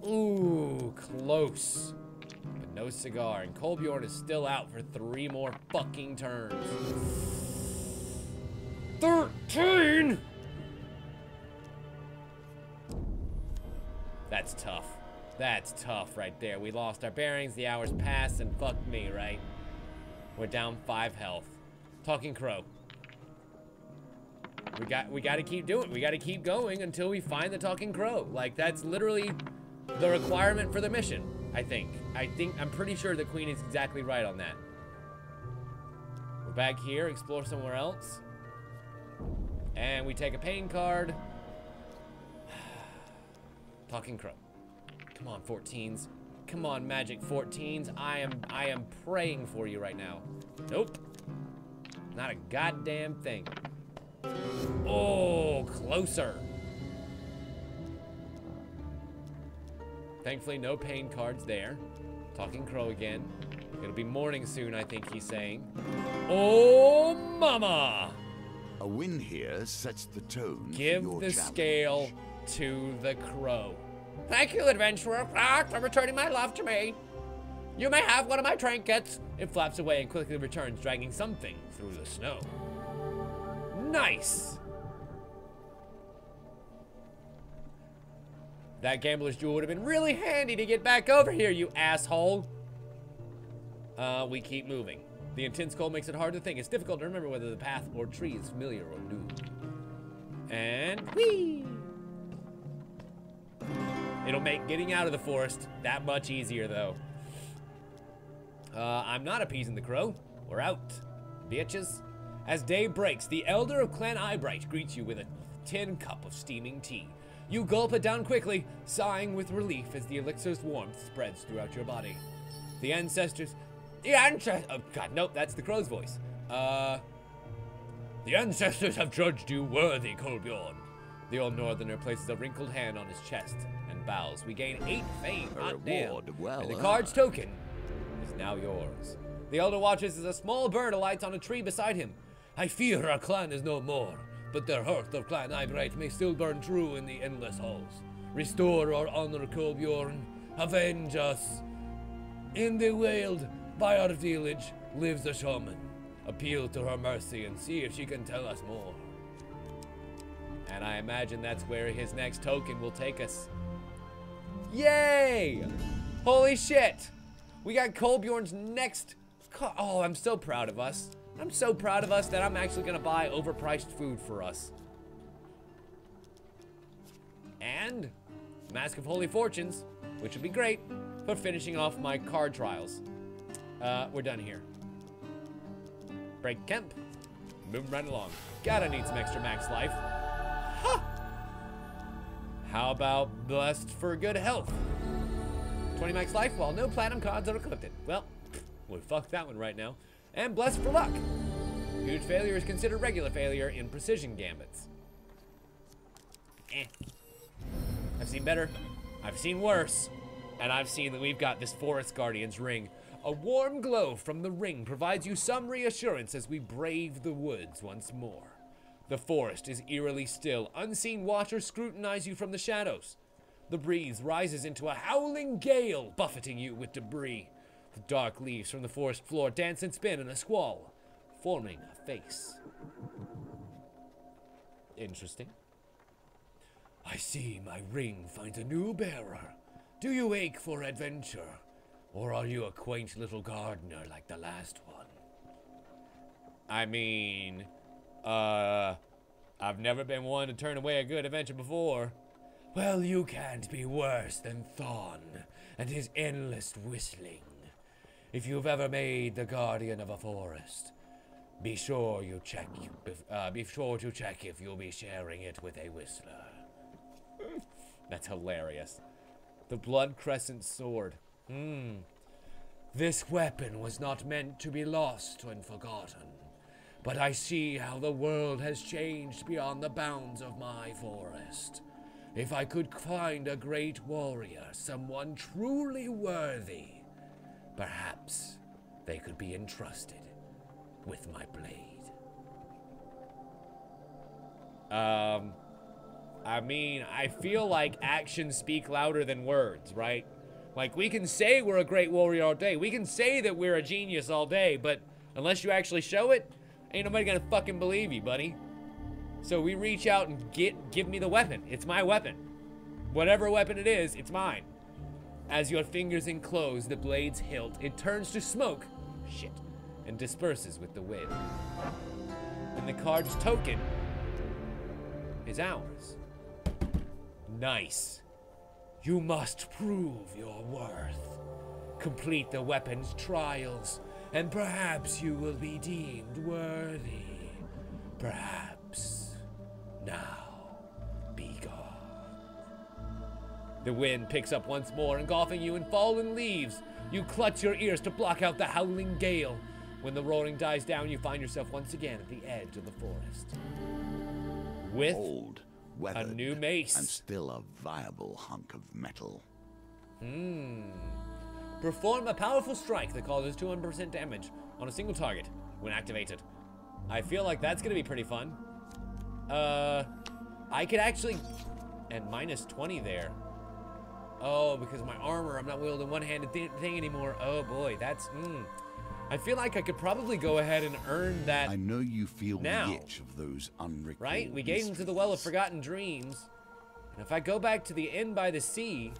Ooh, close. But no cigar. And Kolbjorn is still out for 3 more fucking turns. 13! That's tough. That's tough right there. We lost our bearings, the hours passed, and fuck me, right? We're down 5 health. Talking crow. We gotta keep doing it. We gotta keep going until we find the talking crow. Like, that's literally the requirement for the mission, I think. I'm pretty sure the queen is exactly right on that. We're back here, explore somewhere else. And we take a pain card. Talking crow. Come on, 14s. Come on, magic 14s. I am praying for you right now. Nope. Not a goddamn thing. Oh, closer. Thankfully, no pain cards there. Talking crow again. It'll be morning soon, I think he's saying. Oh, mama! A win here sets the tone Give for your the challenge. scale to the crow. Thank you, adventurer, for returning my love to me. You may have one of my trinkets. It flaps away and quickly returns, dragging something through the snow. Nice. That gambler's jewel would have been really handy to get back over here, you asshole. We keep moving. The intense cold makes it hard to think. It's difficult to remember whether the path or tree is familiar or new. And whee! It'll make getting out of the forest that much easier, though. I'm not appeasing the crow. We're out, bitches. As day breaks, the elder of Clan Eyebright greets you with a tin cup of steaming tea. You gulp it down quickly, sighing with relief as the elixir's warmth spreads throughout your body. The ancestors... Oh, God, nope, that's the crow's voice. The ancestors have judged you worthy, Kolbjorn. The old northerner places a wrinkled hand on his chest and bows. We gain 8 fame, hot damn. Well And the card's token is now yours. The elder watches as a small bird alights on a tree beside him. I fear our clan is no more, but the hearth of Clan Eyebright may still burn true in the endless halls. Restore our honor, Kolbjorn. Avenge us. In the wild, by our village, lives a shaman. Appeal to her mercy and see if she can tell us more. And I imagine that's where his next token will take us. Yay! Holy shit! We got Kolbjorn's next... Oh, I'm so proud of us. I'm so proud of us that I'm actually gonna buy overpriced food for us. And Mask of Holy Fortunes, which would be great for finishing off my card trials. We're done here. Break camp. Moving right along. Gotta need some extra max life. Huh. How about blessed for good health? 20 max life while no platinum cards are equipped. Well, we'll fuck that one right now. And blessed for luck. Huge failure is considered regular failure in precision gambits. I've seen better. I've seen worse. And I've seen that we've got this Forest Guardian's ring. A warm glow from the ring provides you some reassurance as we brave the woods once more. The forest is eerily still. Unseen watchers scrutinize you from the shadows. The breeze rises into a howling gale, buffeting you with debris. The dark leaves from the forest floor dance and spin in a squall, forming a face. Interesting. I see my ring finds a new bearer. Do you ache for adventure? Or are you a quaint little gardener like the last one? I mean, I've never been one to turn away a good adventure before. Well, you can't be worse than Thorn and his endless whistling. If you've ever made the guardian of a forest, be sure to check if you'll be sharing it with a whistler. That's hilarious. The blood crescent sword. This weapon was not meant to be lost and forgotten, but I see how the world has changed beyond the bounds of my forest. If I could find a great warrior, someone truly worthy, perhaps they could be entrusted with my blade. I mean, I feel like actions speak louder than words, right? Like, we can say we're a great warrior all day. We can say that we're a genius all day, but unless you actually show it, ain't nobody gonna fucking believe you, buddy. So we reach out and give me the weapon. It's my weapon. Whatever weapon it is, it's mine. As your fingers enclose the blade's hilt, it turns to smoke, shit, and disperses with the wind. And the card's token is ours. Nice. You must prove your worth. Complete the weapon's trials, and perhaps you will be deemed worthy. Perhaps. Now, be gone. The wind picks up once more, engulfing you in fallen leaves. You clutch your ears to block out the howling gale. When the roaring dies down, you find yourself once again at the edge of the forest. With Old, weathered, a new mace. and still a viable hunk of metal. Perform a powerful strike that causes 200% damage on a single target when activated. I feel like that's gonna be pretty fun. I could actually... And minus 20 there. Oh, because of my armor, I'm not wielding one-handed thing anymore. Oh boy, that's... I feel like I could probably go ahead and earn that. I know you feel now. the itch of those unrecalled Right? We gave into the Well of Forgotten Dreams. And if I go back to the Inn by the Sea,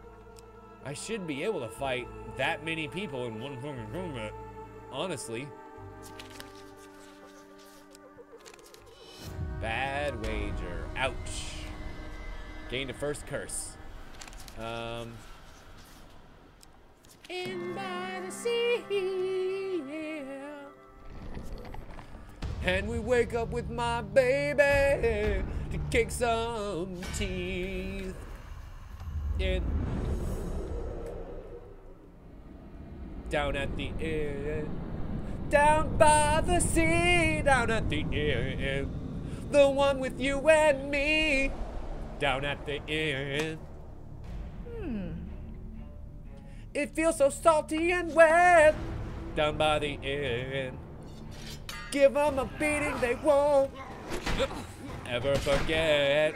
I should be able to fight that many people in one fucking combat. Honestly. Bad wager. Ouch. Gained a first curse. In by the sea, yeah. And we wake up with my baby to kick some teeth. In down at the inn, down by the sea, down at the inn, the one with you and me, down at the inn. It feels so salty and wet down by the inn. Give them a beating they won't ever forget.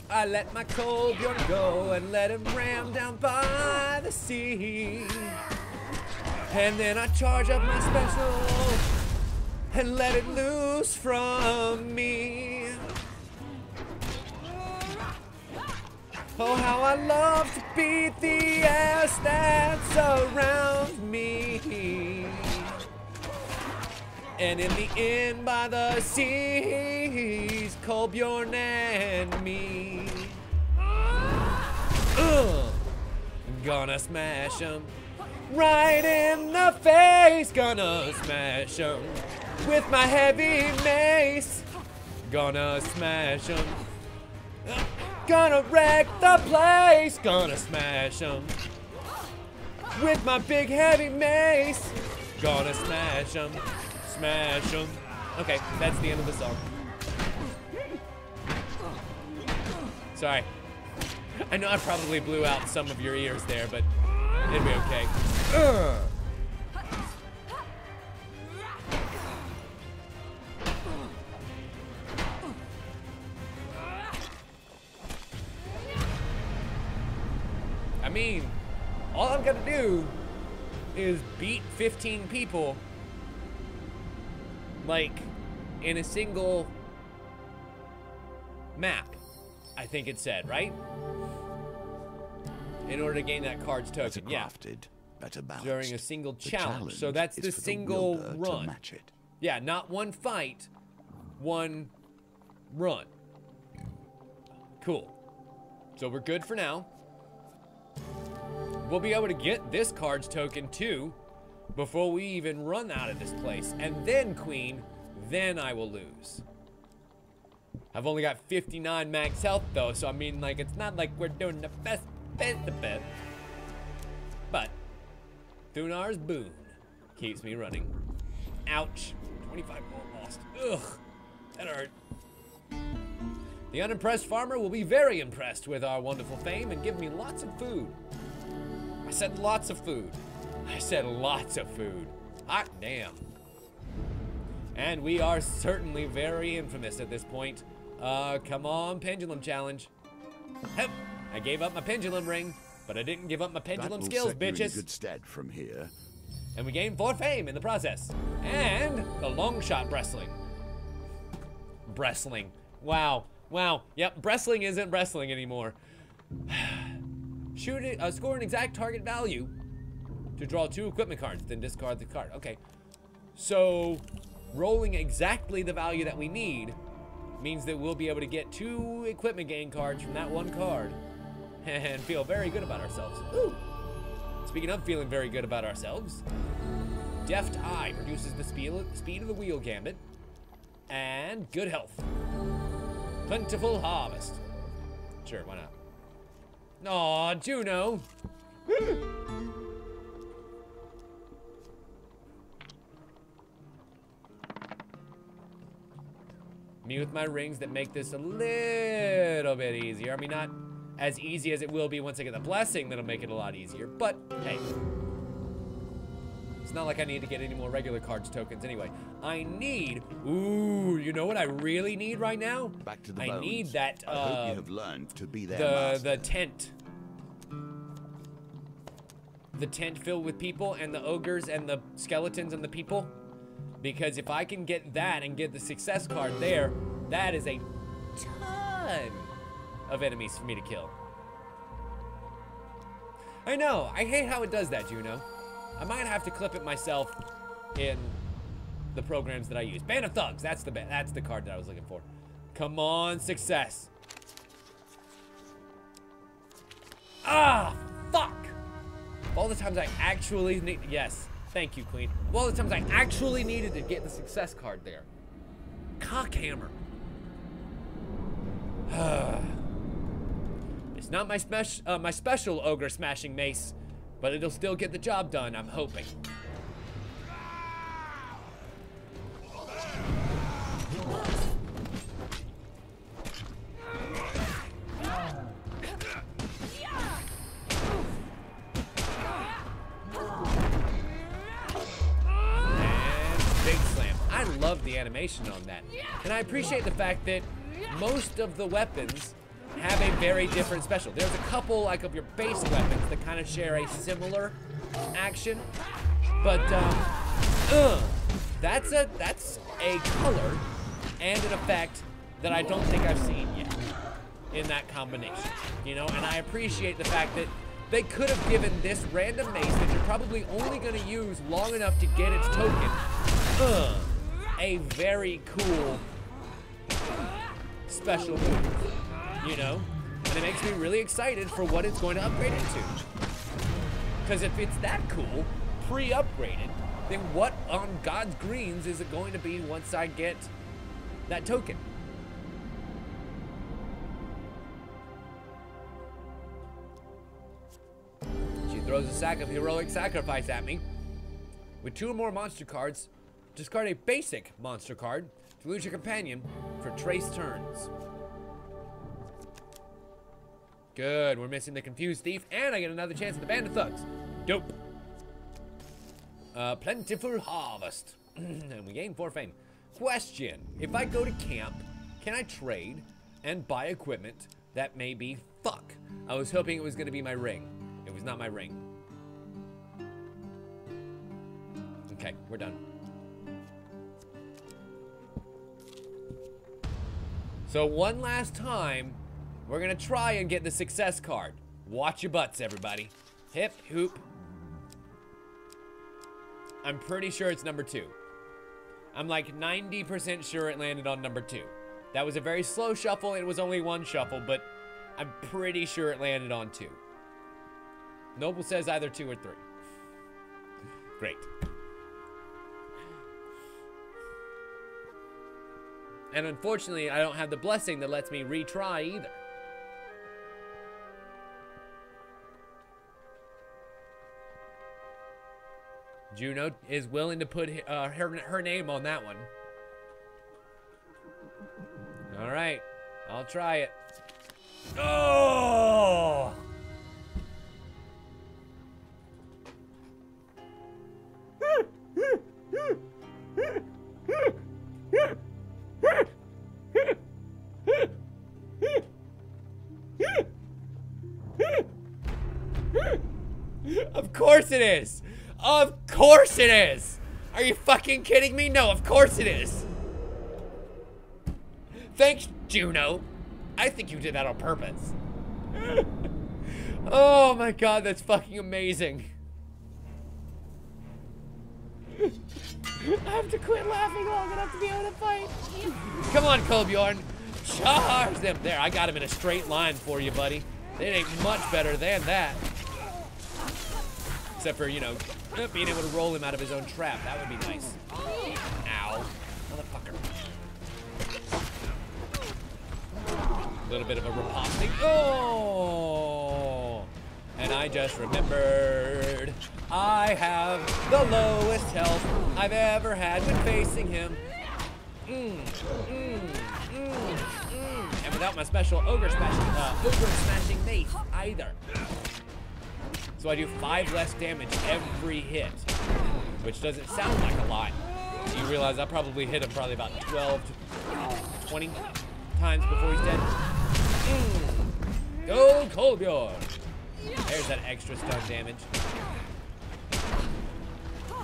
I let my cold bjorn go and let him ram down by the sea. And then I charge up my special and let it loose from me. Oh, how I love to beat the ass that's around me. And in the inn by the seas, Kolbjorn and me. Gonna smash 'em right in the face. Gonna smash 'em with my heavy mace. Gonna smash 'em. Gonna wreck the place. Gonna smash 'em with my big heavy mace. Gonna smash 'em. Smash 'em. Okay, that's the end of the song. Sorry. I know I probably blew out some of your ears there, but it'd be okay. I mean, all I'm gonna do is beat 15 people, like, in a single map, I think it said, right? In order to gain that card's token, yeah. Better balanced. During a single The challenge. So that's is the for single wielder run. to match it. Yeah, not one fight, one run. Cool. So we're good for now. We'll be able to get this card's token too before we even run out of this place. And then, Queen, then I will lose. I've only got 59 max health though, so I mean, like, it's not like we're doing the best. But Thunar's boon keeps me running. Ouch. 25 gold lost. Ugh. That hurt. The unimpressed farmer will be very impressed with our wonderful fame and give me lots of food. I said lots of food. I said lots of food. Hot damn. And we are certainly very infamous at this point. Come on, pendulum challenge. Hup. I gave up my pendulum ring, but I didn't give up my pendulum skills, set you in bitches. good stead from here. And we gained 4 fame in the process. And the long shot wrestling. Wrestling. Wow. Wow. Yep, wrestling isn't wrestling anymore. Shoot it, score an exact target value to draw 2 equipment cards, then discard the card. Okay. So, rolling exactly the value that we need means that we'll be able to get 2 equipment gain cards from that one card and feel very good about ourselves. Ooh. Speaking of feeling very good about ourselves, Deft Eye reduces the speed of the wheel gambit and good health. Plentiful harvest. Sure, why not? Aw, Juno. Me with my rings that make this a little bit easier. I mean, not as easy as it will be once I get the blessing that'll make it a lot easier, but hey. It's not like I need to get any more regular cards tokens anyway. I need, ooh, you know what I really need right now? Back to the I bones. need that, I hope you have learned to be their master. the tent. The tent filled with people and the ogres and the skeletons and the people. Because if I can get that and get the success card there, that is a ton of enemies for me to kill. I know, I hate how it does that, Juno. I might have to clip it myself in the programs that I use. Band of Thugs, that's the card that I was looking for. Come on, success. Ah, fuck. Of all the times I actually need, yes, thank you, Queen. Of all the times I actually needed to get the success card there. Cockhammer. It's not my special ogre smashing mace, but it'll still get the job done, I'm hoping. I love the animation on that. And I appreciate the fact that most of the weapons have a very different special. There's a couple, like, of your base weapons that kind of share a similar action. But, that's a color and an effect that I don't think I've seen yet in that combination. You know, and I appreciate the fact that they could have given this random mace that you're probably only going to use long enough to get its token, a very cool special move, you know? And it makes me really excited for what it's going to upgrade into. Because if it's that cool, pre-upgraded, then what on God's greens is it going to be once I get that token? She throws a sack of heroic sacrifice at me. With 2 or more monster cards, discard a basic monster card to lose your companion for trace turns. Good, we're missing the Confused Thief, and I get another chance at the Band of Thugs. Dope. Plentiful harvest. And we gain 4 fame. Question, if I go to camp, can I trade and buy equipment that may be fuck? I was hoping it was gonna be my ring. It was not my ring. Okay, we're done. So one last time, we're gonna try and get the success card. Watch your butts, everybody. Hip, hoop. I'm pretty sure it's number 2. I'm like 90% sure it landed on number 2. That was a very slow shuffle. It was only 1 shuffle, but I'm pretty sure it landed on 2. Noble says either 2 or 3. Great. And unfortunately, I don't have the blessing that lets me retry either. Juno is willing to put her name on that one. All right, I'll try it. Oh! Of course it is! Of course it is! Are you fucking kidding me? No, of course it is! Thanks, Juno. I think you did that on purpose. Oh my god, that's fucking amazing. I have to quit laughing long enough to be able to fight. Come on, Kolbjorn. Charge them. There, I got him in a straight line for you, buddy. It ain't much better than that. Except for, you know, being able to roll him out of his own trap. That would be nice. Ow. Motherfucker. little bit of a riposting. Oh! And I just remembered I have the lowest health I've ever had when facing him. And without my special ogre smashing mace either. So I do 5 less damage every hit, which doesn't sound like a lot. You realize I probably hit him probably about 12 to 20 times before he's dead. Go Kolbjorn! There's that extra stun damage.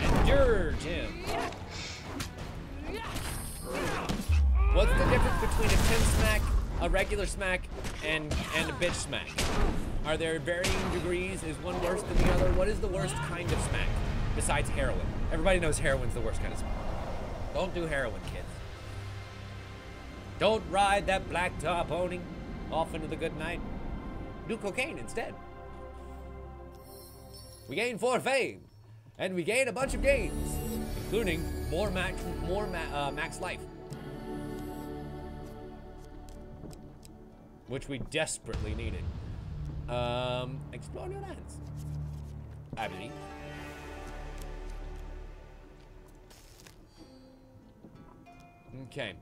Endure him. What's the difference between a Tim smack, a regular smack, and a bitch smack? Are there varying degrees? Is one worse than the other? What is the worst kind of smack besides heroin? Everybody knows heroin's the worst kind of smack. Don't do heroin, kids. Don't ride that blacktop owning off into the good night. Do cocaine instead. We gain 4 fame, and we gain a bunch of gains, including more max life, which we desperately needed. Explore new lands, I believe. Okay.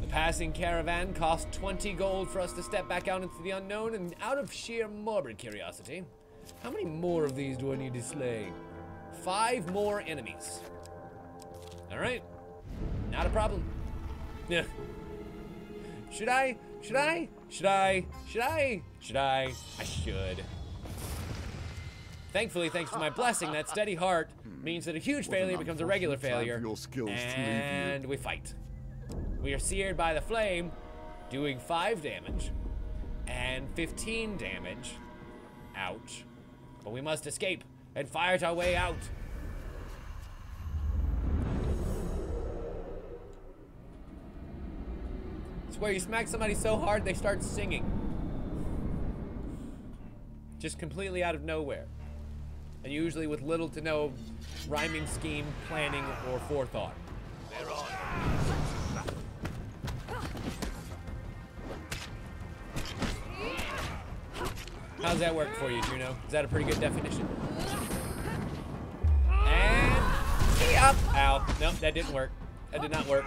The passing caravan cost 20 gold for us to step back out into the unknown, and out of sheer morbid curiosity, how many more of these do I need to slay? 5 more enemies. All right, not a problem. Yeah. Should I? I should. Thankfully, thanks to my blessing, that steady heart means that a huge failure becomes a regular failure, and we fight. We are seared by the flame, doing 5 damage and 15 damage. Ouch. But we must escape and fight our way out. It's where you smack somebody so hard they start singing. Just completely out of nowhere. And usually with little to no rhyming scheme, planning, or forethought. How's that work for you, Juno? Is that a pretty good definition? And up. Ow. Nope, that didn't work. That did not work.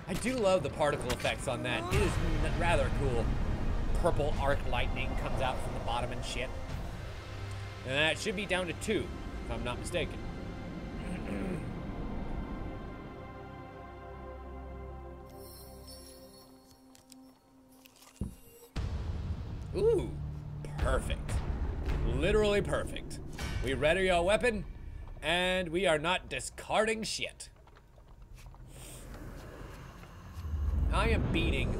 I do love the particle effects on that. It is rather cool. Purple arc lightning comes out from the bottom and shit. And that should be down to 2, if I'm not mistaken. Ooh. Perfect. Literally perfect. We ready your weapon, and we are not discarding shit. I am beating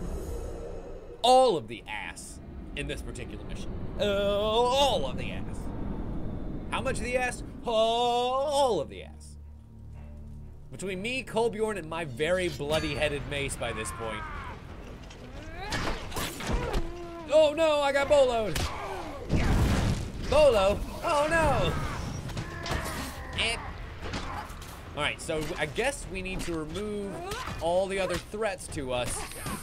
all of the ass in this particular mission. All of the ass. How much of the ass? All of the ass. Between me, Kolbjorn, and my very bloody-headed mace by this point. Oh no, I got boloed. Bolo? Oh no! Alright, so I guess we need to remove all the other threats to us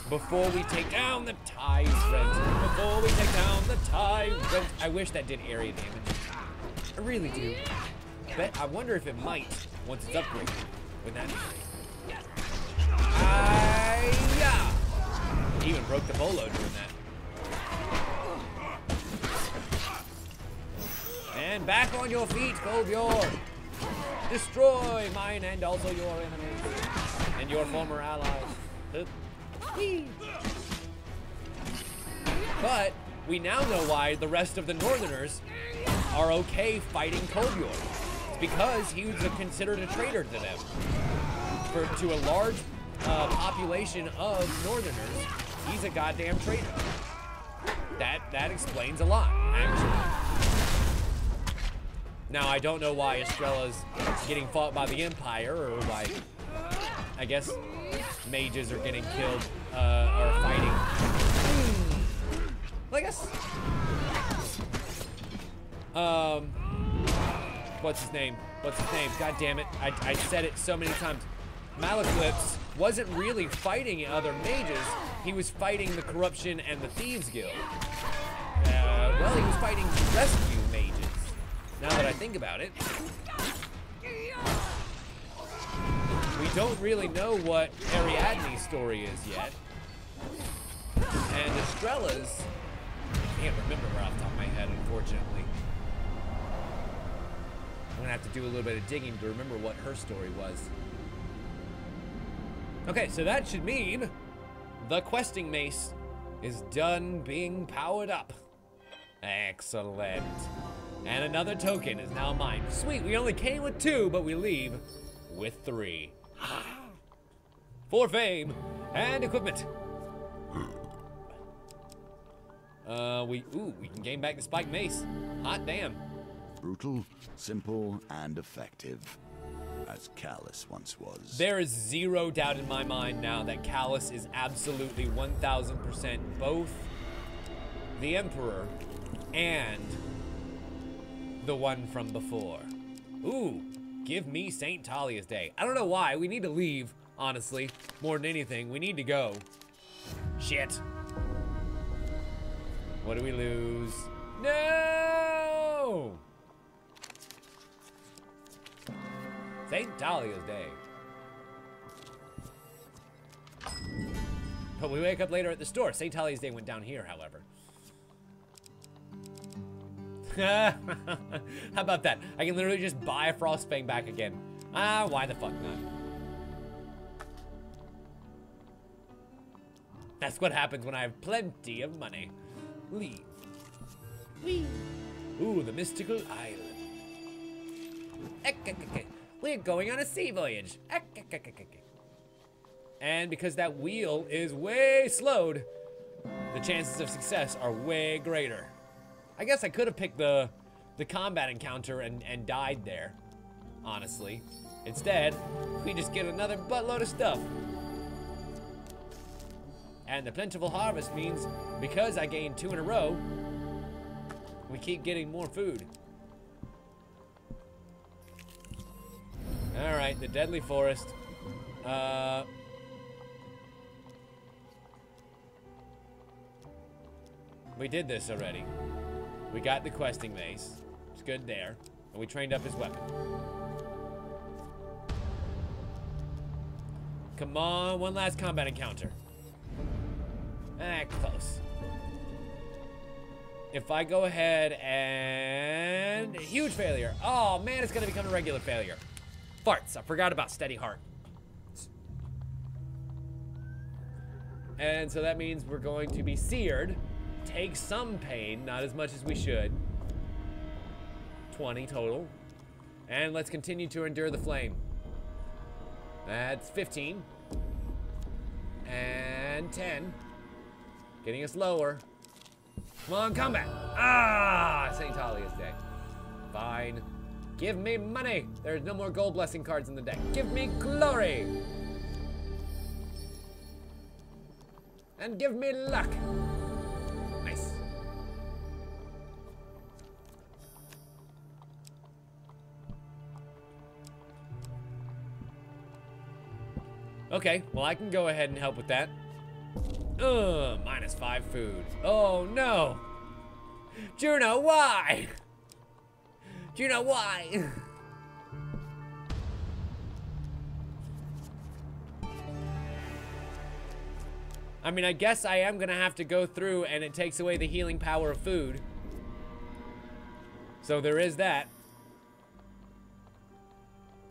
before we take down the tyrant. Before we take down the tyrant. I wish that did area damage. I really do. I wonder if it might once it's upgraded. Wouldn't that be great? Even broke the bolo doing that. And back on your feet, Kolbjorn. Destroy mine and also your enemies. And your former allies. But we now know why the rest of the Northerners are okay fighting Kolbjorn. It's because he was considered a traitor to them. To a large population of Northerners, he's a goddamn traitor. That explains a lot, actually. Now, I don't know why Estrella's getting fought by the Empire, or why, I guess, mages are getting killed, or fighting. Well, I guess, what's his name? God damn it, I said it so many times. Malaclips wasn't really fighting other mages. he was fighting the corruption and the Thieves Guild. Well, he was fighting rescue mages, now that I think about it. We don't really know what Ariadne's story is yet. And Estrella's, I can't remember her off the top of my head, unfortunately. I'm gonna have to do a little bit of digging to remember what her story was. Okay, so that should mean the questing mace is done being powered up. Excellent. And another token is now mine. Sweet, we only came with 2, but we leave with 3. For fame and equipment. We can gain back the spiked mace. Hot damn. Brutal, simple, and effective, as Callus once was. There is 0 doubt in my mind now that Callus is absolutely 1000% both the Emperor and the one from before. Ooh, give me St. Talia's Day. I don't know why. We need to leave, honestly. More than anything, we need to go. Shit. What do we lose? No! St. Talia's Day. But we wake up later at the store. St. Talia's Day went down here, however. How about that? I can literally just buy a Frostfang back again. Why the fuck not? That's what happens when I have plenty of money. Leave. Whee. Ooh, the mystical island. We're going on a sea voyage. And because that wheel is way slowed, the chances of success are way greater. I guess I could have picked the combat encounter and died there, honestly. Instead, we just get another buttload of stuff. And the plentiful harvest means because I gained 2 in a row, we keep getting more food. All right, the deadly forest. We did this already. We got the questing mace. It's good there. And we trained up his weapon. Come on, one last combat encounter. Close. If I go ahead and... Huge failure. Oh, man, it's gonna become a regular failure. Farts, I forgot about steady heart. And so that means we're going to be seared. Take some pain, not as much as we should. 20 total. And let's continue to endure the flame. That's 15. And 10. Getting us lower. Come on, combat. St. Talia's Day. Fine. Give me money. There's no more gold blessing cards in the deck. Give me glory. And give me luck. Nice. Okay, well I can go ahead and help with that. -5 food. Oh no! Juno, why? Juno, why? I mean, I guess I am gonna have to go through and it takes away the healing power of food. So there is that.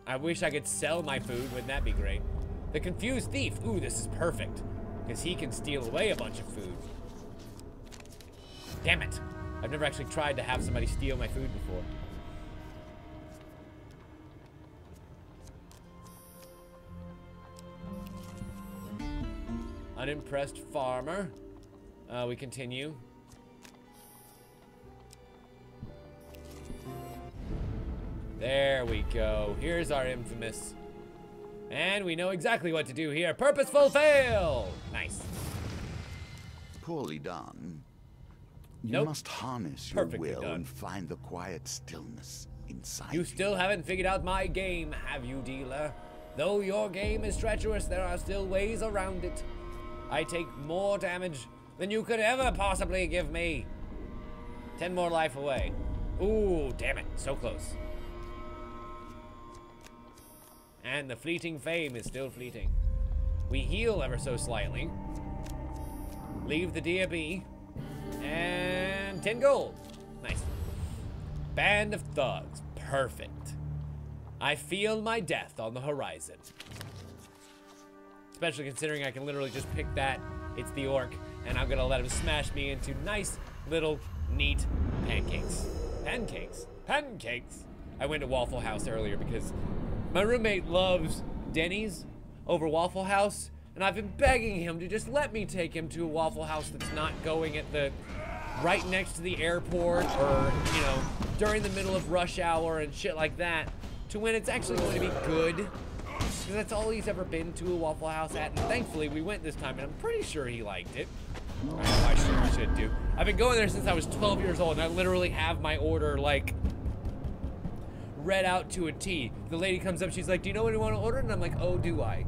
I wish I could sell my food, wouldn't that be great? The Confused Thief, ooh, this is perfect. Because he can steal away a bunch of food. Damn it. I've never actually tried to have somebody steal my food before. Unimpressed farmer. We continue. There we go. Here's our infamous. And we know exactly what to do here. Purposeful fail! Nice. Poorly done. You Nope. must harness your Perfectly will done. and find the quiet stillness inside You still haven't figured out my game, have you, dealer? Though your game is treacherous, there are still ways around it. I take more damage than you could ever possibly give me. 10 more life away. Ooh, damn it. So close. And the fleeting fame is still fleeting. We heal ever so slightly. Leave the deer be. And 10 gold. Nice. Band of thugs. Perfect. I feel my death on the horizon. Especially considering I can literally just pick that. It's the orc. And I'm gonna let him smash me into nice little neat pancakes. Pancakes. Pancakes. I went to Waffle House earlier because my roommate loves Denny's over Waffle House, and I've been begging him to just let me take him to a Waffle House that's not going at the right next to the airport or, you know, during the middle of rush hour and shit like that, to when it's actually going to be good. Because that's all he's ever been to a Waffle House at, and thankfully we went this time, and I'm pretty sure he liked it. I sure should do. I've been going there since I was 12 years old, and I literally have my order, like, read out to a T. The lady comes up, she's like, do you know what you want to order? And I'm like, oh, do I?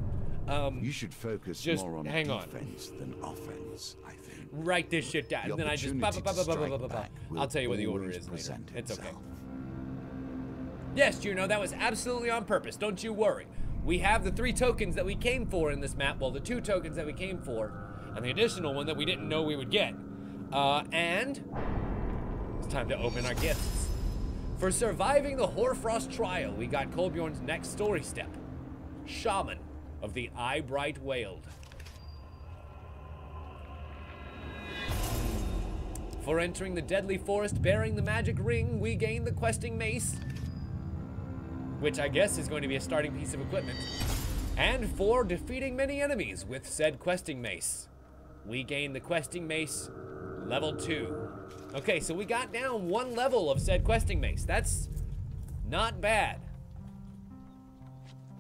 You should focus more on defense than offense, I think. Write this shit down. And then I just, I'll tell you what the order is later. It's okay. Yes, Juno, that was absolutely on purpose. Don't you worry. We have the 3 tokens that we came for in this map. Well, the 2 tokens that we came for, and the additional one that we didn't know we would get. And it's time to open our gifts. For surviving the Hoarfrost trial, we got Kolbjorn's next story step. Shaman of the Eyebright Weald. For entering the deadly forest bearing the magic ring, we gain the questing mace, which I guess is going to be a starting piece of equipment. And for defeating many enemies with said questing mace, we gain the questing mace level 2. Okay, so we got down 1 level of said questing mace. That's not bad.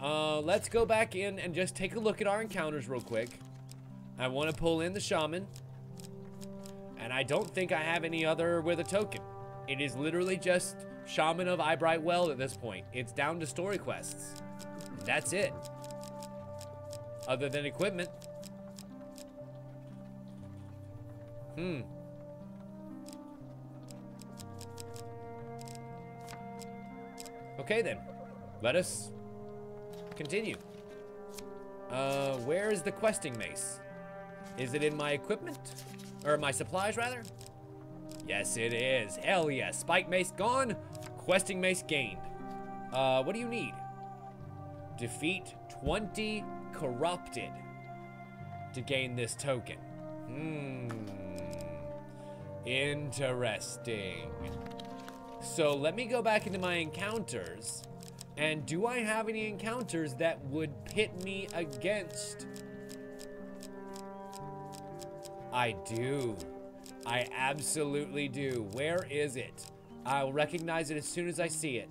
Let's go back in and just take a look at our encounters real quick. I want to pull in the shaman. And I don't think I have any other with a token. It is literally just Shaman of Eyebright Weald at this point. It's down to story quests. That's it. Other than equipment. Okay then. Let us continue. Where is the questing mace? Is it in my equipment? Or my supplies, rather? Yes, it is. Hell yes. Spike mace gone. Questing mace gained. What do you need? Defeat 20 corrupted to gain this token. Interesting. So let me go back into my encounters. And do I have any encounters that would pit me against? I do. I absolutely do. Where is it? I'll recognize it as soon as I see it.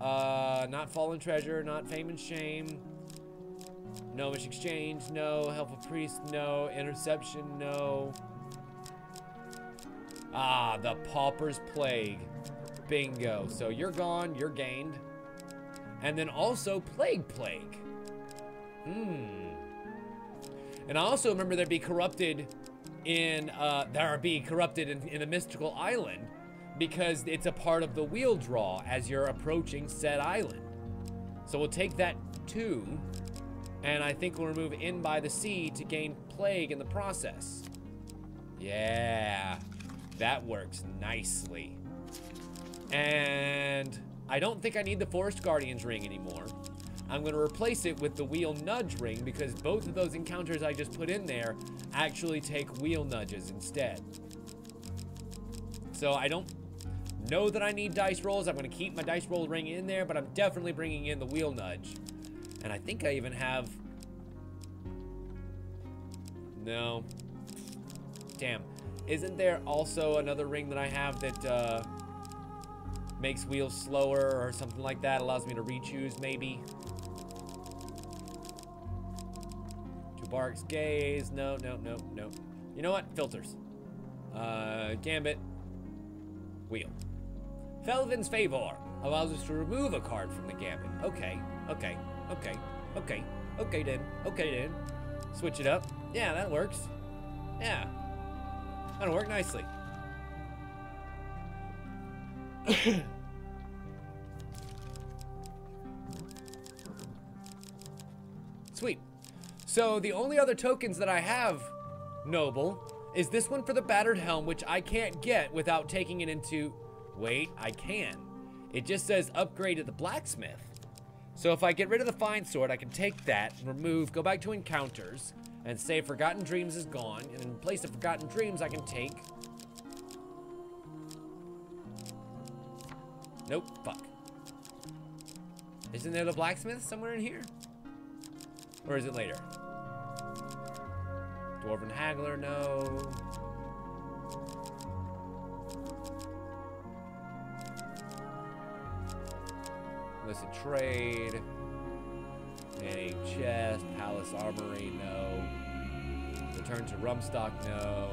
Not Fallen Treasure, not Fame and Shame. Gnomish Exchange, no. Helpful Priest, no. Interception, no. Ah, the Pauper's Plague. Bingo. So you're gone, you're gained. And then also Plague. And I also remember there'd be corrupted in a mystical island because it's a part of the wheel draw as you're approaching said island. So we'll take that too, and I think we'll remove In by the Sea to gain Plague in the process. Yeah, that works nicely. And I don't think I need the Forest Guardian's ring anymore. I'm going to replace it with the Wheel Nudge ring because both of those encounters I just put in there actually take wheel nudges instead. So I don't know that I need dice rolls. I'm going to keep my dice roll ring in there, but I'm definitely bringing in the wheel nudge. And I think I even have... No. Damn. Isn't there also another ring that I have that makes wheels slower or something like that? Allows me to re-choose maybe? Bark's Gaze, no. You know what? Filters. Gambit. Wheel. Felvin's Favor allows us to remove a card from the Gambit. Okay then. Switch it up. Yeah, that works. Yeah. That'll work nicely. Sweet. So the only other tokens that I have, Noble, is this one for the battered helm, which I can't get without taking it into... Wait, I can. It just says upgrade at the blacksmith. So if I get rid of the fine sword, I can take that, remove, go back to encounters, and say Forgotten Dreams is gone. And in place of Forgotten Dreams, I can take... Nope, fuck. Isn't there the blacksmith somewhere in here? Or is it later? Dwarven Haggler, no. Illicit trade. A chest. Palace armory, no. Return to Rumstock, no.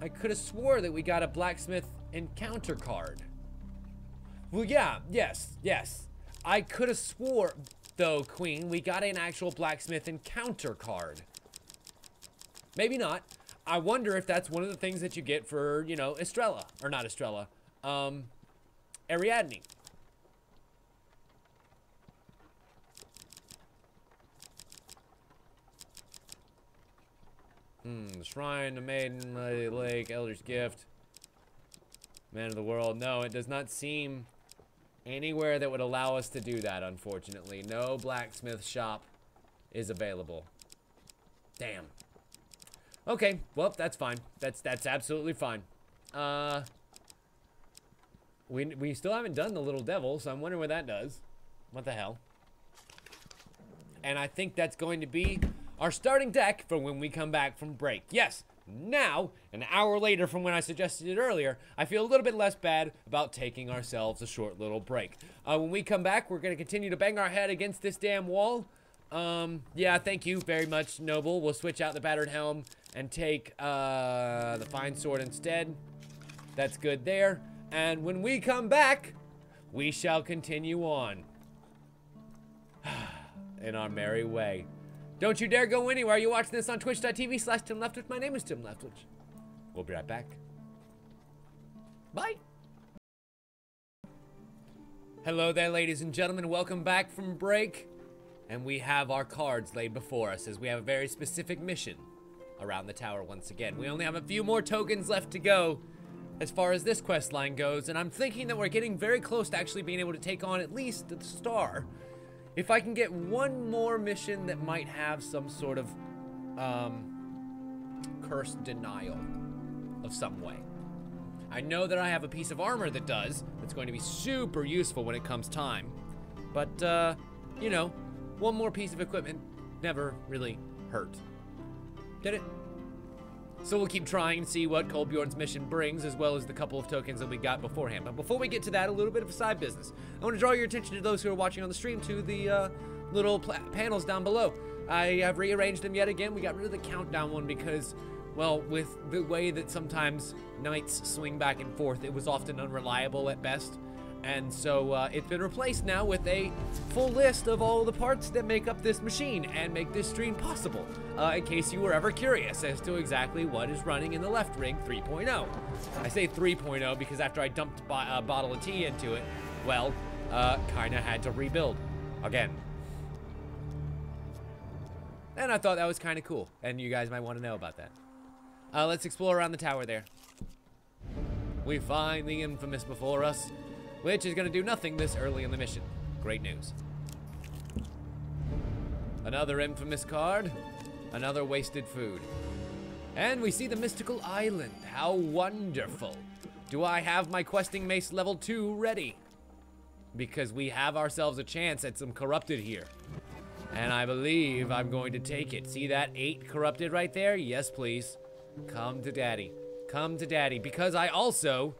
I could have swore that we got a blacksmith encounter card. Well, yeah, yes. I could have swore, though, Queen, we got an actual blacksmith encounter card. Maybe not. I wonder if that's one of the things that you get for, you know, Estrella. Or not Estrella. Ariadne. The Shrine, the Maiden, the Lake, Elder's Gift. Man of the World. No, it does not seem anywhere that would allow us to do that, unfortunately. No blacksmith shop is available. Damn. Okay, well, that's fine. That's absolutely fine. We still haven't done the Little Devil, so I'm wondering what that does. What the hell? And I think that's going to be our starting deck for when we come back from break. Yes, now, an hour later from when I suggested it earlier, I feel a little bit less bad about taking ourselves a short little break. When we come back, we're going to continue to bang our head against this damn wall. Yeah, thank you very much, Noble. We'll switch out the battered helm and take the fine sword instead. That's good there. And when we come back, we shall continue on in our merry way. Don't you dare go anywhere. You're watching this on twitch.tv/TimLeftwich. My name is Tim Leftwich. We'll be right back. Bye. Hello there, ladies and gentlemen. Welcome back from break. And we have our cards laid before us as we have a very specific mission around the tower once again. We only have a few more tokens left to go as far as this quest line goes. And I'm thinking that we're getting very close to actually being able to take on at least the star. If I can get one more mission that might have some sort of curse denial of some way. I know that I have a piece of armor that does. That's going to be super useful when it comes time. But, you know, one more piece of equipment never really hurt. Did it? So we'll keep trying and see what Kolbjorn's mission brings, as well as the couple of tokens that we got beforehand. But before we get to that, a little bit of a side business. I want to draw your attention to those who are watching on the stream to the little panels down below. I have rearranged them yet again. We got rid of the countdown one because, well, with the way that sometimes nights swing back and forth, it was often unreliable at best. And so it's been replaced now with a full list of all the parts that make up this machine and make this stream possible, in case you were ever curious as to exactly what is running in the Left Rig 3.0. I say 3.0 because after I dumped a bottle of tea into it, well, kinda had to rebuild again. And I thought that was kinda cool, and you guys might want to know about that. Let's explore around the tower there. We find the infamous before us, which is going to do nothing this early in the mission. Great news. Another infamous card. Another wasted food. And we see the mystical island. How wonderful. Do I have my questing mace level 2 ready? Because we have ourselves a chance at some corrupted here. And I believe I'm going to take it. See that 8 corrupted right there? Yes, please. Come to daddy. Come to daddy. Because I also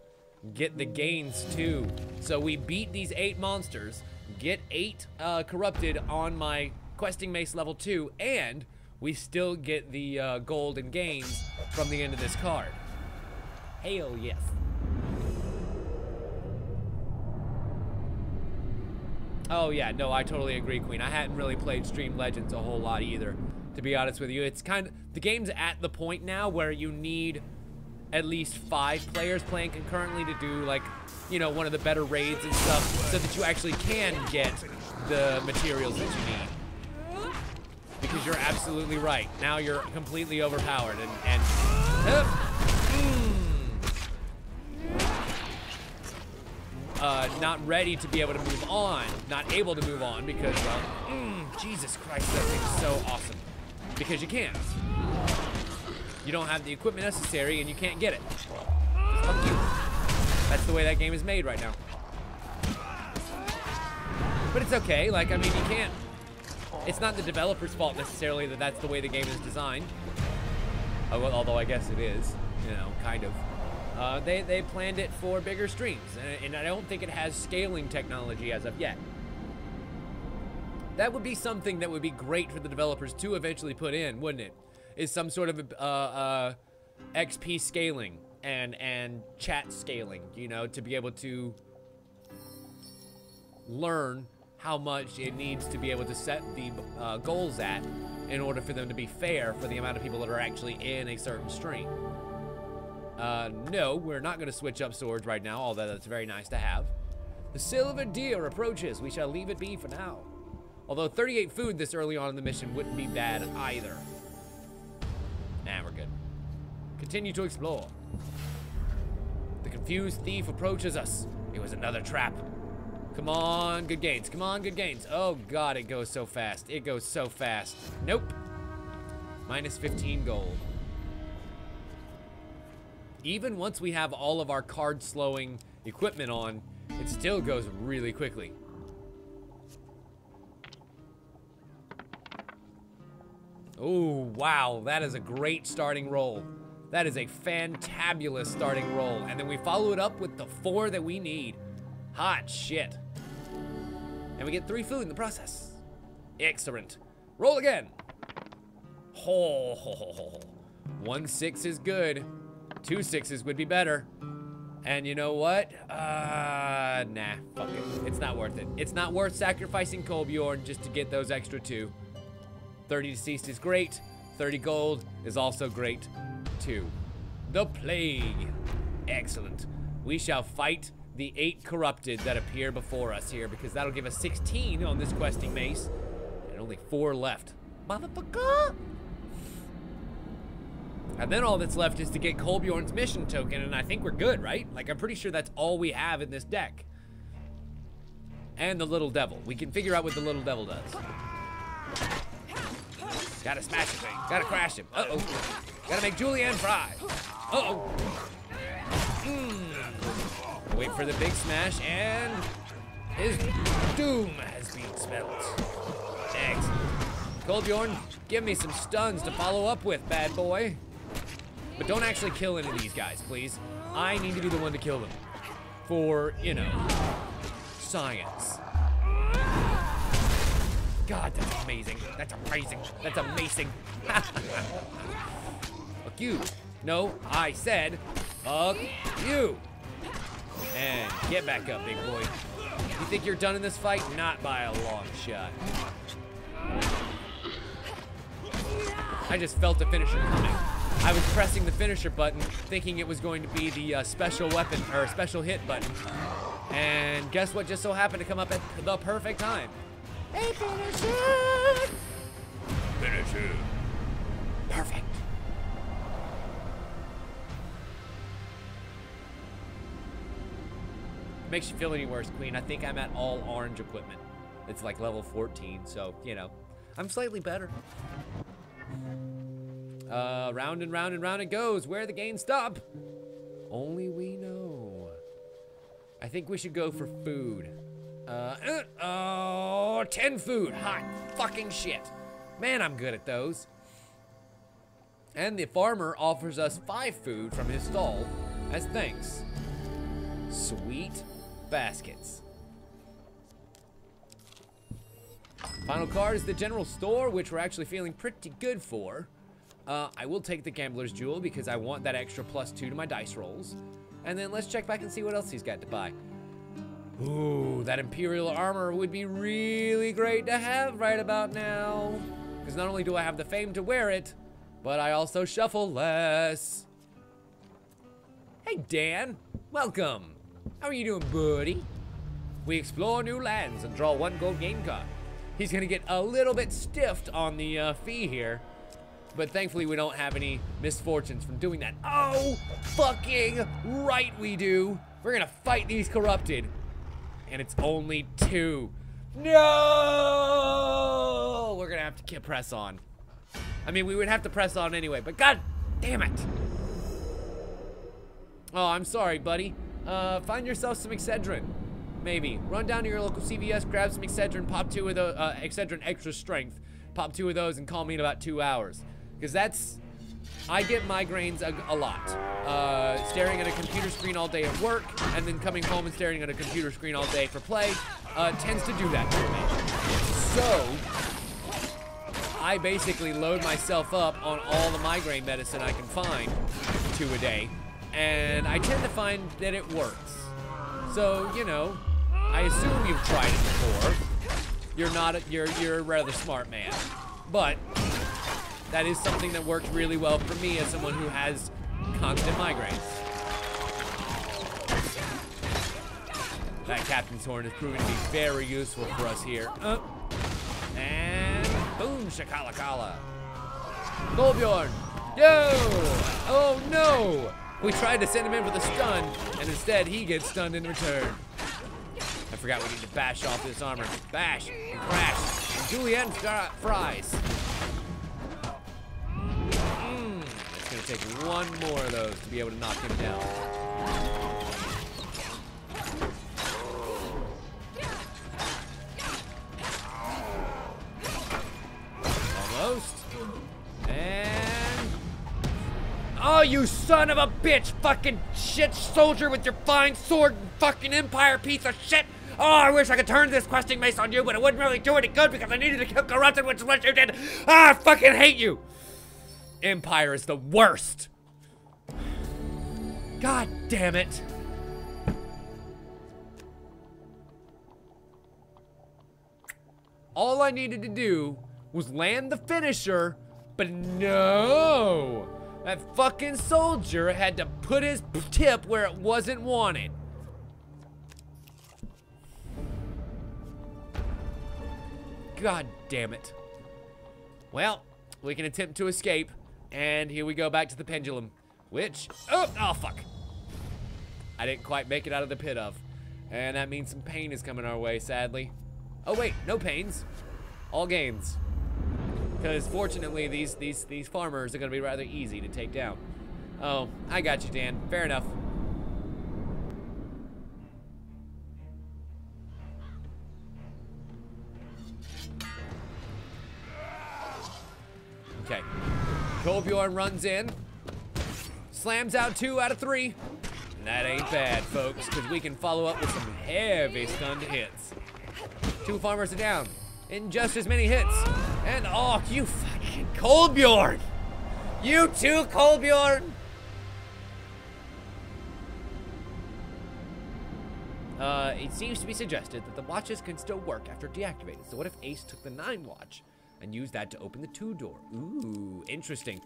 get the gains too. So we beat these 8 monsters, get 8 corrupted on my questing mace level 2, and we still get the gold and gains from the end of this card. Hell yes. Oh yeah, no, I totally agree, Queen. I hadn't really played Stream Legends a whole lot either, to be honest with you. It's kind of, the game's at the point now where you need at least 5 players playing concurrently to do, like, you know, one of the better raids and stuff, so that you actually can get the materials that you need. Because you're absolutely right. Now you're completely overpowered and not ready to be able to move on, not able to move on because, Jesus Christ, that thing's so awesome. Because you can't. You don't have the equipment necessary and you can't get it. Fuck you. That's the way that game is made right now. But it's okay, like, I mean, you can't, it's not the developer's fault necessarily that that's the way the game is designed. Although I guess it is, you know, kind of. They planned it for bigger streams, and I don't think it has scaling technology as of yet. That would be something that would be great for the developers to eventually put in, wouldn't it? Is some sort of XP scaling and chat scaling, you know, to be able to learn how much it needs to be able to set the goals at in order for them to be fair for the amount of people that are actually in a certain stream. No, we're not going to switch up swords right now, although that's very nice to have. The silver deer approaches. We shall leave it be for now. Although 38 food this early on in the mission wouldn't be bad either. Nah, we're good. Continue to explore. The confused thief approaches us. It was another trap. Come on, good gains. Come on, good gains. Oh, God, it goes so fast. It goes so fast. Nope. Minus 15 gold. Even once we have all of our card slowing equipment on, it still goes really quickly. Oh, wow, that is a great starting roll. That is a fantabulous starting roll. And then we follow it up with the 4 that we need. Hot shit. And we get 3 food in the process. Excellent. Roll again. Ho, ho, ho, ho. 1 6 is good. 2 6s would be better. And you know what? Nah, fuck it. It's not worth it. It's not worth sacrificing Kolbjorn just to get those extra 2. 30 deceased is great. 30 gold is also great, too. The Plague. Excellent. We shall fight the 8 corrupted that appear before us here, because that'll give us 16 on this questing mace. And only 4 left. Motherfucker! And then all that's left is to get Kolbjorn's mission token, and I think we're good, right? Like, I'm pretty sure that's all we have in this deck. And the Little Devil. We can figure out what the Little Devil does. Gotta smash him. Gotta crash him. Uh-oh. Gotta make julienne fry. Uh-oh. Wait for the big smash, and his doom has been smelt. Excellent. Kolbjorn, give me some stuns to follow up with, bad boy. But don't actually kill any of these guys, please. I need to be the one to kill them. For, you know, science. God, that's amazing. That's amazing. That's amazing. Fuck you. No, I said, fuck you. And get back up, big boy. You think you're done in this fight? Not by a long shot. I just felt the finisher coming. I was pressing the finisher button, thinking it was going to be the special weapon, or special hit button. And guess what just so happened to come up at the perfect time? Hey, finisher! Finisher. Perfect. Makes you feel any worse, Queen. I think I'm at all orange equipment. It's like level 14, so, you know, I'm slightly better. Round and round and round it goes. Where the gains stop? Only we know. I think we should go for food. 10 food. Hot fucking shit. Man, I'm good at those. And the farmer offers us 5 food from his stall as thanks. Sweet baskets. Final card is the general store, which we're actually feeling pretty good for. I will take the gambler's jewel because I want that extra +2 to my dice rolls. And then let's check back and see what else he's got to buy. Ooh, that Imperial armor would be really great to have right about now. Because not only do I have the fame to wear it, but I also shuffle less. Hey, Dan. Welcome. How are you doing, buddy? We explore new lands and draw 1 gold game card. He's gonna get a little bit stiffed on the fee here, but thankfully we don't have any misfortunes from doing that. Oh, fucking right we do. We're gonna fight these corrupted, and it's only 2. No! We're gonna have to press on. I mean, we would have to press on anyway, but god damn it. Oh, I'm sorry, buddy. Find yourself some Excedrin. Maybe. Run down to your local CVS, grab some Excedrin, pop 2 of those, Excedrin extra strength. Pop 2 of those and call me in about 2 hours. Because that's, I get migraines a lot. Staring at a computer screen all day at work, and then coming home and staring at a computer screen all day for play, tends to do that to me. So, I basically load myself up on all the migraine medicine I can find, 2 a day, and I tend to find that it works. So, you know, I assume you've tried it before. You're a rather smart man. But that is something that works really well for me as someone who has constant migraines. That Captain's Horn has proven to be very useful for us here. And boom, shakalakala. Golbjorn! Yo! Oh no! We tried to send him in for the stun, and instead he gets stunned in return. I forgot we need to bash off this armor. Bash and crash and julienne fries. It's gonna take 1 more of those to be able to knock him down. Almost. And oh, you son of a bitch! Fucking shit soldier with your fine sword, fucking Empire piece of shit! Oh, I wish I could turn this questing mace on you, but it wouldn't really do any good because I needed to kill corrupted, which is what you did. Ah, I fucking hate you! Empire is the worst. God damn it. All I needed to do was land the finisher, but no! That fucking soldier had to put his tip where it wasn't wanted. God damn it. Well, we can attempt to escape, and here we go back to the pendulum, which, oh fuck. I didn't quite make it out of the pit of, and that means some pain is coming our way, sadly. Oh wait, no pains, all gains. Because fortunately, these farmers are gonna be rather easy to take down. Oh, I got you, Dan. Fair enough. Okay. Golbjorn runs in, slams out 2 out of 3. And that ain't bad, folks, because we can follow up with some heavy stunned hits. 2 farmers are down in just as many hits. And oh, you fucking Golbjorn! You too, Golbjorn! It seems to be suggested that the watches can still work after deactivated. So what if Ace took the 9 watch and used that to open the 2 door? Ooh, interesting.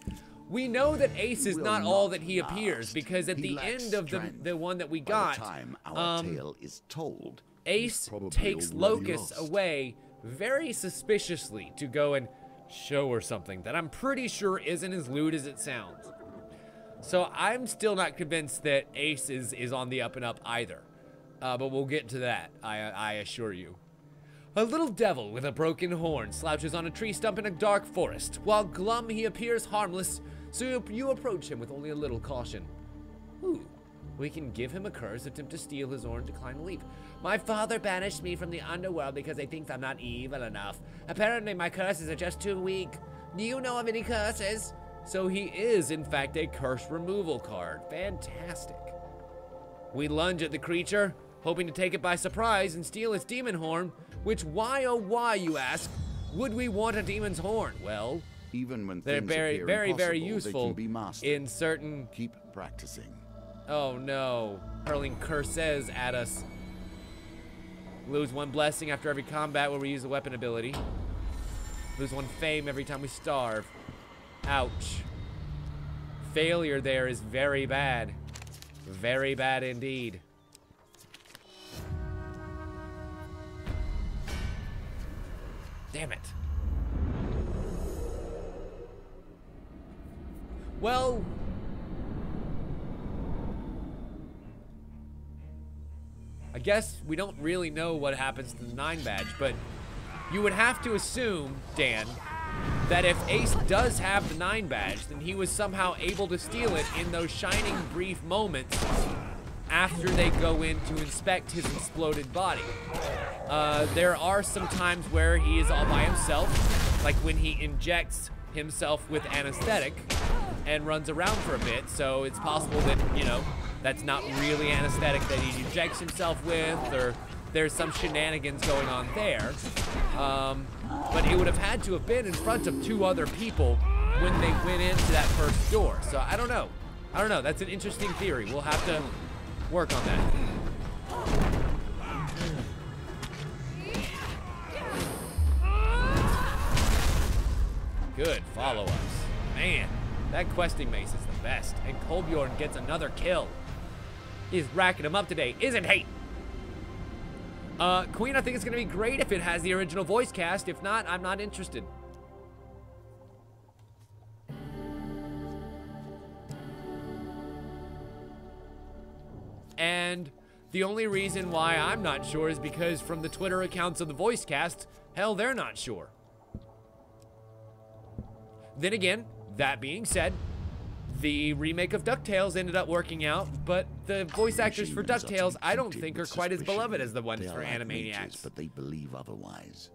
We know that Ace is not all that he appears, because at the end of the one that we got, by the time our tale is told, Ace takes Locust away very suspiciously to go and show her something that I'm pretty sure isn't as lewd as it sounds. So I'm still not convinced that Ace is on the up and up either. But we'll get to that, I assure you. A little devil with a broken horn slouches on a tree stump in a dark forest. While glum, he appears harmless, so you approach him with only a little caution. Ooh, we can give him a curse, attempt to steal his horn, decline to leave. My father banished me from the underworld because he thinks I'm not evil enough. Apparently my curses are just too weak. Do you know of any curses? So he is, in fact, a curse removal card. Fantastic. We lunge at the creature, hoping to take it by surprise and steal its demon horn, which why oh why, you ask, would we want a demon's horn? Well, even when they're very useful in certain... Keep practicing. Oh no, hurling curses at us. Lose 1 blessing after every combat where we use a weapon ability. Lose 1 fame every time we starve. Ouch. Failure there is very bad. Very bad indeed. Damn it. Well, I guess we don't really know what happens to the 9 badge, but you would have to assume, Dan, that if Ace does have the 9 badge, then he was somehow able to steal it in those shining brief moments after they go in to inspect his exploded body. There are some times where he is all by himself, like when he injects himself with anesthetic and runs around for a bit, so it's possible that, you know, that's not really anesthetic that he injects himself with, or there's some shenanigans going on there. But it would have had to have been in front of 2 other people when they went into that first door. So I don't know. I don't know. That's an interesting theory. We'll have to work on that. Good, follow us. Man, that questing mace is the best. And Kolbjorn gets another kill. He's racking him up today, isn't he? Queen, I think it's gonna be great if it has the original voice cast. If not, I'm not interested. And the only reason why I'm not sure is because from the Twitter accounts of the voice cast, hell, they're not sure. Then again, that being said, the remake of DuckTales ended up working out, but the voice actors for DuckTales I don't think are quite as beloved as the ones for Animaniacs. But they believe otherwise.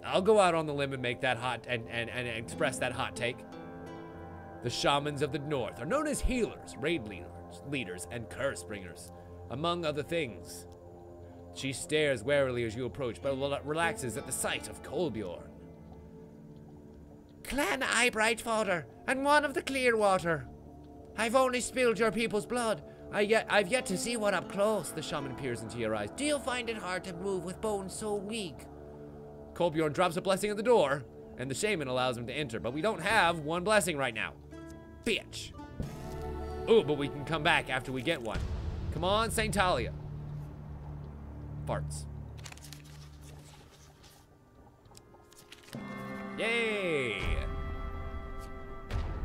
I'll go out on the limb and make that hot and express that hot take. The shamans of the north are known as healers, raid leaders, and curse bringers, among other things. She stares warily as you approach, but relaxes at the sight of Kolbjorn. Clan Eyebright fodder, and one of the Clearwater. I've only spilled your people's blood. I've yet to see one up close. The shaman peers into your eyes. Do you find it hard to move with bones so weak? Kolbjorn drops a blessing at the door, and the shaman allows him to enter, but we don't have 1 blessing right now. Bitch. Ooh, but we can come back after we get 1. Come on, St. Talia. Farts. Yay!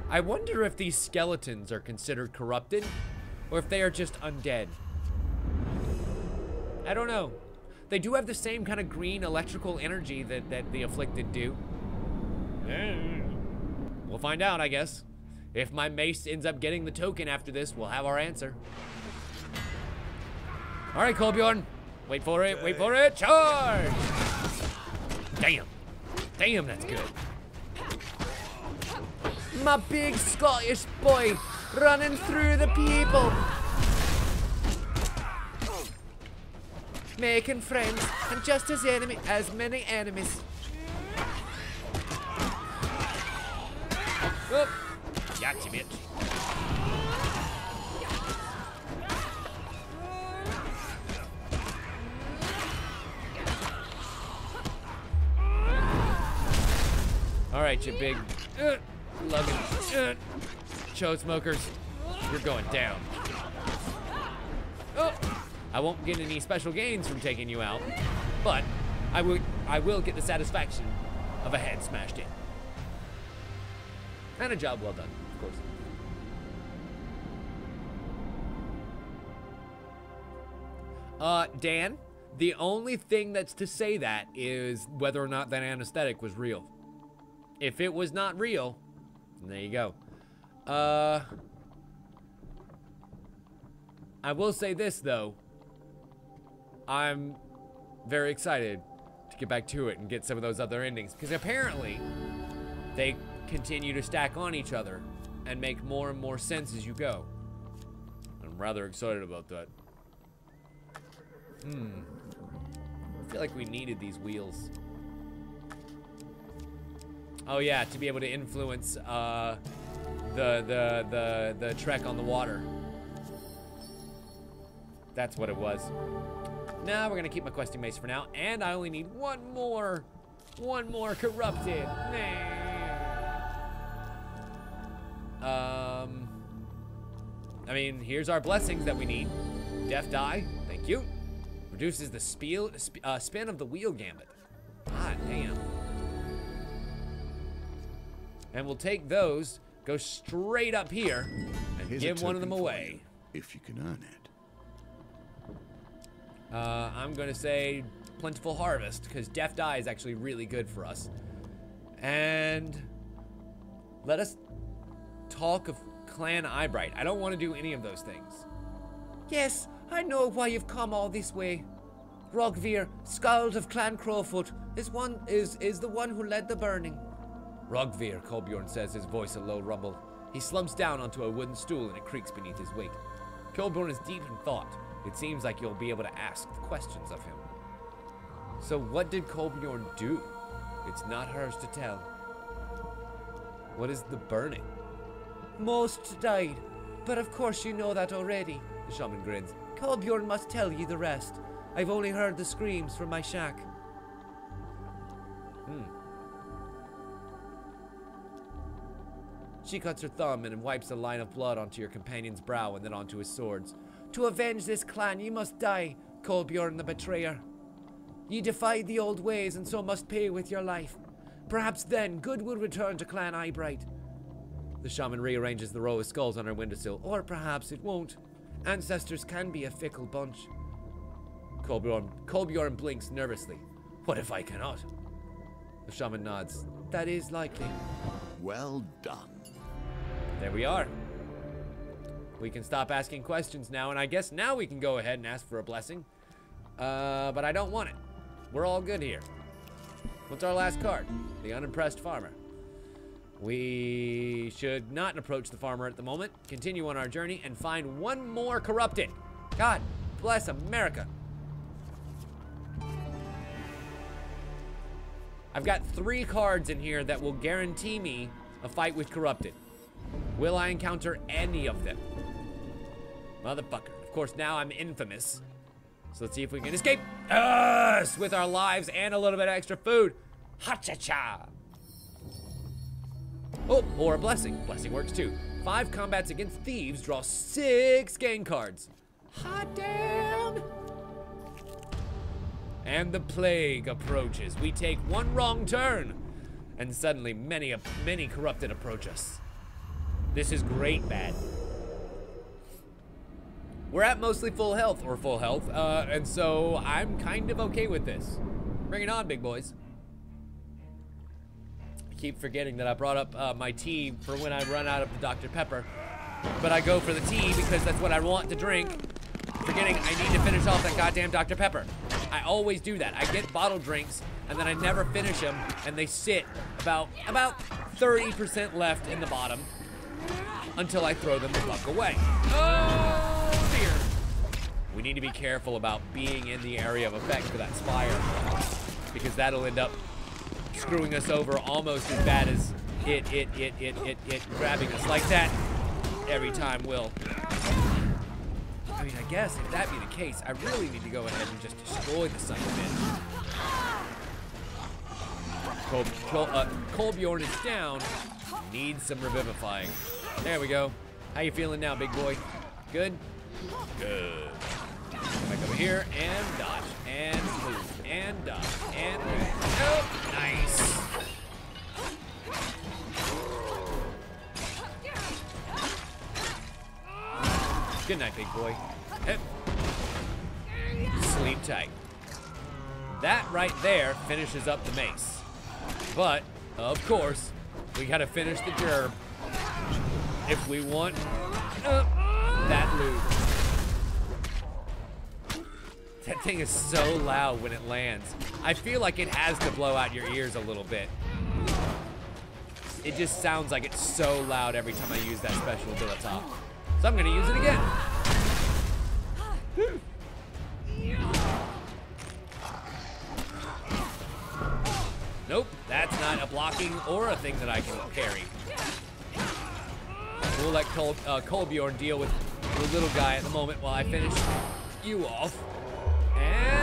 I wonder if these skeletons are considered corrupted, or if they are just undead. I don't know. They do have the same kind of green electrical energy that the afflicted do. We'll find out, I guess. If my mace ends up getting the token after this, we'll have our answer. All right, Kolbjorn. Wait for it, wait for it. Charge! Damn. Damn, that's good. My big Scottish boy running through the people. Making friends and just as many enemies. Whoop. Gotcha, bitch. All right, you big lugging show smokers, you're going down. Oh, I won't get any special gains from taking you out, but I will get the satisfaction of a head smashed in. And a job well done, of course. Dan, the only thing that's to say that is whether or not that anesthetic was real. If it was not real, there you go. I will say this, though. I'm very excited to get back to it and get some of those other endings, because apparently they continue to stack on each other and make more and more sense as you go. I'm rather excited about that. I feel like we needed these wheels. Oh yeah, to be able to influence the trek on the water. That's what it was. Nah, we're gonna keep my questing mace for now, and I only need one more corrupted. I mean, here's our blessings that we need. Death die, thank you. Reduces the spin of the wheel gambit. God damn. And we'll take those, go straight up here, and give one of them away. If you can earn it. I'm gonna say plentiful harvest, because death die is actually really good for us. And let us talk of Clan Eyebright. I don't want to do any of those things. Yes, I know why you've come all this way. Rogvir, Skald of Clan Crowfoot, is the one who led the burning. Rogvir, Kolbjorn says, his voice a low rumble. He slumps down onto a wooden stool and it creaks beneath his weight. Kolbjorn is deep in thought. It seems like you'll be able to ask the questions of him. So what did Kolbjorn do? It's not hers to tell. What is the burning? Most died, but of course you know that already, the shaman grins. Kolbjorn must tell you the rest. I've only heard the screams from my shack. She cuts her thumb and wipes a line of blood onto your companion's brow and then onto his swords. To avenge this clan, you must die, Kolbjorn the betrayer. Ye defied the old ways and so must pay with your life. Perhaps then good will return to Clan Eyebright. The shaman rearranges the row of skulls on her windowsill, or perhaps it won't. Ancestors can be a fickle bunch. Kolbjorn blinks nervously. What if I cannot? The shaman nods. That is likely. Well done. There we are. We can stop asking questions now, and I guess now we can go ahead and ask for a blessing. But I don't want it. We're all good here. What's our last card? The unimpressed farmer. We should not approach the farmer at the moment, continue on our journey, and find one more corrupted. God bless America. I've got 3 cards in here that will guarantee me a fight with corrupted. Will I encounter any of them? Motherfucker. Of course, now I'm infamous. So let's see if we can escape us with our lives and a little bit of extra food. Ha-cha-cha. Oh, or a blessing. Blessing works too. 5 combats against thieves draw 6 gain cards. Hot damn! And the plague approaches. We take one wrong turn, and suddenly many corrupted approach us. This is great bad. We're at mostly full health, and so I'm kind of okay with this. Bring it on, big boys. I keep forgetting that I brought up my tea for when I run out of the Dr. Pepper, but I go for the tea because that's what I want to drink, forgetting I need to finish off that goddamn Dr. Pepper. I always do that. I get bottled drinks, and then I never finish them, and they sit about 30% left in the bottom until I throw them the fuck away. Oh, dear. We need to be careful about being in the area of effect for that spire, because that'll end up screwing us over almost as bad as it grabbing us like that every time will. I mean, I guess if that be the case, I really need to go ahead and just destroy the son of a bitch. Kolbjorn is down. Needs some revivifying. There we go. How you feeling now, big boy? Good? Good. Back over here and dodge and move and dodge and move. Oh, nice. Good night, big boy. Sleep tight. That right there finishes up the mace. But, of course, we gotta finish the gerb if we want that loot. That thing is so loud when it lands. I feel like it has to blow out your ears a little bit. It just sounds like it's so loud every time I use that special ability. So I'm gonna use it again. Nope, that's not a blocking or a thing that I can carry. We'll let Kolbjorn deal with the little guy at the moment while I finish you off. And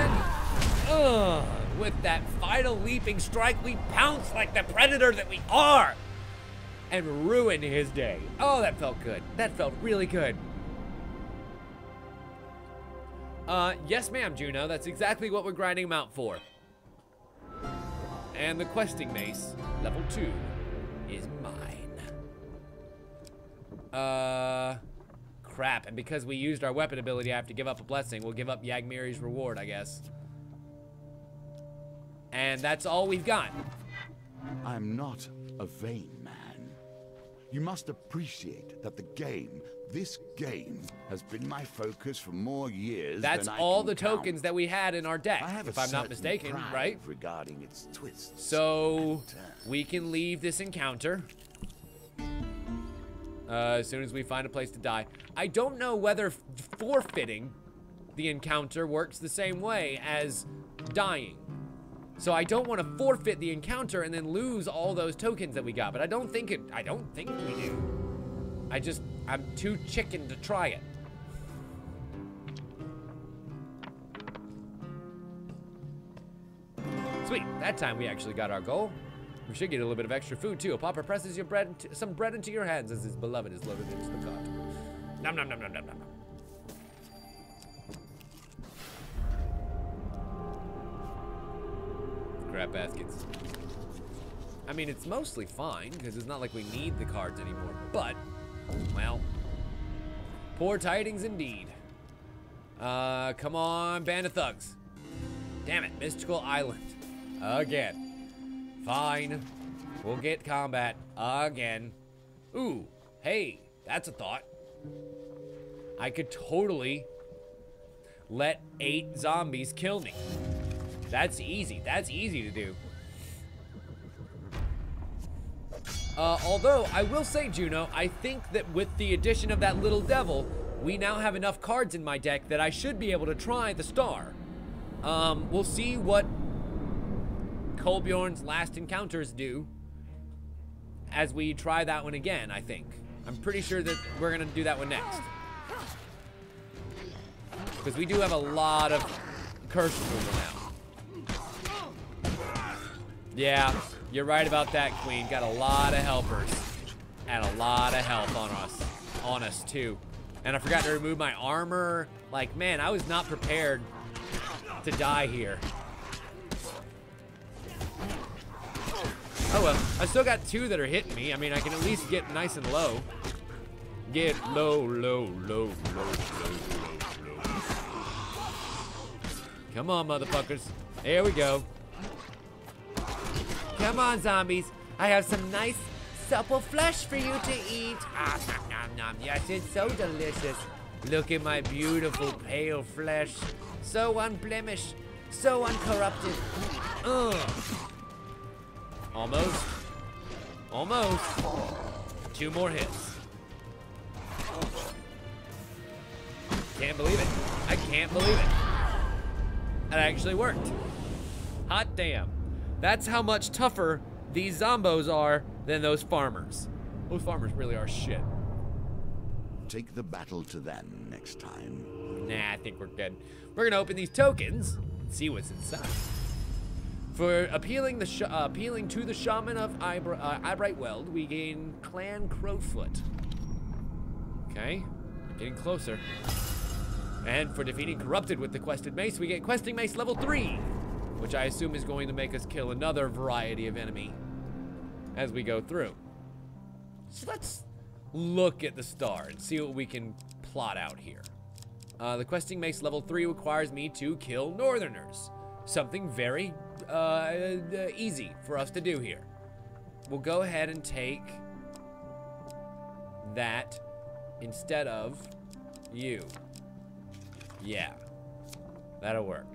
With that final leaping strike, we pounce like the predator that we are and ruin his day. Oh, that felt good. That felt really good. Yes, ma'am, Juno. That's exactly what we're grinding him out for. And the questing mace, level 2, is mine. Crap. And because we used our weapon ability, I have to give up a blessing. We'll give up Yagmiri's reward, I guess. And that's all we've got. I'm not a vain man. You must appreciate that this game, has been my focus for more years That's than I all can the count. tokens that we had in our deck, I have if a I'm not certain mistaken, pride right? regarding its twists. So, and turns. we can leave this encounter as soon as we find a place to die. I don't know whether forfeiting the encounter works the same way as dying. So I don't want to forfeit the encounter and then lose all those tokens that we got, but I don't think we do. I'm too chicken to try it. Sweet, that time we actually got our goal. We should get a little bit of extra food too. A pauper presses some bread into your hands as his beloved is loaded into the cart. Nom nom nom nom nom nom. Crap baskets. I mean, it's mostly fine because it's not like we need the cards anymore, but, well, poor tidings indeed. Come on, band of thugs. Damn it, Mystical Island. Again. Fine. We'll get combat again. Ooh, hey, that's a thought. I could totally let 8 zombies kill me. That's easy. That's easy to do. Although, I will say, Juno, I think that with the addition of that little devil, we now have enough cards in my deck that I should be able to try the star. We'll see what Kolbjorn's last encounters do as we try that one again, I think. I'm pretty sure that we're gonna do that one next. Because we do have a lot of curse removal now. Yeah, you're right about that, Queen. Got a lot of helpers. And a lot of help on us too. And I forgot to remove my armor. Like, man, I was not prepared to die here. Oh well, I still got 2 that are hitting me. I mean, I can at least get nice and low. Get low, low, low, low, low, low, low. Come on, motherfuckers. There we go. Come on, zombies. I have some nice, supple flesh for you to eat. Ah, nom, nom, nom. Yes, it's so delicious. Look at my beautiful, pale flesh. So unblemished. So uncorrupted. Ugh. Almost. Almost. 2 more hits. Can't believe it. I can't believe it. That actually worked. Hot damn. That's how much tougher these zombos are than those farmers. Those farmers really are shit. Take the battle to them next time. Nah, I think we're good. We're gonna open these tokens and see what's inside. For appealing to the shaman of Eyebright Weld, we gain Clan Crowfoot. Okay, getting closer. And for defeating Corrupted with the Quested Mace, we get Questing Mace level 3, which I assume is going to make us kill another variety of enemy as we go through. So let's look at the star and see what we can plot out here. The Questing Mace level 3 requires me to kill Northerners. Something very easy for us to do here. We'll go ahead and take that instead of you. Yeah, that'll work.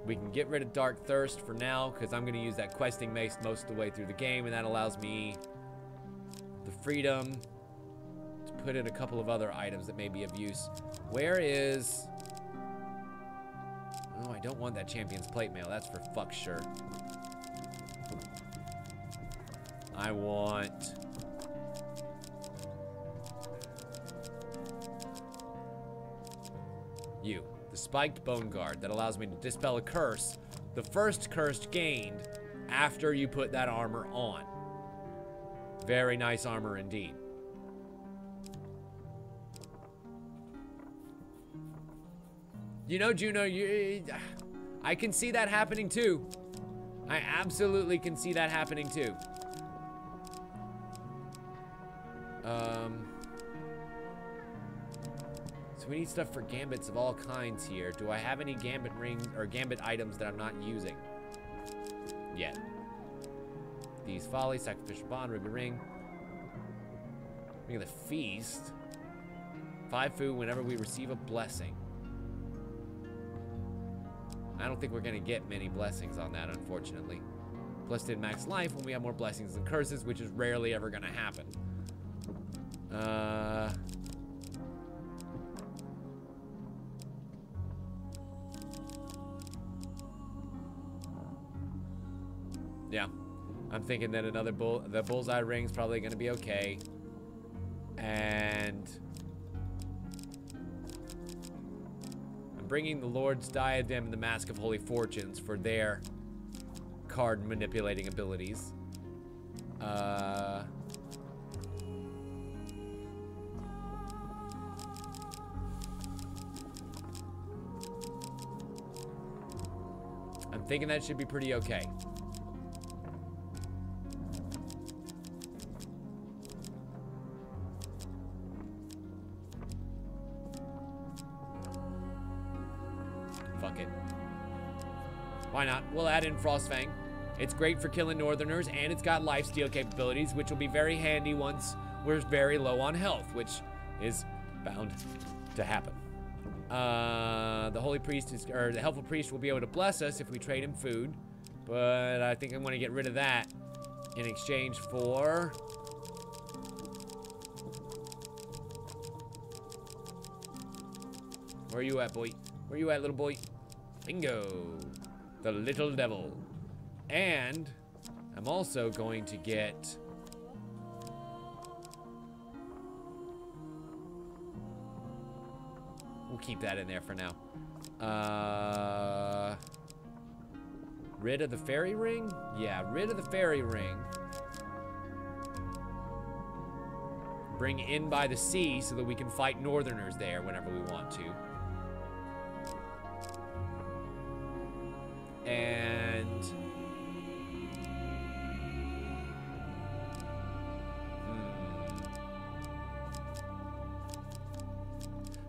We can get rid of Dark Thirst for now, because I'm going to use that Questing Mace most of the way through the game, and that allows me the freedom to put in a couple of other items that may be of use. Where is... Oh, I don't want that Champion's Plate Mail. That's for fuck sure. I want... You. The spiked bone guard that allows me to dispel a curse. The first curse gained after you put that armor on. Very nice armor indeed. You know, Juno, I can see that happening too. I absolutely can see that happening too. So we need stuff for gambits of all kinds here. Do I have any gambit ring or gambit items that I'm not using yet? These folly, sacrificial bond, ruby ring. Ring of the feast. 5 food whenever we receive a blessing. I don't think we're gonna get many blessings on that, unfortunately. Plus 10 max life when we have more blessings than curses, which is rarely ever gonna happen. Yeah, I'm thinking that the bullseye ring's probably gonna be okay. And I'm bringing the Lord's Diadem and the Mask of Holy Fortunes for their card manipulating abilities. I'm thinking that should be pretty okay. Fuck it. Why not? We'll add in Frostfang. It's great for killing Northerners, and it's got lifesteal capabilities, which will be very handy once we're very low on health, which is bound to happen. The Holy Priest is, or the Helpful Priest will be able to bless us if we trade him food, but I think I'm going to get rid of that in exchange for where are you at, boy? Where you at, little boy? Bingo. The little devil. And I'm also going to get we'll keep that in there for now. Rid of the fairy ring? Yeah, rid of the fairy ring. Bring in by the sea so that we can fight Northerners there whenever we want to. And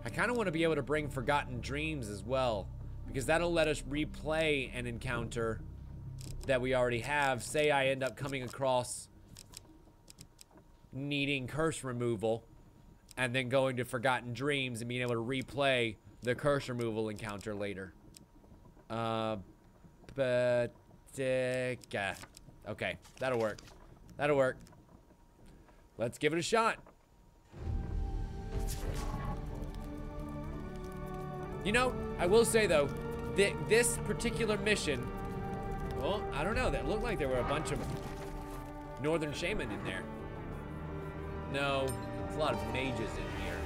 I kind of want to be able to bring Forgotten Dreams as well, because that'll let us replay an encounter that we already have. Say I end up coming across needing curse removal and then going to Forgotten Dreams and being able to replay the curse removal encounter later. Okay, that'll work. That'll work. Let's give it a shot. You know, I will say though, this particular mission, well, I don't know, that looked like there were a bunch of Northern Shaman in there. No, there's a lot of mages in here.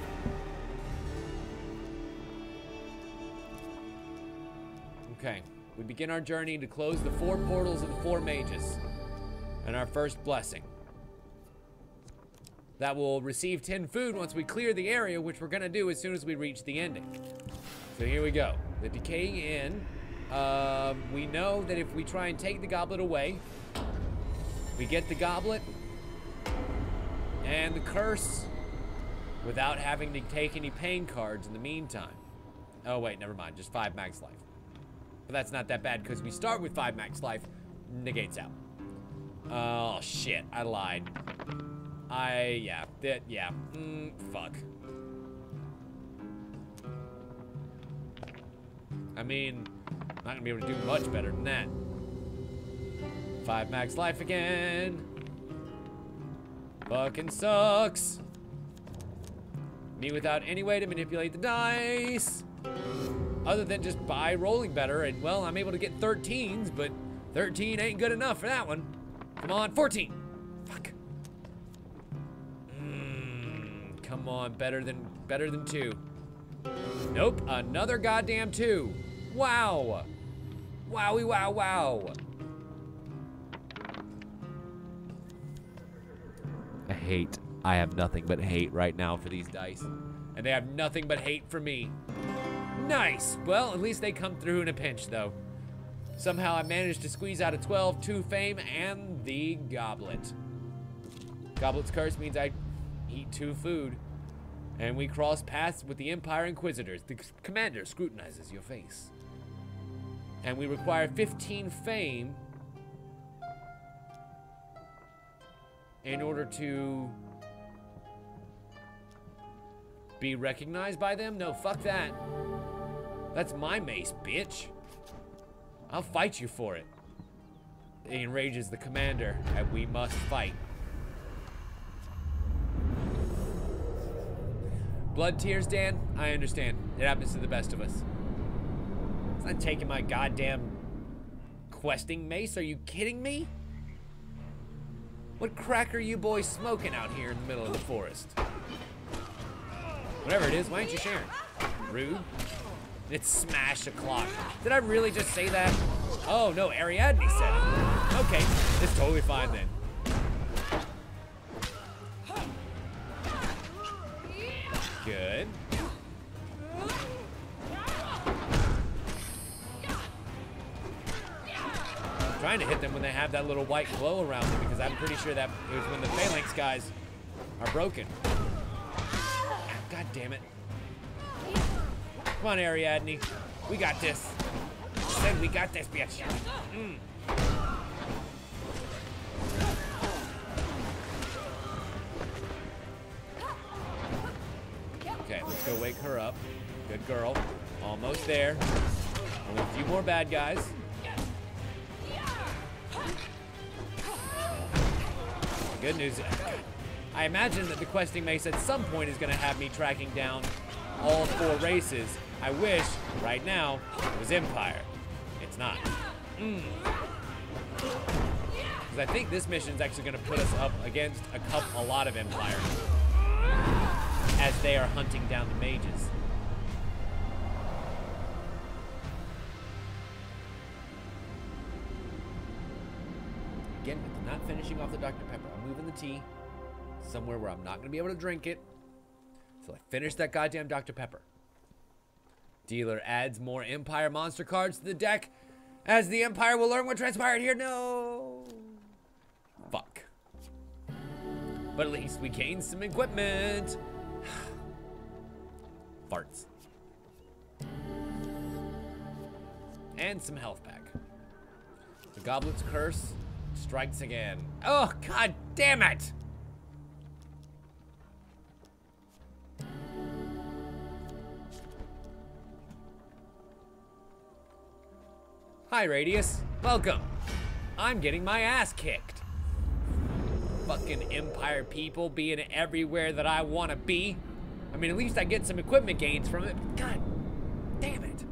Okay. We begin our journey to close the 4 portals of the 4 mages. And our first blessing. That will receive 10 food once we clear the area, which we're gonna do as soon as we reach the ending. So here we go. The Decaying Inn. We know that if we try and take the goblet away, we get the goblet and the curse without having to take any pain cards in the meantime. Oh wait, never mind, just 5 max life. But that's not that bad because we start with 5 max life, negates out. Oh shit, I lied. Fuck. I mean, I'm not gonna be able to do much better than that. 5 max life again. Fucking sucks. Me without any way to manipulate the dice. Other than just by rolling better, and well, I'm able to get 13s, but 13 ain't good enough for that one. Come on, 14. Fuck. Come on, better than 2. Nope, another goddamn 2. Wow. Wowie, wow, wow. I have nothing but hate right now for these dice. And they have nothing but hate for me. Nice. Well, at least they come through in a pinch, though. Somehow I managed to squeeze out a 12, 2 fame, and the goblet. Goblet's curse means I eat 2 food. And we cross paths with the Empire Inquisitors. The commander scrutinizes your face. And we require 15 fame in order to be recognized by them? No, fuck that. That's my mace, bitch. I'll fight you for it. It enrages the commander, and we must fight. Blood tears, Dan? I understand. It happens to the best of us. It's not taking my goddamn questing mace. Are you kidding me? What crack are you boys smoking out here in the middle of the forest? Whatever it is, why aren't you sharing? Rude. It's smash o'clock. Did I really just say that? Oh no, Ariadne said it. Okay, it's totally fine then. Good. I'm trying to hit them when they have that little white glow around them because I'm pretty sure that it was when the phalanx guys are broken. God damn it. Come on, Ariadne. We got this. Said we got this, bitch. Okay, let's go wake her up. Good girl. Almost there. Only a few more bad guys. Good news. I imagine that the questing mace at some point is going to have me tracking down all 4 races. I wish, right now, it was Empire. It's not. Because I think this mission's actually going to put us up against a lot of Empire as they are hunting down the mages. Again, with not finishing off the Dr. Pepper, I'm moving the tea somewhere where I'm not going to be able to drink it. So I finish that goddamn Dr. Pepper. Dealer adds more Empire monster cards to the deck as the Empire will learn what transpired here. No. Fuck. But at least we gained some equipment. Farts. And some health pack. The Goblet's Curse strikes again. Oh, god damn it! Hi, Radius. Welcome. I'm getting my ass kicked. Fucking Empire people being everywhere that I want to be. I mean, at least I get some equipment gains from it. But god damn it.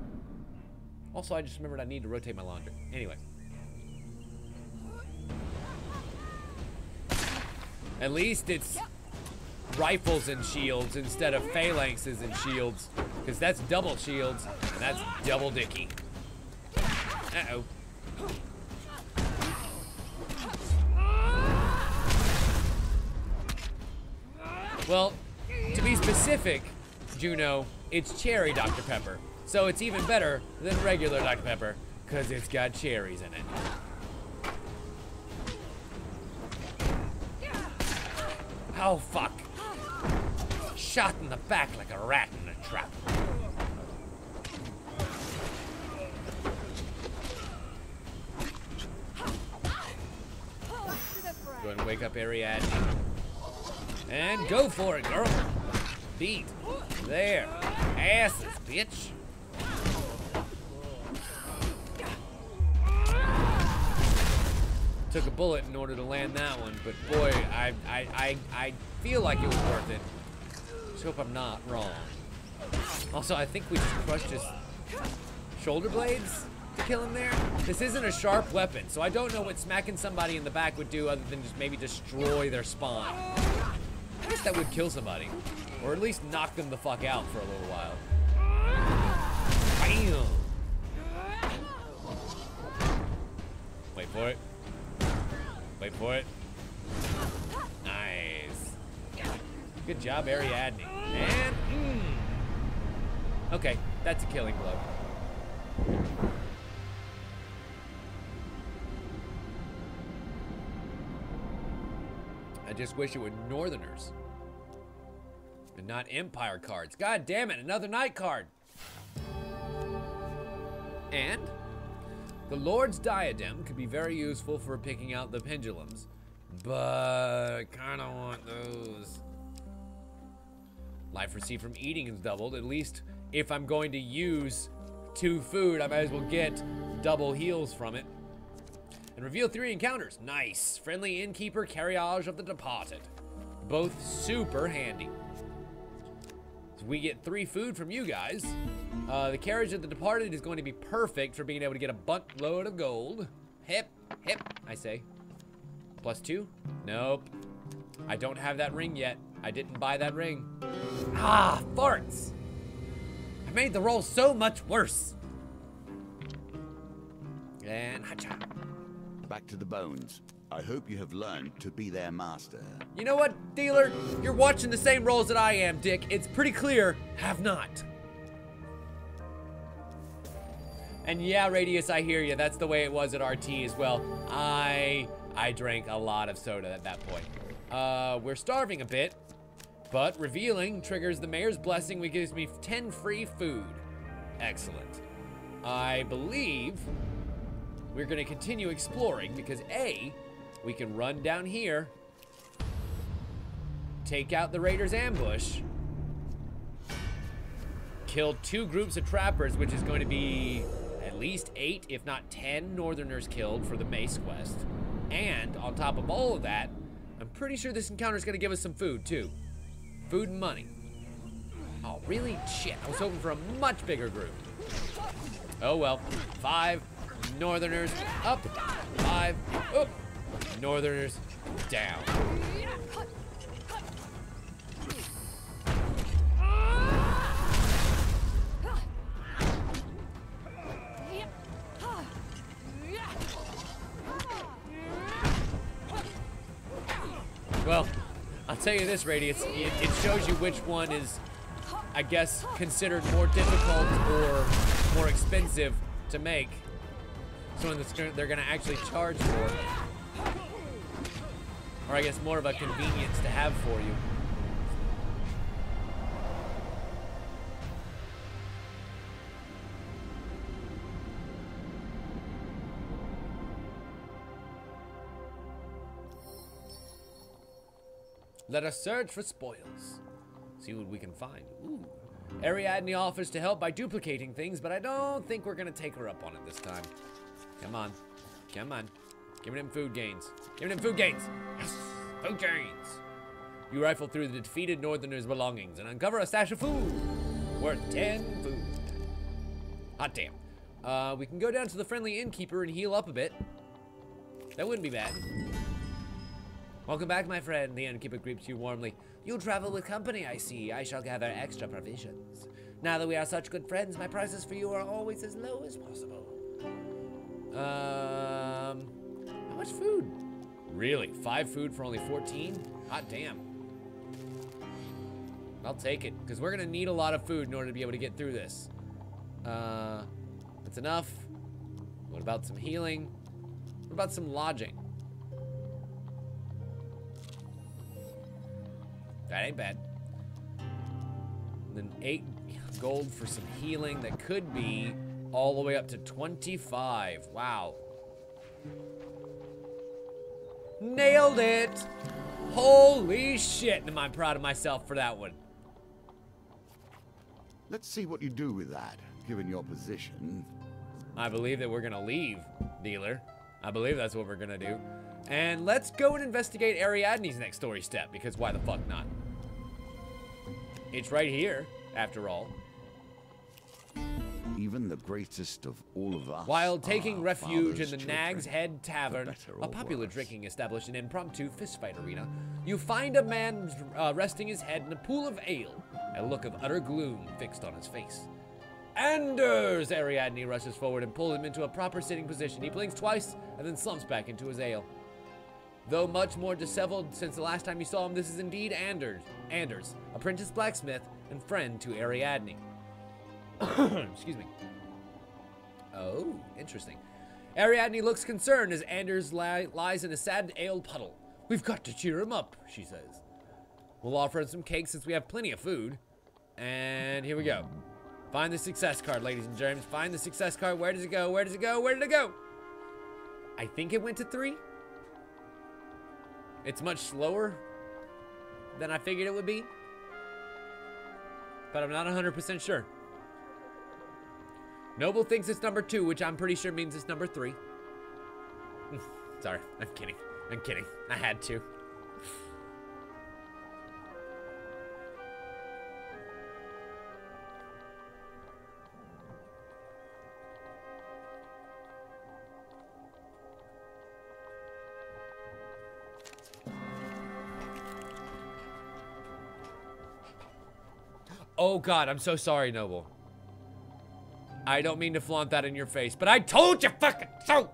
Also, I just remembered I need to rotate my laundry. Anyway. At least it's rifles and shields instead of phalanxes and shields. Because that's double shields, and that's double dicky. Uh-oh. Well, to be specific, Juno, it's cherry Dr. Pepper. So it's even better than regular Dr. Pepper, because it's got cherries in it. Oh, fuck. Shot in the back like a rat in a trap. Go ahead and wake up Ariadne. And go for it, girl. Beat. There. Asses, bitch. Took a bullet in order to land that one, but boy, I feel like it was worth it. Just hope I'm not wrong. Also, I think we just crushed his shoulder blades to kill him there. This isn't a sharp weapon, so I don't know what smacking somebody in the back would do other than just maybe destroy their spine. I guess that would kill somebody, or at least knock them the fuck out for a little while. Bam! Wait for it. Wait for it. Nice. Good job, Ariadne. And, okay, that's a killing blow. I just wish it were Northerners. And not Empire cards. God damn it, another night card. And the Lord's Diadem could be very useful for picking out the pendulums. But I kinda want those. Life received from eating is doubled. At least if I'm going to use 2 food, I might as well get double heals from it. And reveal 3 encounters. Nice. Friendly innkeeper, carriage of the departed. Both super handy. So we get 3 food from you guys. The carriage of the departed is going to be perfect for being able to get a buttload of gold. Hip, I say. +2? Nope. I don't have that ring yet. I didn't buy that ring. Ah, farts. I made the roll so much worse. And hacha. Back to the bones. I hope you have learned to be their master. You know what, dealer? You're watching the same rolls that I am, Dick. It's pretty clear, have not. And yeah, Radius, I hear you. That's the way it was at RT as well. I drank a lot of soda at that point. We're starving a bit, but revealing triggers the mayor's blessing, which gives me 10 free food. Excellent. I believe we're gonna continue exploring because A, we can run down here, take out the raiders' ambush, kill 2 groups of trappers, which is going to be at least 8, if not 10 northerners killed for the mace quest. And on top of all of that, I'm pretty sure this encounter is gonna give us some food too. Food and money. Oh, really? Shit, I was hoping for a much bigger group. Oh well, 5 northerners up, 5 up, northerners down. Well, I'll tell you this, Radius, it shows you which one is, I guess, considered more difficult or more expensive to make. Someone that's they're gonna actually charge for. Or I guess more of a convenience to have for you. Let us search for spoils. See what we can find. Ooh. Ariadne offers to help by duplicating things, but I don't think we're gonna take her up on it this time. Come on. Come on. Give me them food gains. Give me them food gains. Yes. Food gains. You rifle through the defeated northerners' belongings and uncover a stash of food. Worth 10 food. Hot damn. We can go down to the friendly innkeeper and heal up a bit. That wouldn't be bad. Welcome back, my friend. The innkeeper greets you warmly. You'll travel with company, I see. I shall gather extra provisions. Now that we are such good friends, my prices for you are always as low as possible. How much food? Really? 5 food for only 14? Hot damn. I'll take it, because we're gonna need a lot of food in order to be able to get through this. That's enough. What about some healing? What about some lodging? That ain't bad. And then 8 gold for some healing that could be all the way up to 25. Wow. Nailed it! Holy shit, am I proud of myself for that one. Let's see what you do with that, given your position. I believe that we're gonna leave, dealer. I believe that's what we're gonna do. And let's go and investigate Ariadne's next story step, because why the fuck not? It's right here, after all. Even the greatest of all of us. While taking refuge in the children, Nag's Head Tavern, better a or popular worse. drinking establishment and impromptu fistfight arena, you find a man resting his head in a pool of ale, a look of utter gloom fixed on his face. Anders! Ariadne rushes forward and pulls him into a proper sitting position. He blinks twice and then slumps back into his ale. Though much more disheveled since the last time you saw him, this is indeed Anders, apprentice blacksmith and friend to Ariadne. Excuse me. Oh, interesting. Ariadne looks concerned as Anders lies in a sad ale puddle. We've got to cheer him up, she says. We'll offer him some cake since we have plenty of food. And here we go. Find the success card, ladies and germs. Find the success card. Where does it go? Where does it go? Where did it go? I think it went to 3. It's much slower than I figured it would be. But I'm not 100% sure. Noble thinks it's number 2, which I'm pretty sure means it's number 3. Sorry, I'm kidding. I'm kidding. I had to. Oh God, I'm so sorry, Noble. I don't mean to flaunt that in your face, but I told you fucking so.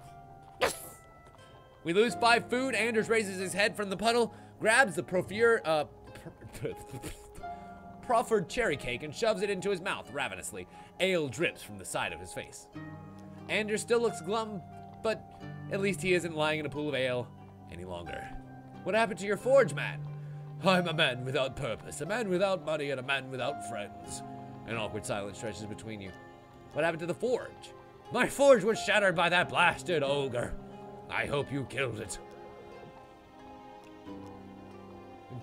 Yes! We lose 5 food. Anders raises his head from the puddle, grabs the proffered cherry cake and shoves it into his mouth ravenously. Ale drips from the side of his face. Anders still looks glum, but at least he isn't lying in a pool of ale any longer. What happened to your forge, man? I'm a man without purpose, a man without money, and a man without friends. An awkward silence stretches between you. What happened to the forge? My forge was shattered by that blasted ogre. I hope you killed it.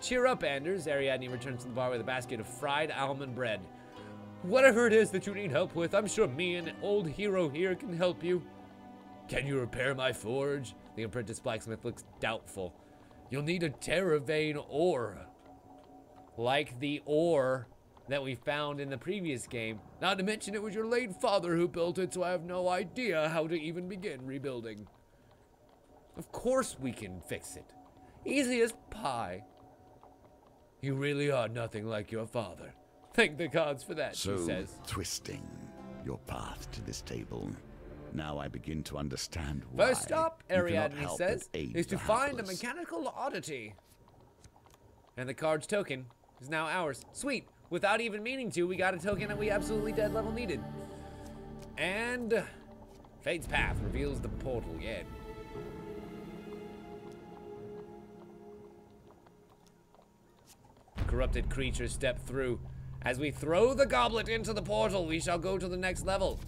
Cheer up, Anders. Ariadne returns to the bar with a basket of fried almond bread. Whatever it is that you need help with, I'm sure me and old hero here can help you. Can you repair my forge? The apprentice blacksmith looks doubtful. You'll need a Terravane ore. Like the ore that we found in the previous game. Not to mention it was your late father who built it, so I have no idea how to even begin rebuilding. Of course we can fix it. Easy as pie. You really are nothing like your father. Thank the gods for that, she says. Twisting your path to this table. Now I begin to understand why. First stop, Ariadne says, is to find a mechanical oddity. And the card's token is now ours. Sweet. Without even meaning to, we got a token that we absolutely dead level needed. And Fate's path reveals the portal again. Corrupted creatures step through. As we throw the goblet into the portal, we shall go to the next level.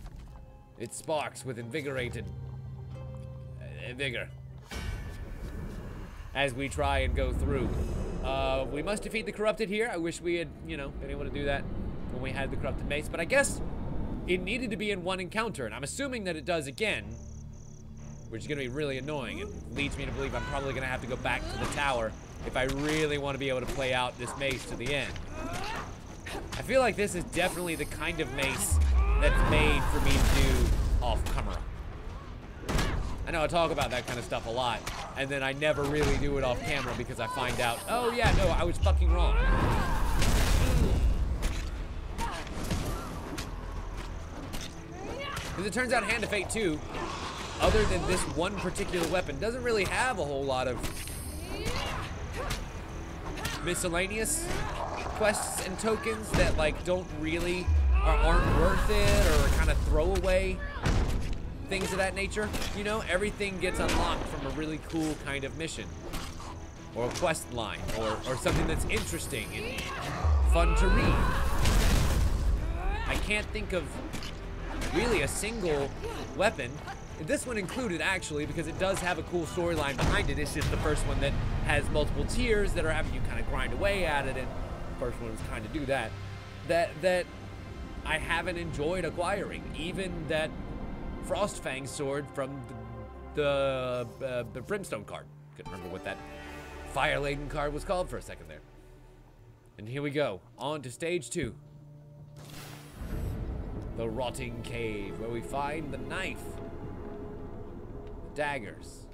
It sparks with invigorated vigor as we try and go through. We must defeat the corrupted here. I wish we had, you know, been able to do that when we had the corrupted mace, but I guess it needed to be in one encounter, and I'm assuming that it does again, which is gonna be really annoying and leads me to believe I'm probably gonna have to go back to the tower if I really want to be able to play out this mace to the end. I feel like this is definitely the kind of mace that's made for me to do off camera. I know I talk about that kind of stuff a lot, and then I never really do it off camera because I find out, oh yeah, no, I was fucking wrong. Because it turns out Hand of Fate 2, other than this one particular weapon, doesn't really have a whole lot of miscellaneous quests and tokens that like don't really aren't worth it or kind of throwaway things of that nature. You know, everything gets unlocked from a really cool kind of mission or a quest line or something that's interesting and fun to read. I can't think of really a single weapon, this one included actually, because it does have a cool storyline behind it. It's just the first one that has multiple tiers that are having you kind of grind away at it, and the first one was kind of do that I haven't enjoyed acquiring. Even that Frostfang sword from the Brimstone card. Couldn't remember what that Fire-laden card was called for a second there. And here we go, on to stage 2. The Rotting Cave, where we find the knife, the daggers.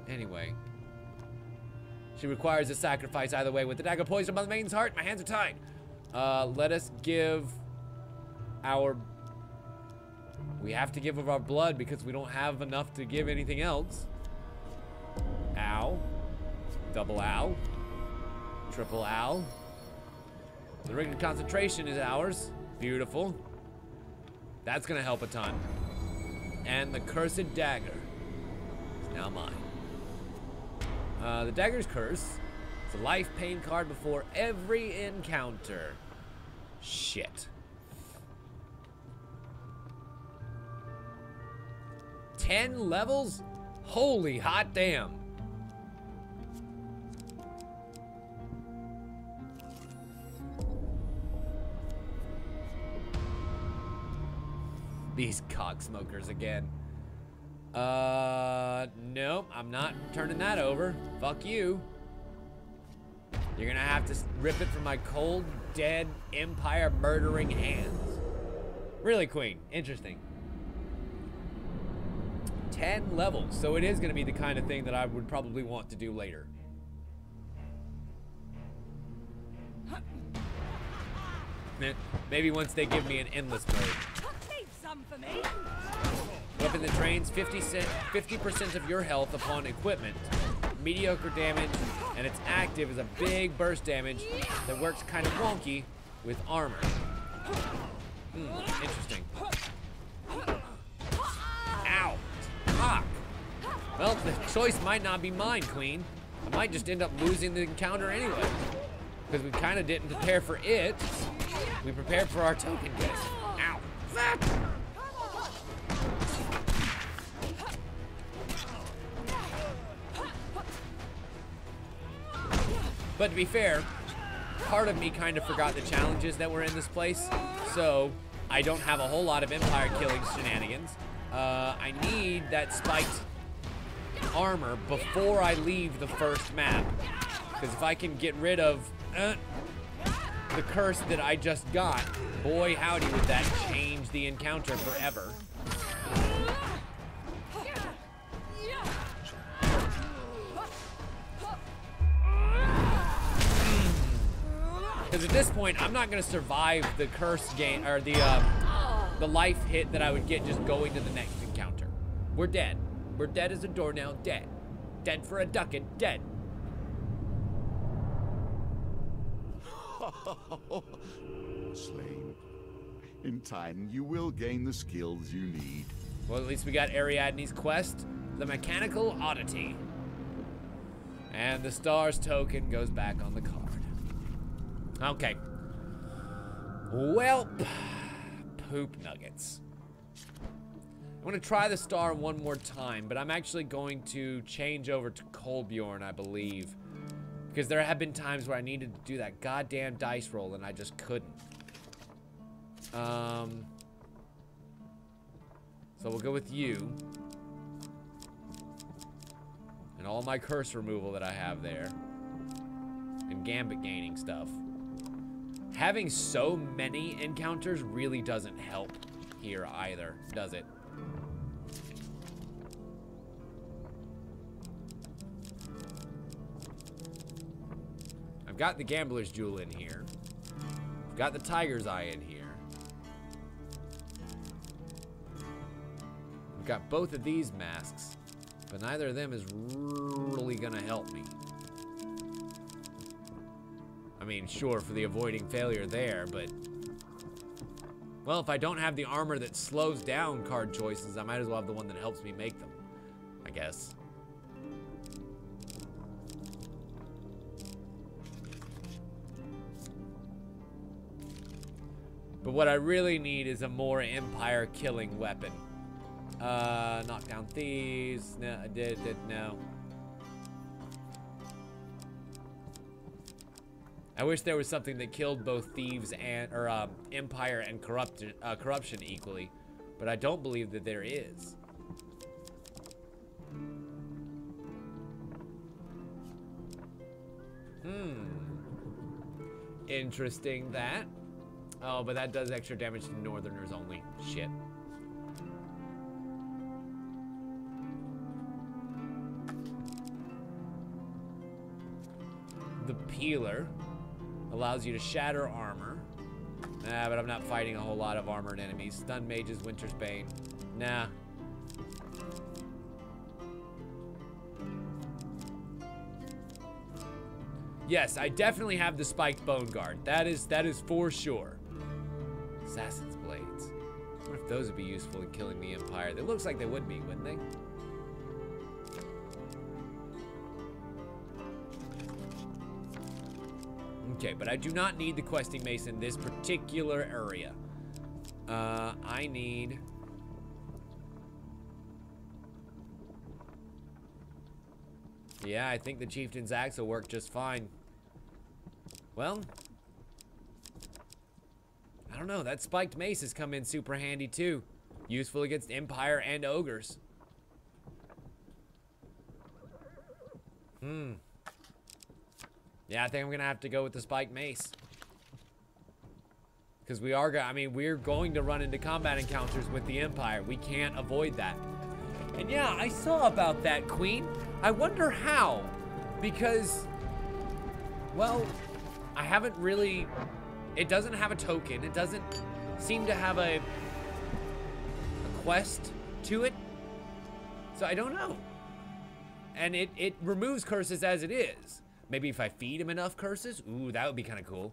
Anyway, She requires a sacrifice either way. With the dagger poisoned by the maiden's heart, my hands are tied. Let us give our... We have to give of our blood because we don't have enough to give anything else. Ow. Double ow. Triple ow. The ring of concentration is ours. Beautiful. That's gonna help a ton. And the cursed dagger is now mine. The dagger's curse. It's a life pain card before every encounter. Shit. 10 levels? Holy hot damn. These cocksmokers again. Nope, I'm not turning that over. Fuck you. You're gonna have to rip it from my cold, dead, empire murdering hands. Really, Queen. Interesting. 10 levels, so it is gonna be the kind of thing that I would probably want to do later. Maybe once they give me an endless mode. For me. Weapon that drains 50% of your health upon equipment. Mediocre damage, and its active is a big burst damage that works kind of wonky with armor. Interesting. Ow. Fuck. Well, the choice might not be mine, Queen. I might just end up losing the encounter anyway. Because we kind of didn't prepare for it. We prepared for our token guess. Ow. Fuck. But to be fair, part of me kind of forgot the challenges that were in this place, so I don't have a whole lot of empire killing shenanigans. I need that spiked armor before I leave the first map, because if I can get rid of the curse that I just got, boy howdy would that change the encounter forever. Because at this point, I'm not going to survive the curse game, or the life hit that I would get just going to the next encounter. We're dead. We're dead as a doornail, dead. Dead for a ducat, dead. Slain. In time, you will gain the skills you need. Well, at least we got Ariadne's quest, the mechanical oddity. And the stars token goes back on the card. Okay. Well, poop nuggets. I'm gonna try the star one more time, but I'm actually going to change over to Kolbjorn, I believe. Because there have been times where I needed to do that goddamn dice roll and I just couldn't. So we'll go with you. And all my curse removal that I have there. And gambit gaining stuff. Having so many encounters really doesn't help here either, does it? I've got the Gambler's Jewel in here. I've got the Tiger's Eye in here. I've got both of these masks, but neither of them is really gonna help me. I mean, sure, for the avoiding failure there, but... Well, if I don't have the armor that slows down card choices, I might as well have the one that helps me make them, I guess. But what I really need is a more empire-killing weapon. Knock down thieves. No, I did, no. I wish there was something that killed both thieves and, or empire and corruption equally, but I don't believe that there is. Interesting that. Oh, but that does extra damage to Northerners only. Shit. the peeler. Allows you to shatter armor. Nah, but I'm not fighting a whole lot of armored enemies. Stun mages, Winter's Bane. Nah. Yes, I definitely have the spiked bone guard. That is for sure. Assassin's blades. I wonder if those would be useful in killing the Empire. It looks like they would be, wouldn't they? Okay, but I do not need the questing mace in this particular area. I need... Yeah, I think the Chieftain's axe will work just fine. Well... I don't know, that spiked mace has come in super handy too. Useful against Empire and Ogres. Yeah, I think I'm gonna have to go with the spiked mace. Because we're going to run into combat encounters with the Empire. We can't avoid that. And yeah, I saw about that, Queen. I wonder how. Because, well, I haven't really... It doesn't have a token. It doesn't seem to have a quest to it. So I don't know. And it removes curses as it is. Maybe if I feed him enough curses? Ooh, that would be kind of cool.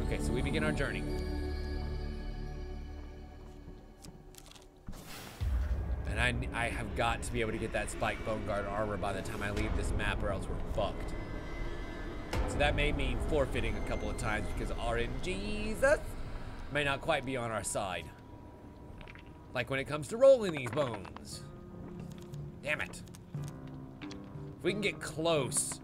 Okay, so we begin our journey. And I have got to be able to get that spiked bone guard armor by the time I leave this map, or else we're fucked. So that may mean forfeiting a couple of times because RNGesus may not quite be on our side. Like when it comes to rolling these bones. Damn it. If we can get close.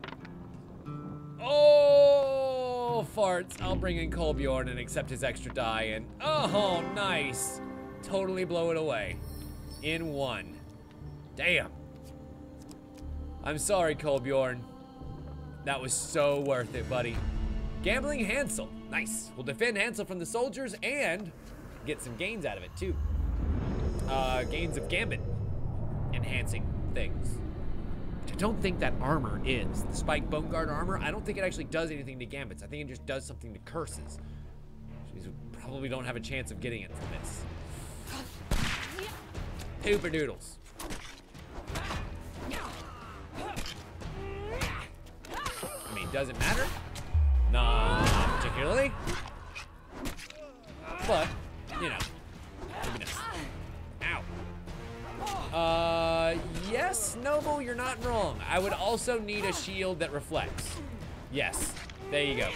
Oh, farts. I'll bring in Kolbjorn and accept his extra die and, oh, nice. Totally blow it away. In one. Damn. I'm sorry, Kolbjorn. That was so worth it, buddy. Gambling Hansel. Nice. We'll defend Hansel from the soldiers and get some gains out of it, too. Gains of Gambit. Enhancing things. I don't think that armor is. The spiked bone guard armor, I don't think it actually does anything to Gambits. I think it just does something to curses. Jeez, we probably don't have a chance of getting it from this. Pooper doodles. I mean, does it matter? No, not particularly. But, you know, it'd be nice. Ow. Yes, Noble, you're not wrong. I would also need a shield that reflects. Yes, there you go.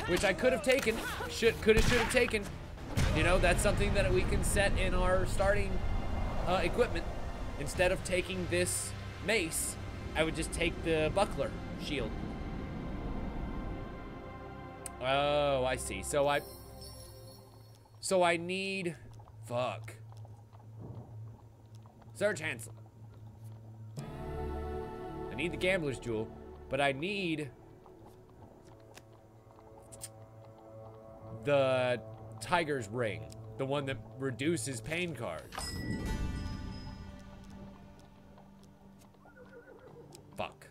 Which I could have taken. Should have taken. You know, that's something that we can set in our starting equipment. Instead of taking this mace, I would just take the buckler shield. Oh, I see. So I need... Fuck. Search Hansel. I need the Gambler's Jewel, but I need the Tiger's Ring, the one that reduces pain cards. Fuck.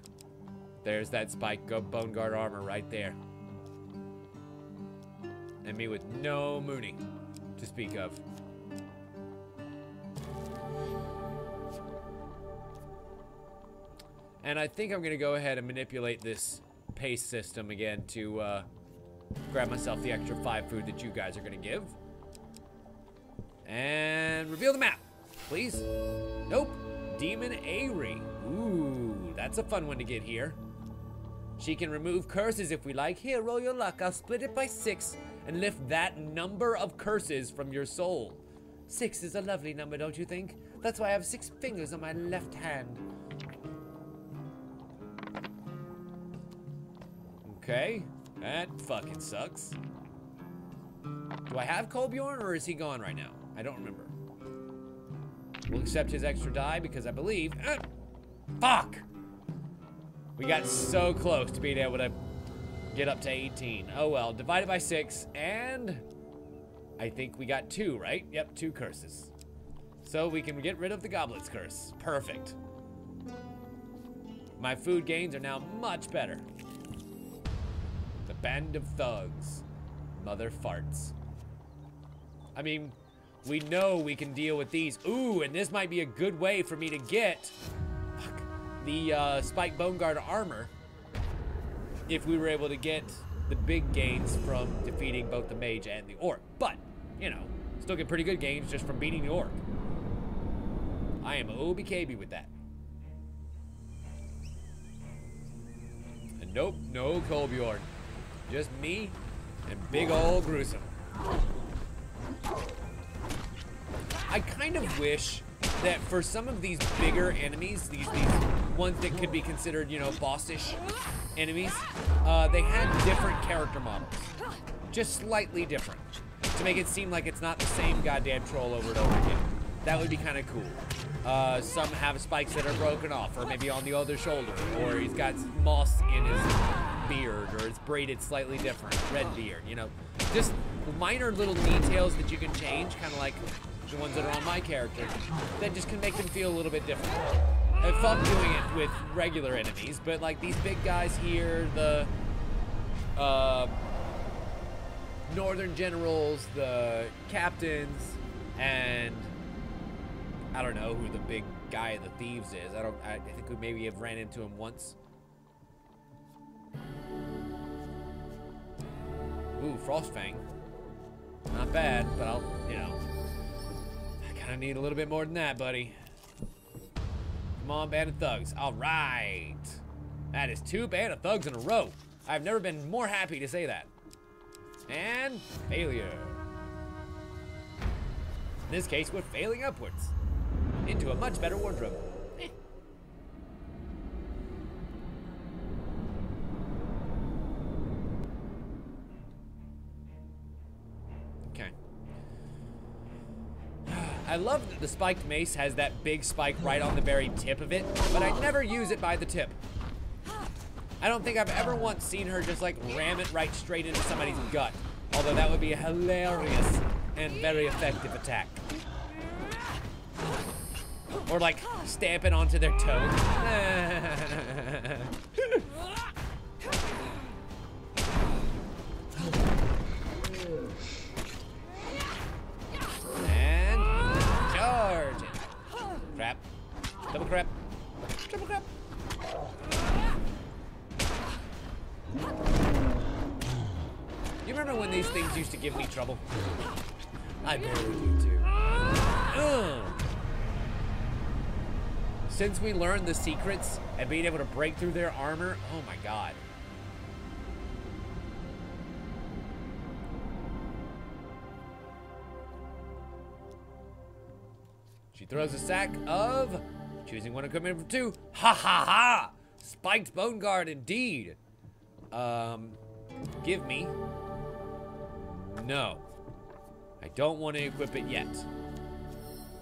There's that spike bone guard armor right there. And me with no mooning to speak of. And I think I'm gonna go ahead and manipulate this pace system again to grab myself the extra 5 food that you guys are gonna give. And reveal the map, please. Nope. Demon Aerie. Ooh, that's a fun one to get here. She can remove curses if we like. Here, roll your luck. I'll split it by 6 and lift that number of curses from your soul. 6 is a lovely number, don't you think? That's why I have 6 fingers on my left hand. Okay, that fucking sucks. Do I have Kolbjorn or is he gone right now? I don't remember. We'll accept his extra die because I believe... fuck! We got so close to being able to get up to 18. Oh well, divided by 6, and I think we got 2, right? Yep, 2 curses. So we can get rid of the Goblet's Curse. Perfect. My food gains are now much better. The band of thugs. Mother farts. I mean, we know we can deal with these. Ooh, and this might be a good way for me to get the spiked bone guard armor if we were able to get the big gains from defeating both the mage and the orc. But, you know, still get pretty good gains just from beating the orc. I am OBKB with that. And nope, no Kolbjorn. Just me and big ol' Gruesome. I kind of wish that for some of these bigger enemies, these ones that could be considered, you know, bossish enemies, they had different character models. Just slightly different. To make it seem like it's not the same goddamn troll over and over again. That would be kind of cool. Some have spikes that are broken off, or maybe on the other shoulder, or he's got moss in his beard, or it's braided slightly different, red beard, you know. Just minor little details that you can change, kind of like the ones that are on my character, that just can make them feel a little bit different. I have fun doing it with regular enemies, but like these big guys here, the northern generals, the captains, and I don't know who the big guy of the thieves is. I think we maybe have ran into him once. Ooh, Frostfang. Not bad, but I'll, you know, I kind of need a little bit more than that, buddy. Come on, band of thugs. All right. That is 2 band of thugs in a row. I've never been more happy to say that. And failure. In this case, we're failing upwards into a much better wardrobe. Okay. I love that the spiked mace has that big spike right on the very tip of it, but I never use it by the tip. I don't think I've ever once seen her just like ram it right straight into somebody's gut. Although that would be a hilarious and very effective attack. Or like stamp it onto their toe. And charge it. Crap. Double crap. Triple crap. You remember when these things used to give me trouble? I barely do too. Ugh. Since we learned the secrets and being able to break through their armor, oh my god. She throws a sack of choosing one equipment from 2. Ha ha ha! Spiked bone guard indeed. Give me. No. I don't want to equip it yet.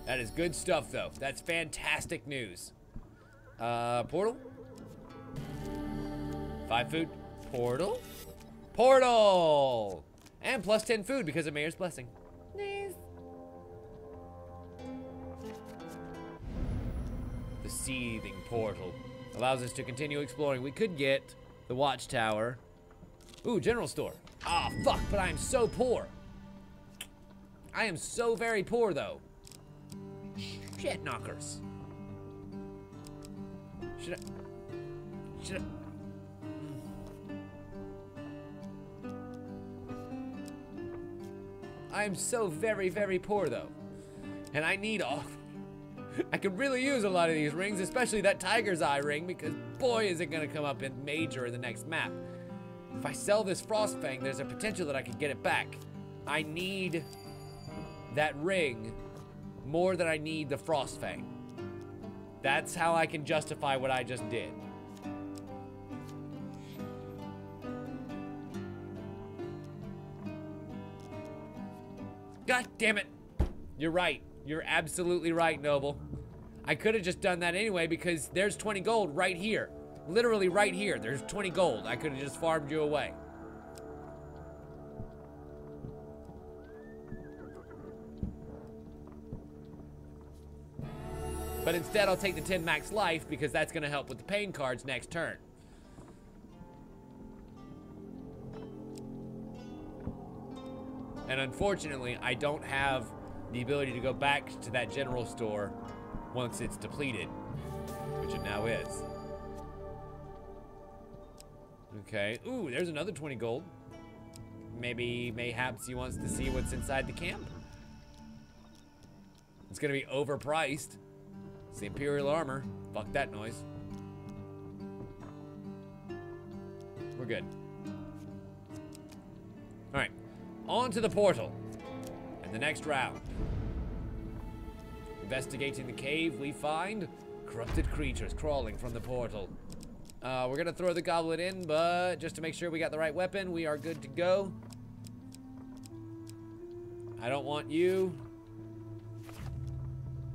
That is good stuff, though. That's fantastic news. Portal? 5 food. Portal? Portal! And plus 10 food because of Mayor's Blessing. Nice. The seething portal allows us to continue exploring. We could get the watchtower. Ooh, general store. Ah, fuck, but I am so poor. I am so very poor, though. Shit knockers. Should I am so very, very poor, though. And I need all... I could really use a lot of these rings, especially that tiger's eye ring, because boy, is it gonna come up in major in the next map. If I sell this Frostfang, there's a potential that I could get it back. I need that ring more than I need the Frostfang. That's how I can justify what I just did. God damn it. You're right. You're absolutely right, Noble. I could have just done that anyway because there's 20 gold right here. Literally right here. There's 20 gold. I could have just farmed you away. But instead, I'll take the 10 max life because that's going to help with the pain cards next turn. And unfortunately, I don't have the ability to go back to that general store once it's depleted, which it now is. Okay. Ooh, there's another 20 gold. Mayhaps he wants to see what's inside the camp. It's gonna be overpriced. It's the Imperial armor. Fuck that noise. We're good. Alright. On to the portal. And the next round. Investigating the cave, we find corrupted creatures crawling from the portal. We're gonna throw the goblet in, but just to make sure we got the right weapon, we are good to go. I don't want you.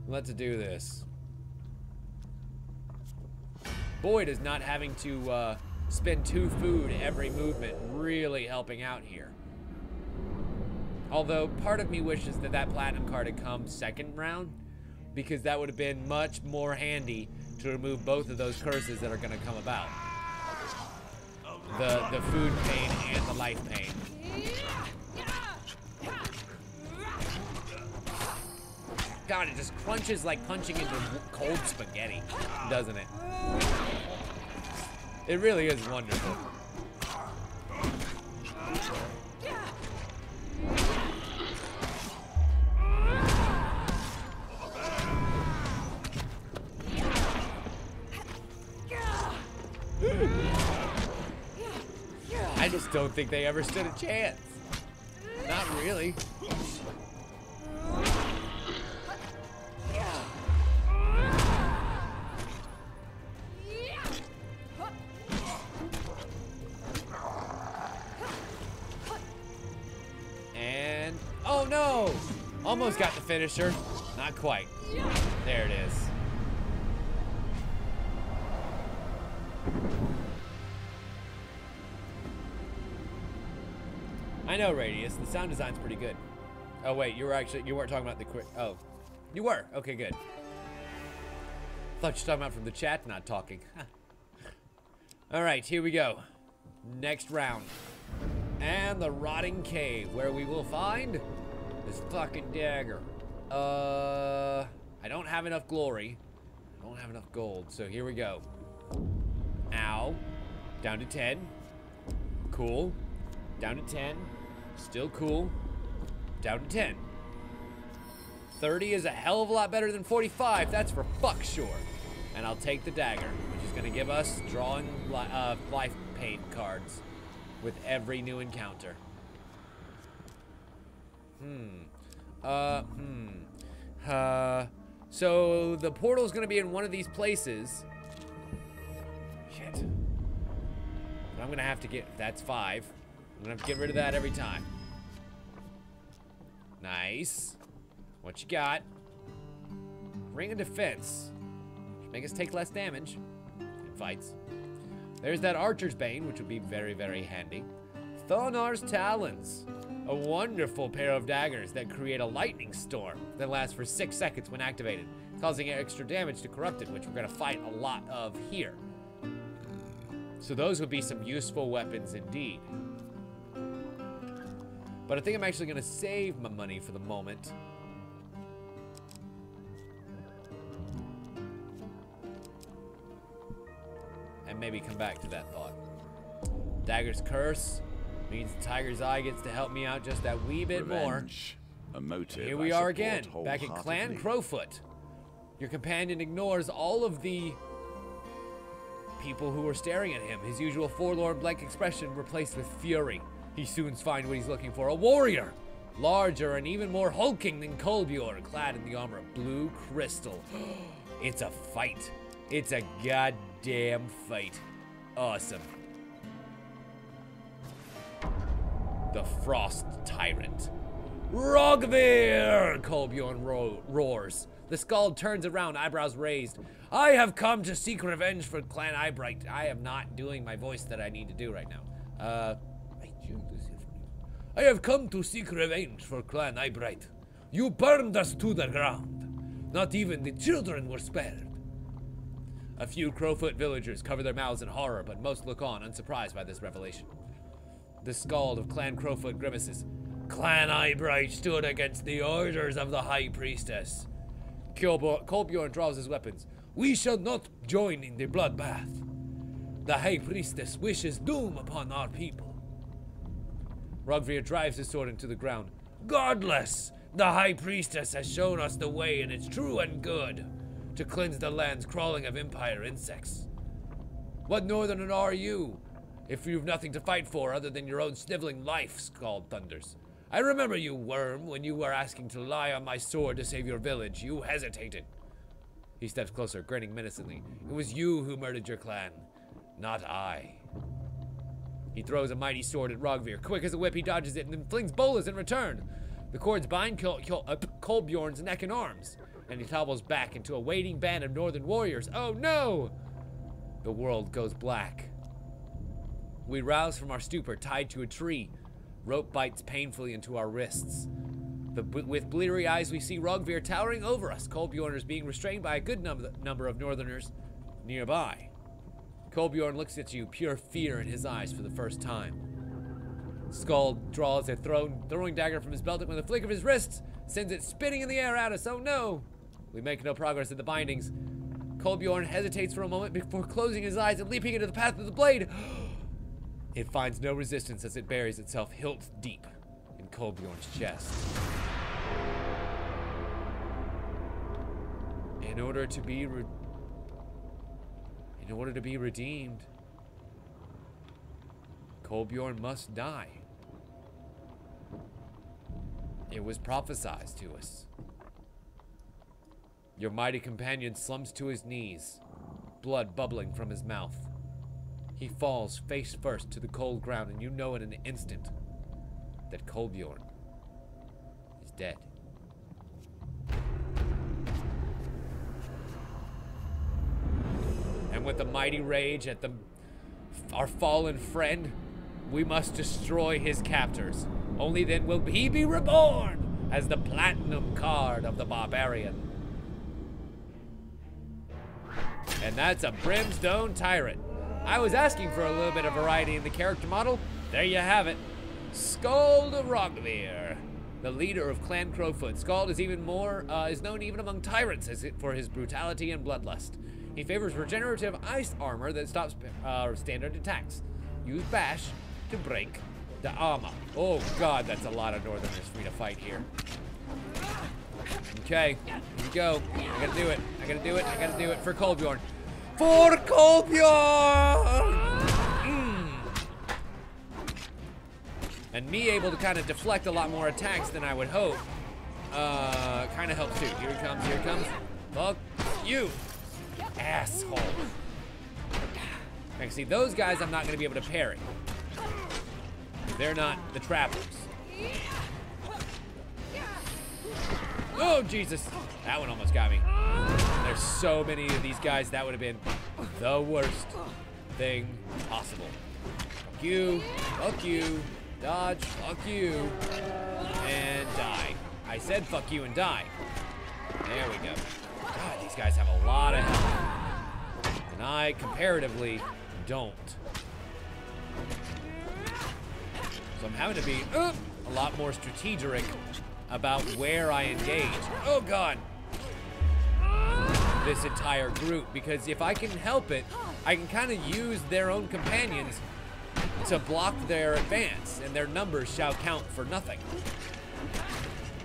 Let's do this. Boy, does not having to spend 2 food every movement really helping out here. Although part of me wishes that that platinum card had come second round, because that would have been much more handy to remove both of those curses that are going to come about. The food pain and the life pain. God, it just crunches like punching into cold spaghetti, doesn't it? It really is wonderful. I just don't think they ever stood a chance. Not really. And, oh no! Almost got the finisher. Not quite. There it is. I know, Radius. The sound design's pretty good. Oh wait, you weren't talking about the quick. Oh, you were. Okay, good. Thought you were talking about from the chat, not talking. All right, here we go. Next round, and the rotting cave where we will find this fucking dagger. I don't have enough glory. I don't have enough gold, so here we go. Ow. Down to 10. Cool. Down to 10. Still cool. Down to 10. 30 is a hell of a lot better than 45. That's for fuck sure. And I'll take the dagger, which is going to give us drawing life pain cards with every new encounter. So the portal's going to be in one of these places. Shit. But I'm going to have to get... That's 5. I'm gonna have to get rid of that every time. Nice. What you got? Ring of defense. Should make us take less damage in fights. There's that Archer's Bane, which would be very, very handy. Thonar's Talons. A wonderful pair of daggers that create a lightning storm that lasts for 6 seconds when activated, causing extra damage to Corrupted, which we're gonna fight a lot of here. So those would be some useful weapons indeed. But I think I'm actually going to save my money for the moment. And maybe come back to that thought. Dagger's Curse means the Tiger's Eye gets to help me out just that wee bit Revenge, more. A motive Here we are again, back at Clan Crowfoot. Your companion ignores all of the people who are staring at him. His usual forlorn blank expression replaced with fury. He soon finds what he's looking for, a warrior, larger and even more hulking than Kolbjorn, clad in the armor of blue crystal. It's a fight. It's a goddamn fight. Awesome. The Frost Tyrant. Rogvir! Kolbjorn roars. The Skald turns around, eyebrows raised. I have come to seek revenge for Clan Eyebright. I am not doing my voice that I need to do right now. I have come to seek revenge for Clan Eyebright. You burned us to the ground. Not even the children were spared. A few Crowfoot villagers cover their mouths in horror, but most look on, unsurprised by this revelation. The Scald of Clan Crowfoot grimaces. Clan Eyebright stood against the orders of the High Priestess. Kolbjorn draws his weapons. We shall not join in the bloodbath. The High Priestess wishes doom upon our people. Rogvir drives his sword into the ground. Godless! The High Priestess has shown us the way, and it's true and good, to cleanse the land's crawling of Empire insects. What Northerner are you, if you've nothing to fight for other than your own sniveling life? Scald thunders. I remember you, worm, when you were asking to lie on my sword to save your village. You hesitated. He steps closer, grinning menacingly. It was you who murdered your clan, not I. He throws a mighty sword at Rogvir. Quick as a whip, he dodges it and then flings bolas in return. The cords bind Kolbjorn's neck and arms, and he topples back into a waiting band of northern warriors. Oh no! The world goes black. We rouse from our stupor, tied to a tree. Rope bites painfully into our wrists. With bleary eyes, we see Rogvir towering over us. Kolbjorn is being restrained by a good number of northerners nearby. Kolbjorn looks at you, pure fear in his eyes for the first time. Skald draws a throwing dagger from his belt, and with a flick of his wrists, sends it spinning in the air at us. Oh no! We make no progress in the bindings. Kolbjorn hesitates for a moment before closing his eyes and leaping into the path of the blade. It finds no resistance as it buries itself hilt deep in Kolbjorn's chest. In order to be redeemed, Kolbjorn must die. It was prophesied to us. Your mighty companion slumps to his knees, blood bubbling from his mouth. He falls face first to the cold ground, and you know in an instant that Kolbjorn is dead. And with a mighty rage at our fallen friend, we must destroy his captors. Only then will he be reborn as the platinum card of the barbarian. And that's a brimstone tyrant. I was asking for a little bit of variety in the character model. There you have it. Skald of Rogvir, the leader of Clan Crowfoot. Skald is is known even among tyrants for his brutality and bloodlust. He favors regenerative ice armor that stops standard attacks. Use bash to break the armor. Oh god, that's a lot of northerners for me to fight here. Okay, here we go. I gotta do it. I gotta do it. I gotta do it for Kolbjorn. For Kolbjorn! And me able to kind of deflect a lot more attacks than I would hope, kind of helps too. Here he comes, here he comes. Fuck you, asshole. Like, see, those guys I'm not gonna be able to parry. They're not the trappers. Oh, Jesus. That one almost got me. There's so many of these guys, that would have been the worst thing possible. Fuck you. Fuck you. Dodge. Fuck you. And die. I said fuck you and die. There we go. God, these guys have a lot of health. And I, comparatively, don't. So I'm having to be a lot more strategic about where I engage. Oh god! This entire group, because if I can help it, I can kind of use their own companions to block their advance, and their numbers shall count for nothing.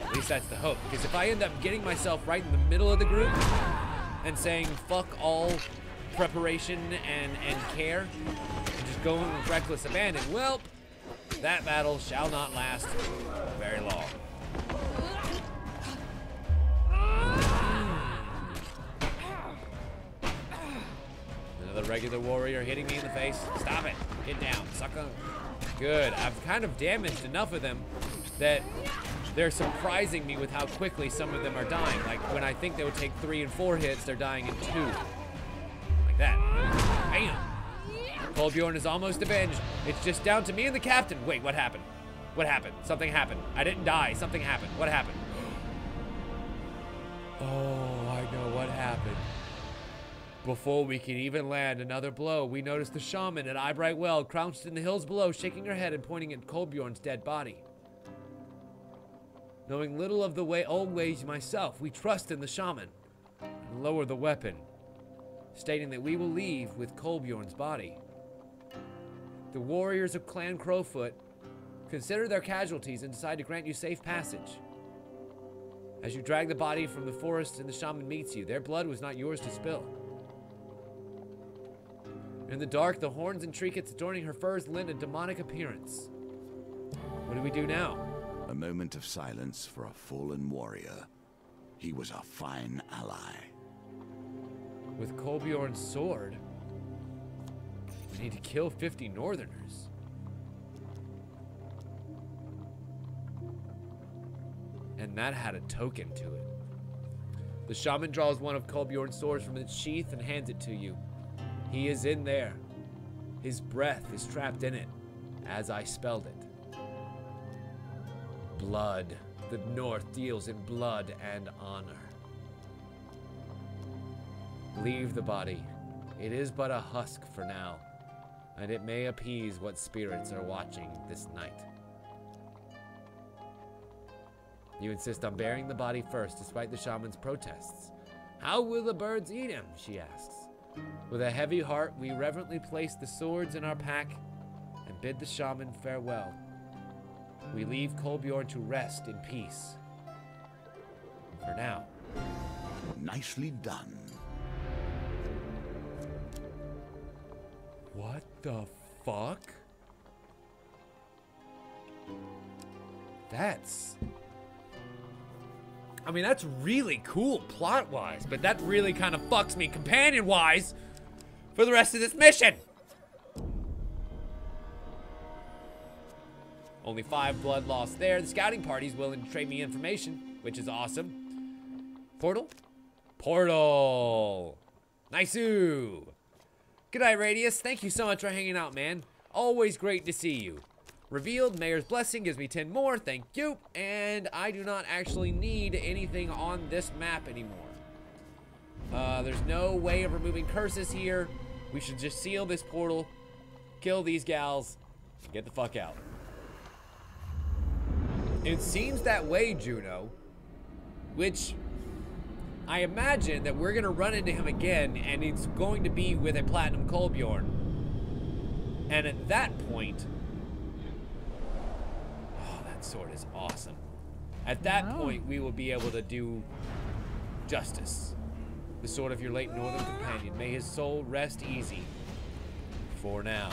At least that's the hope, because if I end up getting myself right in the middle of the group and saying fuck all preparation and care, and just going with reckless abandon, well, that battle shall not last very long. Another regular warrior hitting me in the face. Stop it. Get down, sucker. Good. I've kind of damaged enough of them that they're surprising me with how quickly some of them are dying. Like, when I think they would take 3 and 4 hits, they're dying in 2. Like that. Bam. Kolbjorn is almost avenged. It's just down to me and the captain. Wait, what happened? What happened? Something happened. I didn't die. Something happened. What happened? Oh. happened. Before we could even land another blow, we noticed the shaman at Eyebright Well crouched in the hills below, shaking her head and pointing at Kolbjorn's dead body. Knowing little of the old ways myself, we trust in the shaman and lower the weapon, stating that we will leave with Kolbjorn's body. The warriors of Clan Crowfoot consider their casualties and decide to grant you safe passage. As you drag the body from the forest and the shaman meets you, their blood was not yours to spill. In the dark, the horns and trinkets adorning her furs lend a demonic appearance. What do we do now? A moment of silence for a fallen warrior. He was a fine ally. With Kolbjorn's sword, we need to kill 50 northerners. And that had a token to it. The shaman draws one of Kolbjorn's swords from its sheath and hands it to you. He is in there. His breath is trapped in it, as I spelled it. Blood. The North deals in blood and honor. Leave the body. It is but a husk for now, and it may appease what spirits are watching this night. You insist on burying the body first, despite the shaman's protests. How will the birds eat him? She asks. With a heavy heart, we reverently place the swords in our pack and bid the shaman farewell. We leave Kolbjorn to rest in peace. For now. Nicely done. What the fuck? I mean, that's really cool plot-wise, but that really kind of fucks me companion-wise for the rest of this mission. Only 5 blood lost there. The scouting party's willing to trade me information, which is awesome. Portal? Portal. Nice-oo. Good night, Radius. Thank you so much for hanging out, man. Always great to see you. Revealed, Mayor's Blessing gives me 10 more, thank you. And I do not actually need anything on this map anymore. There's no way of removing curses here. We should just seal this portal, kill these gals, get the fuck out. It seems that way, Juno, which I imagine that we're gonna run into him again, and it's going to be with a Platinum Kolbjorn. And at that point, sword is awesome. At that point, we will be able to do justice. The sword of your late northern companion. May his soul rest easy. For now.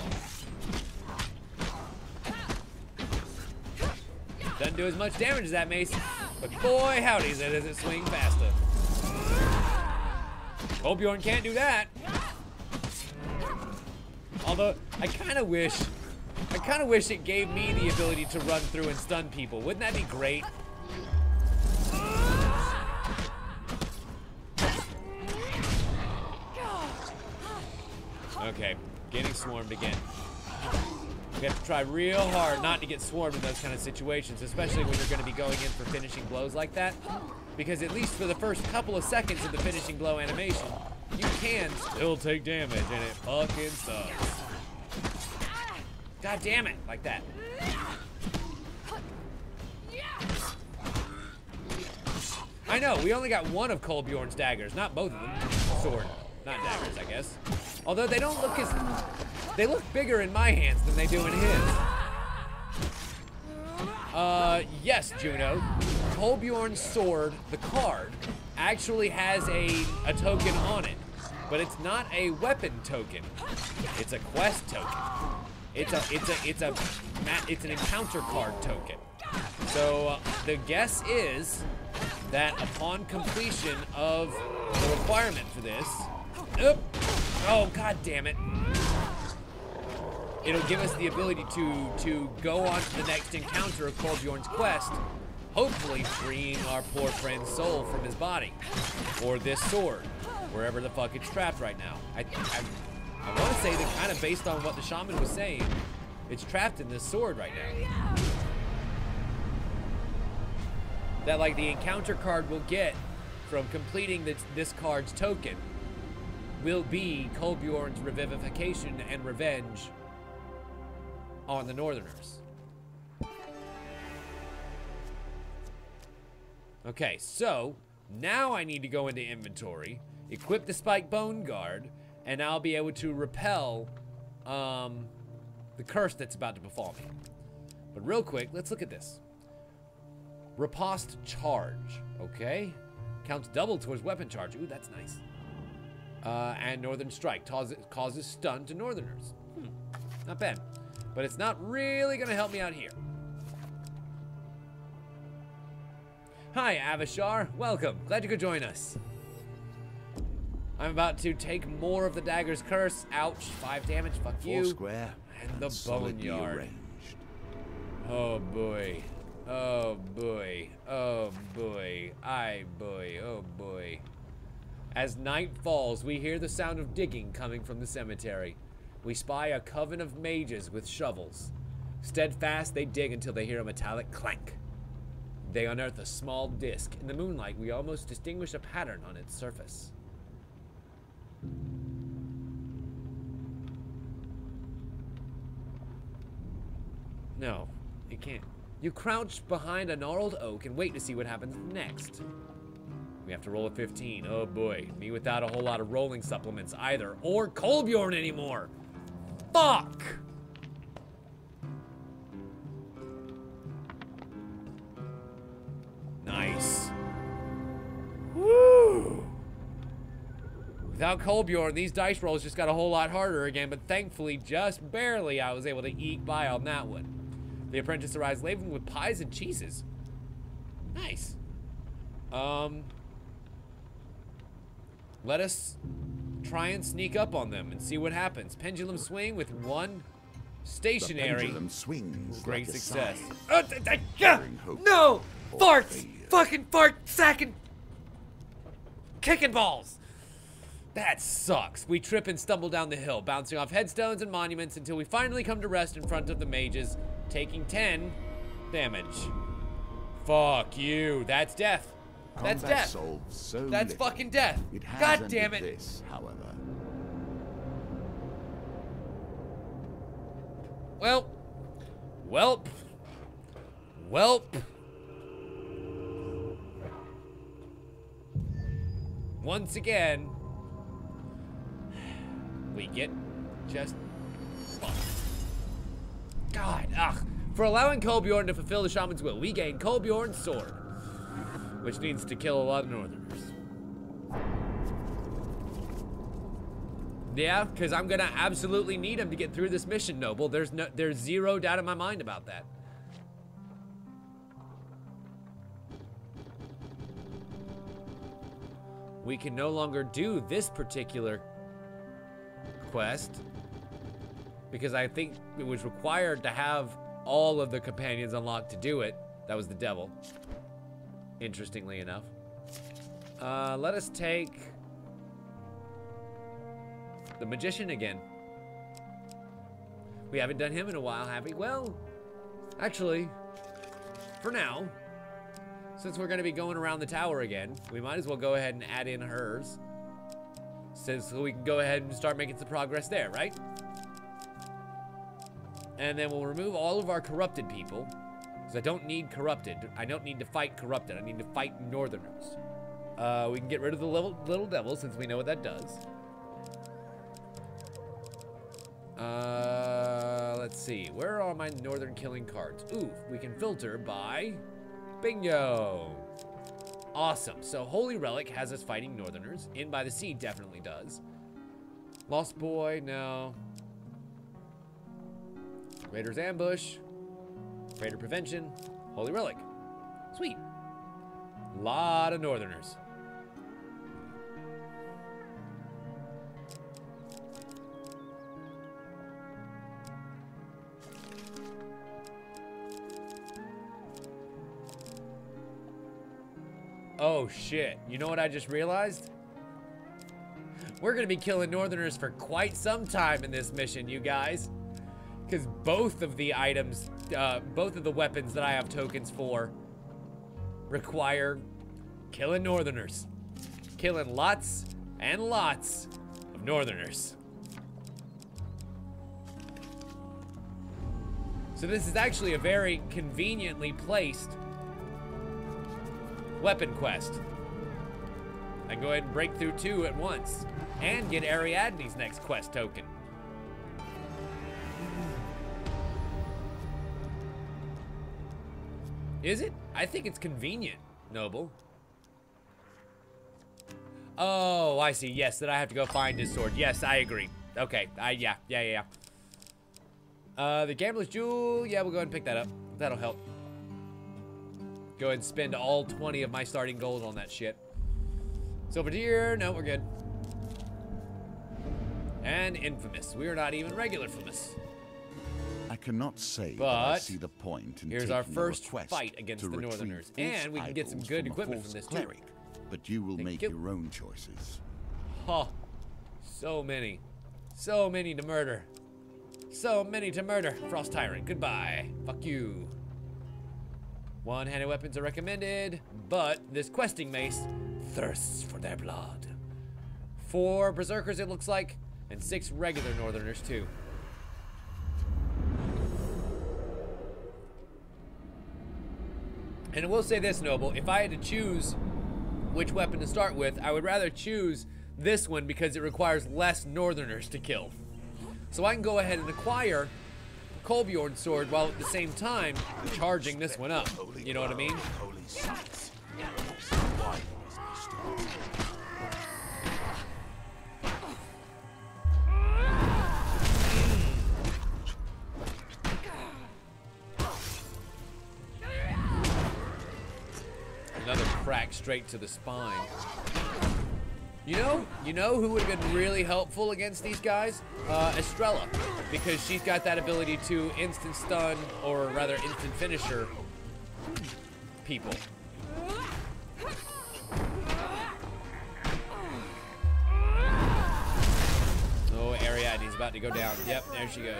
Doesn't do as much damage as that mace, but boy howdy does it swing faster. Kolbjorn can't do that. Although, I kind of wish it gave me the ability to run through and stun people. Wouldn't that be great? Okay, getting swarmed again. We have to try real hard not to get swarmed in those kind of situations, especially when you're going to be going in for finishing blows like that. Because at least for the first couple of seconds of the finishing blow animation, you can still take damage, and it fucking sucks. God damn it, like that. I know, we only got one of Kolbjorn's daggers, not both of them. Sword, not daggers, I guess. Although they don't look they look bigger in my hands than they do in his. Yes, Juno. Kolbjorn's sword, the card, actually has a token on it. But it's not a weapon token. It's a quest token. It's an encounter card token. So the guess is that upon completion of the requirement for this, oh god damn it, it'll give us the ability to go on to the next encounter of Kolbjorn's quest, hopefully freeing our poor friend's soul from his body, or this sword, wherever the fuck it's trapped right now. I want to say that kind of based on what the shaman was saying, it's trapped in this sword right now. That like the encounter card we'll get from completing this card's token will be Kolbjorn's revivification and revenge on the Northerners. Okay, so now I need to go into inventory, equip the Spike Bone Guard, and I'll be able to repel the curse that's about to befall me. But real quick, let's look at this. Riposte Charge, okay? Counts double towards weapon charge. Ooh, that's nice. And Northern Strike causes stun to Northerners. Not bad. But it's not really gonna help me out here. Hi, Avishar. Welcome. Glad you could join us. I'm about to take more of the dagger's curse. Ouch. 5 damage. Fuck you. 4 square and the boneyard. Arranged. Oh boy. Oh boy. Oh boy. Oh boy. As night falls, we hear the sound of digging coming from the cemetery. We spy a coven of mages with shovels. Steadfast, they dig until they hear a metallic clank. They unearth a small disc. In the moonlight, we almost distinguish a pattern on its surface. No, you can't. You crouch behind a gnarled oak and wait to see what happens next. We have to roll a 15. Oh boy. Me without a whole lot of rolling supplements either. Or Kolbjorn anymore. Fuck! Nice. Woo! Without Kolbjorn, these dice rolls just got a whole lot harder again, but thankfully, just barely, I was able to eke by on that one. The apprentice arrives laden with pies and cheeses. Nice. Let us try and sneak up on them and see what happens. Pendulum swing with 1 stationary. The pendulum swings Great like a success. scythe, No! or Farts! failure. Fucking fart sacking kicking balls. That sucks. We trip and stumble down the hill, bouncing off headstones and monuments until we finally come to rest in front of the mages, taking 10 damage. Fuck you. That's death. That's Combat death. solves so That's little. fucking death. It has God ended damn it. This, however. Welp. Once again, we get just fucked. God, For allowing Kolbjorn to fulfill the shaman's will, we gain Kolbjorn's sword, which needs to kill a lot of Northerners. Yeah, because I'm gonna absolutely need him to get through this mission, Noble. There's zero doubt in my mind about that. We can no longer do this particular quest because I think it was required to have all of the companions unlocked to do it. That was the devil, interestingly enough. Let us take the magician again. We haven't done him in a while, have we? Well, actually, for now, since we're gonna be going around the tower again, we might as well go ahead and add in hers, so we can go ahead and start making some progress there, right? And then we'll remove all of our corrupted people, because I don't need corrupted. I don't need to fight corrupted. I need to fight Northerners. We can get rid of the little devil, since we know what that does. Let's see. Where are my Northern killing cards? Ooh, we can filter by bingo. Awesome. So Holy Relic has us fighting Northerners. In by the Sea definitely does. Lost Boy, no. Raider's Ambush. Raider Prevention. Holy Relic. Sweet. Lot of Northerners. Oh shit, you know what I just realized? We're gonna be killing Northerners for quite some time in this mission, you guys. Because both of the items, both of the weapons that I have tokens for require killing Northerners. killing lots and lots of northerners. So this is actually a very conveniently placed weapon quest. I can go ahead and break through 2 at once and get Ariadne's next quest token. Is it? I think it's convenient, Noble. Oh, I see. Yes, that I have to go find his sword. Yes, I agree. Okay. Yeah. The Gambler's Jewel. Yeah, we'll go ahead and pick that up. That'll help. Go ahead and spend all 20 of my starting gold on that shit. Silver Deer. No, we're good. And Infamous. We are not even regular famous. I cannot say but that I see the point in here's our taking first a request fight against to the retrieve Northerners. false And we can get some idols good from a equipment from false this too. cleric, but you will Thank make you. your own choices. Huh. So many. So many to murder. So many to murder. Frost Tyrant, goodbye. Fuck you. One-handed weapons are recommended, but this questing mace thirsts for their blood. 4 berserkers, it looks like, and 6 regular northerners too. And I will say this, Noble, if I had to choose which weapon to start with, I would rather choose this one because it requires less northerners to kill. So I can go ahead and acquire Kolbjorn's sword while at the same time charging this one up. You know what I mean? Another crack straight to the spine. You know who would have been really helpful against these guys? Estrella, because she's got that ability to instant stun, or rather instant finisher people. Oh, Ariadne's about to go down. Yep, there she goes.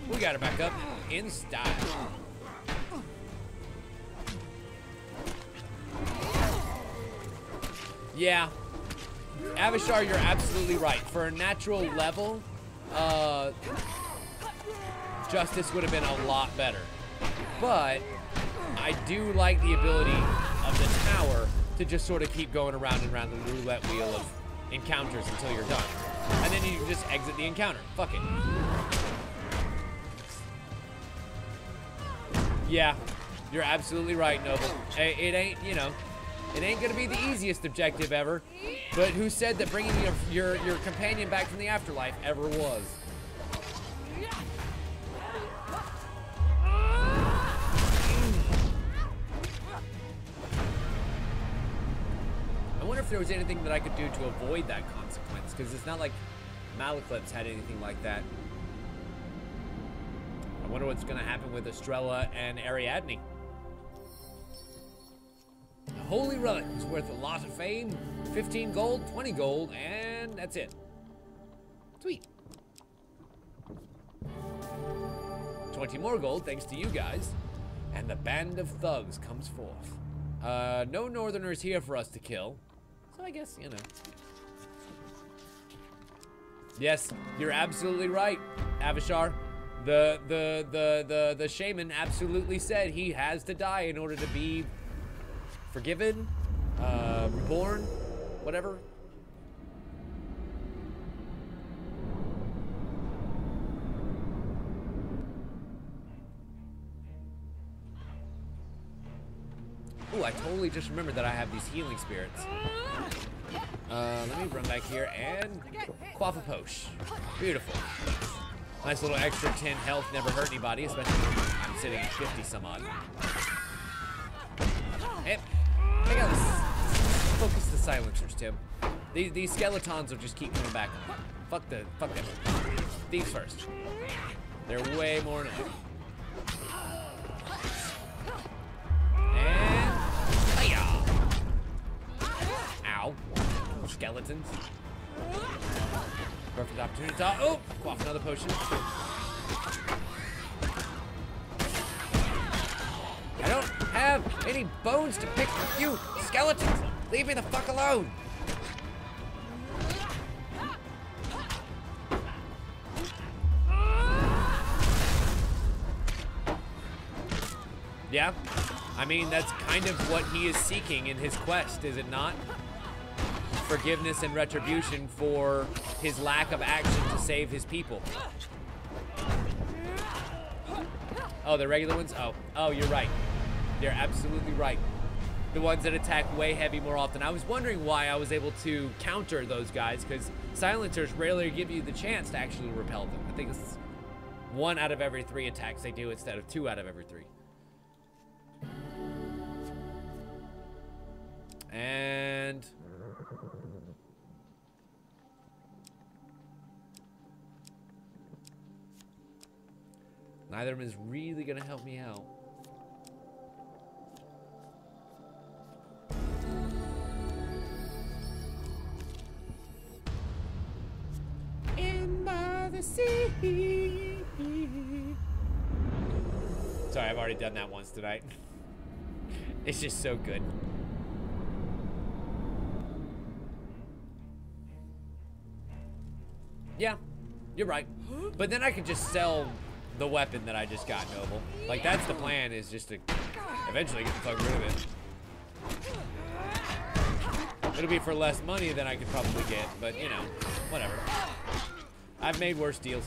We got her back up in style. Yeah. Avishar, you're absolutely right. For a natural level, Justice would have been a lot better. But I do like the ability of the tower to just sort of keep going around and around the roulette wheel of encounters until you're done. And then you can just exit the encounter. Fuck it. Yeah, you're absolutely right, Noble. It ain't, you know, it ain't gonna be the easiest objective ever, but who said that bringing your companion back from the afterlife ever was? I wonder if there was anything that I could do to avoid that consequence, because it's not like Malaclips had anything like that. I wonder what's gonna happen with Estrella and Ariadne. The Holy Relic is worth a lot of fame. 15 gold, 20 gold, and that's it. Sweet. 20 more gold thanks to you guys. And the band of thugs comes forth. No northerners here for us to kill. So I guess, you know. Yes, you're absolutely right, Avishar. The shaman absolutely said he has to die in order to be forgiven, reborn, whatever. Ooh, I totally just remembered that I have these healing spirits. Let me run back here and quaff a posh. Beautiful. Nice little extra 10 health, never hurt anybody, especially when I'm sitting at 50 some odd. Hey, I got this. Focus the silencers, Tim. These skeletons will just keep coming back. Fuck them. These first. They're way more annoying. And hiya! Ow. Skeletons. Perfect opportunity to quaff another potion. I don't have any bones to pick with you, skeletons! Leave me the fuck alone! Yeah, I mean, that's kind of what he is seeking in his quest, is it not? Forgiveness and retribution for his lack of action to save his people. Oh, the regular ones? Oh, you're right. You're absolutely right. The ones that attack way heavy more often. I was wondering why I was able to counter those guys, because silencers rarely give you the chance to actually repel them. I think it's 1 out of every 3 attacks they do instead of 2 out of every 3. And neither of them is really gonna help me out. In by the sea. Sorry, I've already done that once tonight. It's just so good. Yeah, you're right. But then I could just sell the weapon that I just got, Noble. Like, that's the plan, is just to eventually get the fuck rid of it. It'll be for less money than I could probably get, but, you know, whatever. I've made worse deals.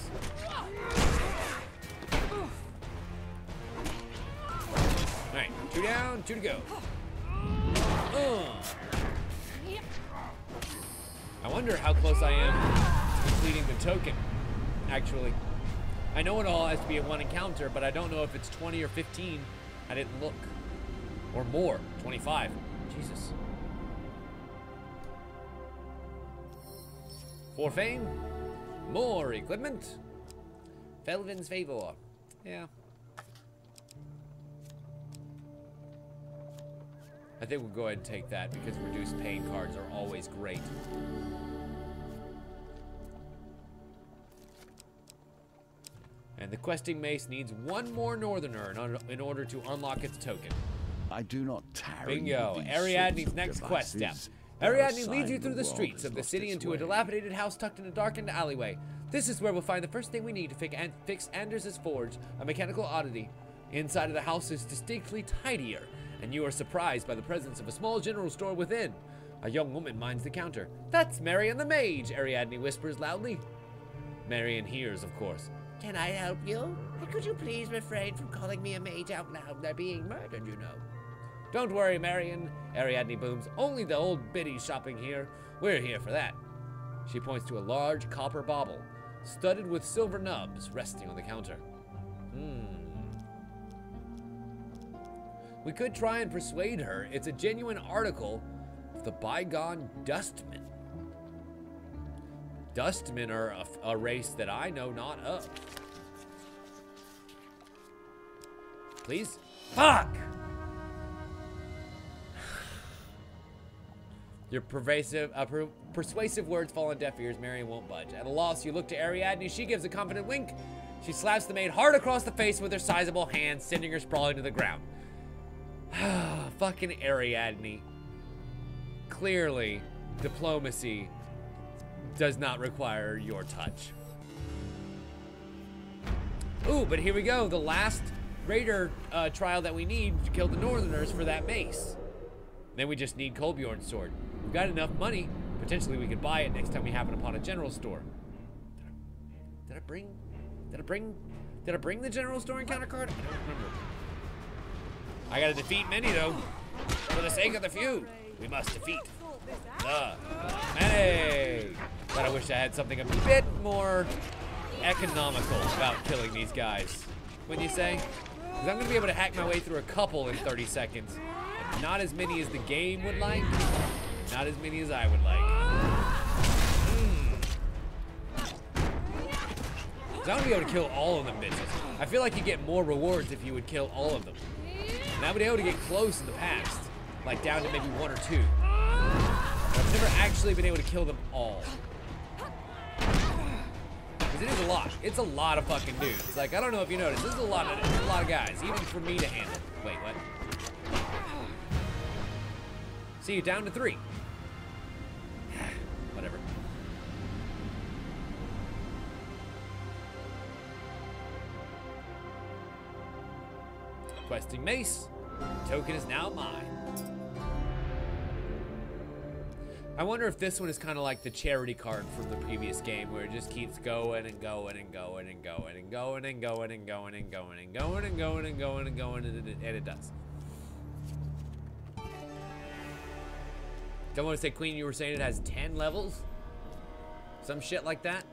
Alright, 2 down, 2 to go. I wonder how close I am to completing the token, actually. I know it all has to be in 1 encounter, but I don't know if it's 20 or 15. I didn't look. Or more, 25. Jesus. For fame, more equipment. Felvin's favor. Yeah. I think we'll go ahead and take that because reduced pain cards are always great. And the questing mace needs 1 more northerner in order to unlock its token. I do not tarry. Bingo. Ariadne's next quest step. Ariadne leads you through the streets of the city into a dilapidated house tucked in a darkened alleyway. This is where we'll find the first thing we need to fix Anders' forge, a mechanical oddity. Inside of the house is distinctly tidier, and you are surprised by the presence of a small general store within. A young woman minds the counter. That's Marion the Mage, Ariadne whispers loudly. Marion hears, of course. Can I help you? And could you please refrain from calling me a mage out loud? They're being murdered, you know. Don't worry, Marion, Ariadne booms. Only the old biddies shopping here. We're here for that. She points to a large copper bauble, studded with silver nubs, resting on the counter. We could try and persuade her it's a genuine article of the bygone Dustmen. Dustmen are a race that I know not of. Please? Fuck! Your persuasive words fall on deaf ears. Marion won't budge. At a loss, you look to Ariadne. She gives a confident wink. She slaps the maid hard across the face with her sizable hand, sending her sprawling to the ground. Fucking Ariadne. Clearly, diplomacy does not require your touch. Ooh, but here we go. The last raider trial that we need to kill the Northerners for that mace. Then we just need Kolbjorn's sword. We've got enough money. Potentially we could buy it next time we happen upon a general store. Did I bring the general store encounter card? I don't remember. I gotta defeat many though. For the sake of the few, we must defeat the many. But I wish I had something a bit more economical about killing these guys. Wouldn't you say? Because I'm gonna be able to hack my way through a couple in 30 seconds. Not as many as the game would like. Not as many as I would like. So I'm gonna be able to kill all of them bitches. I feel like you get more rewards if you would kill all of them. And I've been able to get close in the past. Like down to maybe 1 or 2. But I've never actually been able to kill them all. Because it is a lot. It's a lot of fucking dudes. Like, I don't know if you noticed. This is a lot of guys. Even for me to handle. Wait, what? See you down to 3. Whatever. Questing mace. Token is now mine. I wonder if this one is kind of like the charity card from the previous game, where it just keeps going and going and going and going and going and going and going and going and going and going and going and going, and it does. Don't want to say, Queen, you were saying it has 10 levels? Some shit like that?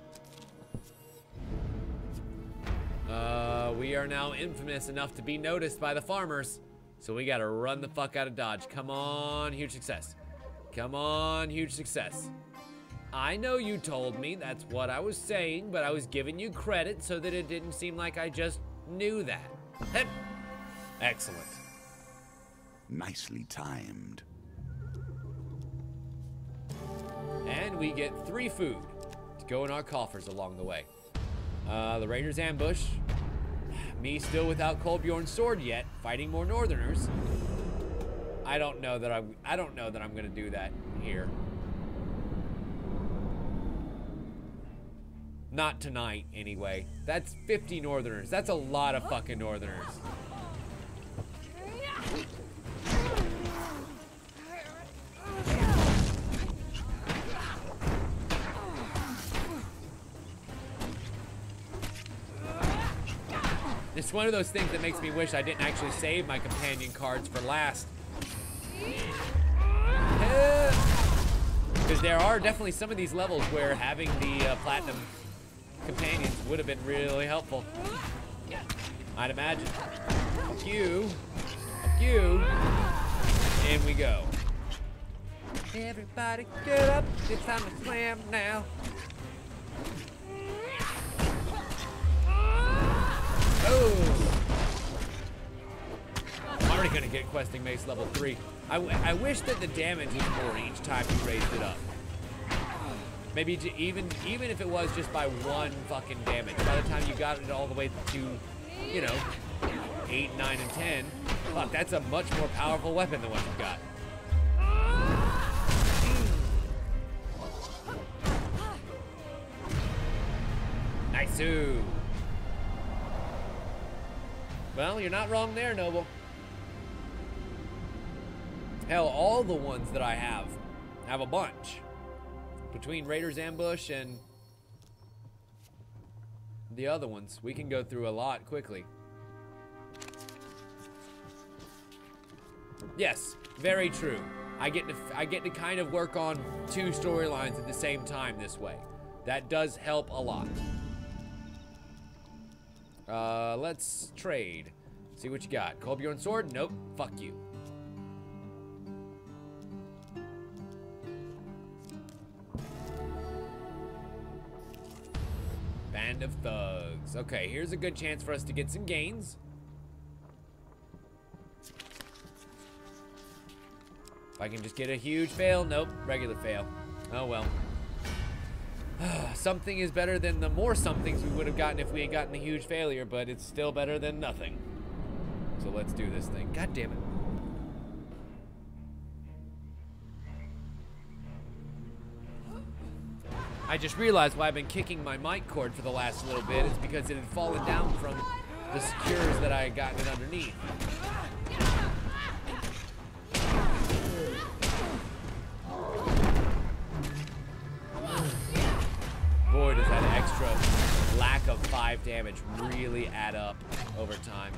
We are now infamous enough to be noticed by the farmers, so we gotta run the fuck out of Dodge. Come on, huge success. Come on, huge success. I know you told me, that's what I was saying, but I was giving you credit so that it didn't seem like I just knew that. Hep. Excellent. Nicely timed. And we get 3 food to go in our coffers along the way. The Raiders ambush. Me still without Kolbjorn's sword yet, fighting more Northerners. I don't know that I'm gonna do that here. Not tonight, anyway. That's 50 Northerners. That's a lot of fucking Northerners. It's one of those things that makes me wish I didn't actually save my companion cards for last. Because there are definitely some of these levels where having the platinum companions would have been really helpful. I'd imagine. Fuck you. Fuck you. In we go. Everybody get up. It's time to slam now. Oh! I'm already gonna get questing mace level 3. I wish that the damage was more each time you raised it up. Maybe even if it was just by 1 fucking damage. By the time you got it all the way to, you know, 8, 9, and 10, fuck, that's a much more powerful weapon than what you've got. Nice-oo. Well, you're not wrong there, Noble. Hell, all the ones that I have a bunch. Between Raiders Ambush and the other ones, we can go through a lot quickly. Yes, very true. I get to kind of work on 2 storylines at the same time this way. That does help a lot. Let's trade. See what you got. Kolbjorn sword? Nope. Fuck you. Band of thugs. Okay, here's a good chance for us to get some gains. If I can just get a huge fail. Nope. Regular fail. Oh well. Something is better than the more somethings we would have gotten if we had gotten a huge failure, but it's still better than nothing. So let's do this thing. God damn it. I just realized why I've been kicking my mic cord for the last little bit. It's because it had fallen down from the secures that I had gotten it underneath. Boy, does that extra lack of 5 damage really add up over time.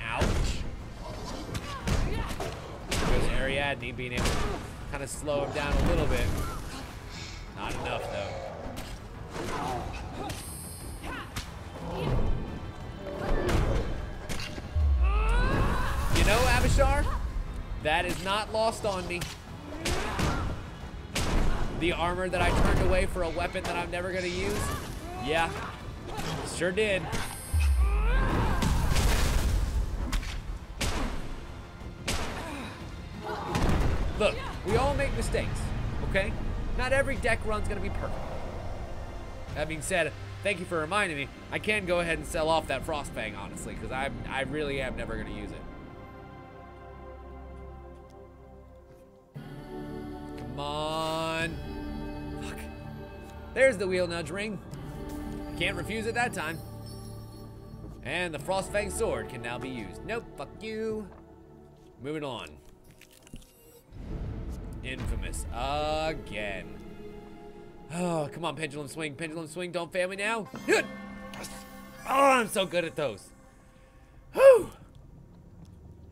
Ouch. Goes Ariadne being able to kind of slow him down a little bit. Not enough, though. You know, Abishar, that is not lost on me. The armor that I turned away for a weapon that I'm never gonna use? Yeah, sure did. Look, we all make mistakes, okay? Not every deck run's gonna be perfect. That being said, thank you for reminding me. I can go ahead and sell off that Frostfang, honestly, because I really am never gonna use it. Come on. Fuck. There's the wheel nudge ring. Can't refuse it that time. And the Frostfang sword can now be used. Nope, fuck you. Moving on. Infamous again. Oh, come on, pendulum swing, don't fail me now. Good. Oh, I'm so good at those. Whew.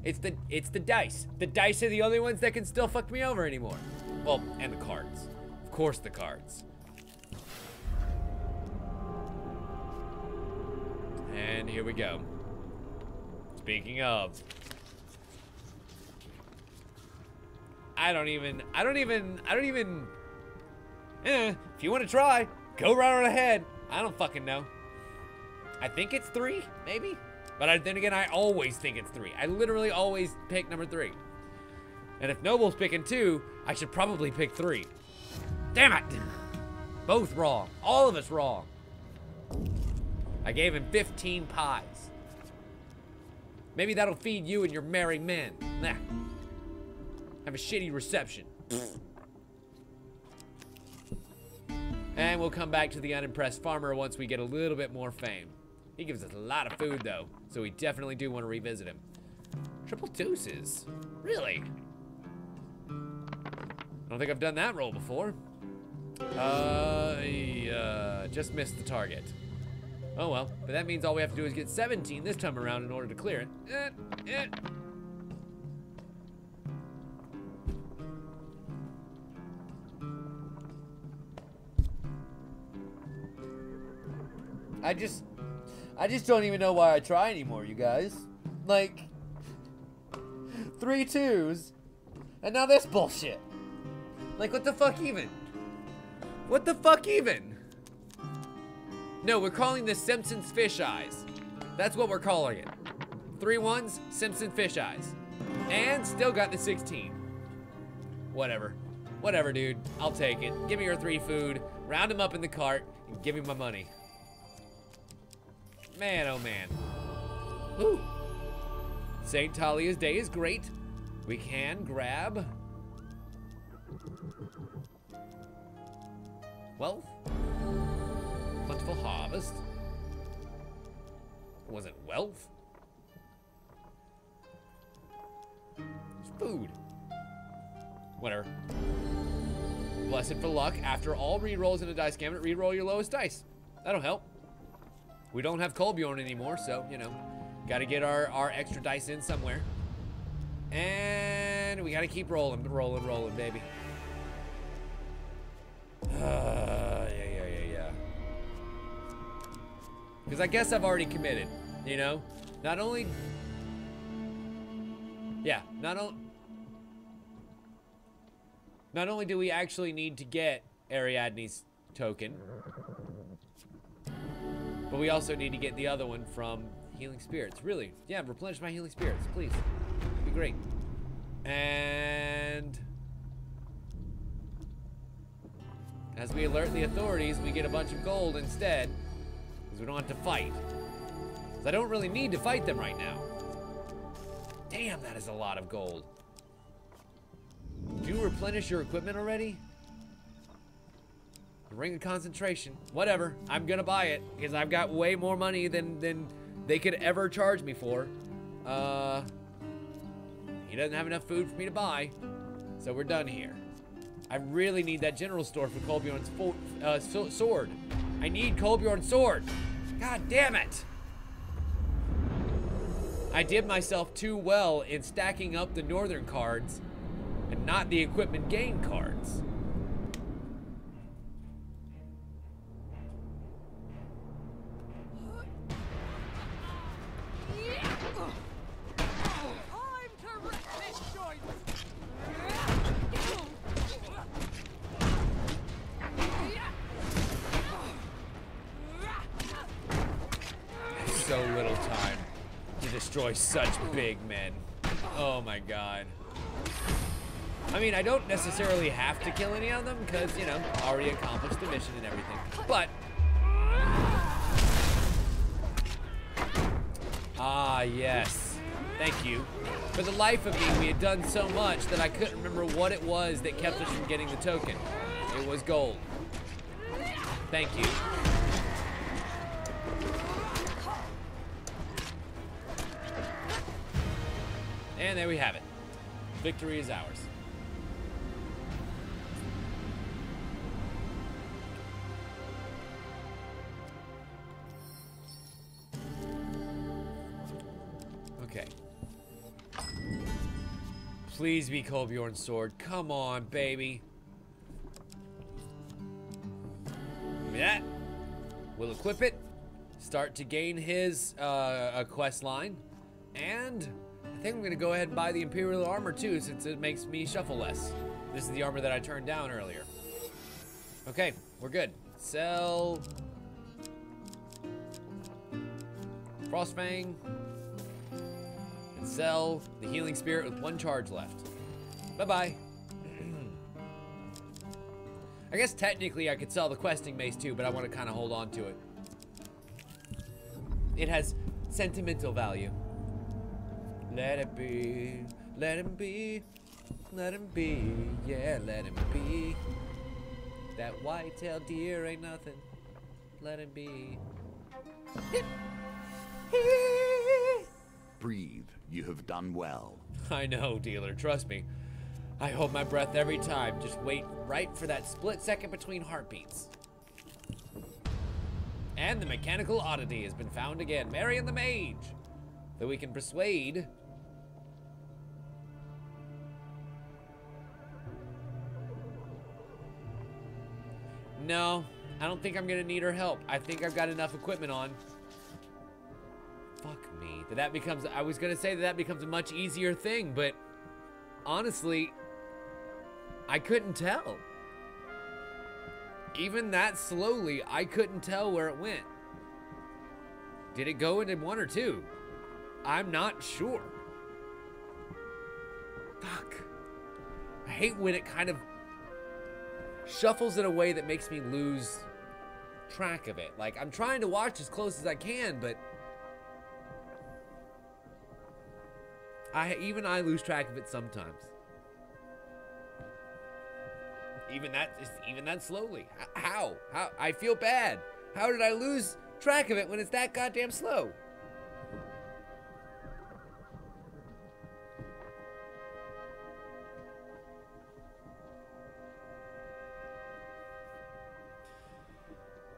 It's the dice. The dice are the only ones that can still fuck me over anymore. Well, and the cards. Of course, the cards. And here we go. Speaking of, I don't even, if you want to try, go right on ahead. I don't fucking know. I think it's 3, maybe? But then again, I always think it's 3. I literally always pick number 3. And if Noble's picking 2, I should probably pick 3. Damn it! Both wrong. All of us wrong. I gave him 15 pies. Maybe that'll feed you and your merry men. Nah. Have a shitty reception. And we'll come back to the unimpressed farmer once we get a little bit more fame. He gives us a lot of food, though, so we definitely do want to revisit him. Triple deuces? Really? I don't think I've done that roll before. Just missed the target. Oh well, but that means all we have to do is get 17 this time around in order to clear it. I just don't even know why I try anymore, you guys. Like, 3 2s, and now this bullshit. Like, what the fuck even? What the fuck even? No, we're calling this Simpsons Fish Eyes. That's what we're calling it. 3 1s, Simpson Fish Eyes. And still got the 16. Whatever. Whatever, dude. I'll take it. Give me your 3 food, round them up in the cart, and give me my money. Man, oh man. Ooh. St. Talia's Day is great. We can grab wealth. Plentiful harvest. Was it wealth? It's food. Whatever. Blessed for luck. After all rerolls in a dice cabinet, reroll your lowest dice. That'll help. We don't have Kolbjorn anymore, so, you know, gotta get our extra dice in somewhere. And we gotta keep rolling, baby. Yeah. Because I guess I've already committed, you know? Not only do we actually need to get Ariadne's token, but we also need to get the other one from Healing Spirits. Really? Yeah, replenish my Healing Spirits, please. That'd be great. And as we alert the authorities, we get a bunch of gold instead, because we don't have to fight. Because I don't really need to fight them right now. Damn, that is a lot of gold. Did you replenish your equipment already? Ring of concentration. Whatever. I'm gonna buy it because I've got way more money than they could ever charge me for. He doesn't have enough food for me to buy, so we're done here. I really need that general store for Kolbjorn's sword. I need Kolbjorn's sword. God damn it. I did myself too well in stacking up the northern cards and not the equipment gain cards. So little time to destroy such big men. Oh my god. I mean, I don't necessarily have to kill any of them because, you know, already accomplished the mission and everything. But ah, yes. Thank you. For the life of me, we had done so much that I couldn't remember what it was that kept us from getting the token. It was gold. Thank you. And there we have it. Victory is ours. Okay. Please be Kolbjorn's sword. Come on, baby. Give me that. We'll equip it. Start to gain his quest line. And I think I'm going to go ahead and buy the Imperial armor too, since it makes me shuffle less. This is the armor that I turned down earlier. Okay, we're good. Sell. Frostfang. And sell the Healing Spirit with 1 charge left. Bye-bye. I guess technically I could sell the questing mace too, but I want to kind of hold on to it. It has sentimental value. Let it be, let him be, let him be, yeah, let him be. That white-tailed deer ain't nothing. Let him be. Breathe. You have done well. I know, dealer, trust me. I hold my breath every time. Just wait right for that split second between heartbeats. And the mechanical oddity has been found again. Marion the Mage. Though we can persuade. No, I don't think I'm gonna need her help. I think I've got enough equipment on. Fuck me. That becomes, I was gonna say that becomes a much easier thing, but honestly, I couldn't tell. Even that slowly, I couldn't tell where it went. Did it go into 1 or 2? I'm not sure. Fuck. I hate when it kind of shuffles in a way that makes me lose track of it. Like, I'm trying to watch as close as I can, but even I lose track of it sometimes. Even that slowly. How? I feel bad. How did I lose track of it when it's that goddamn slow?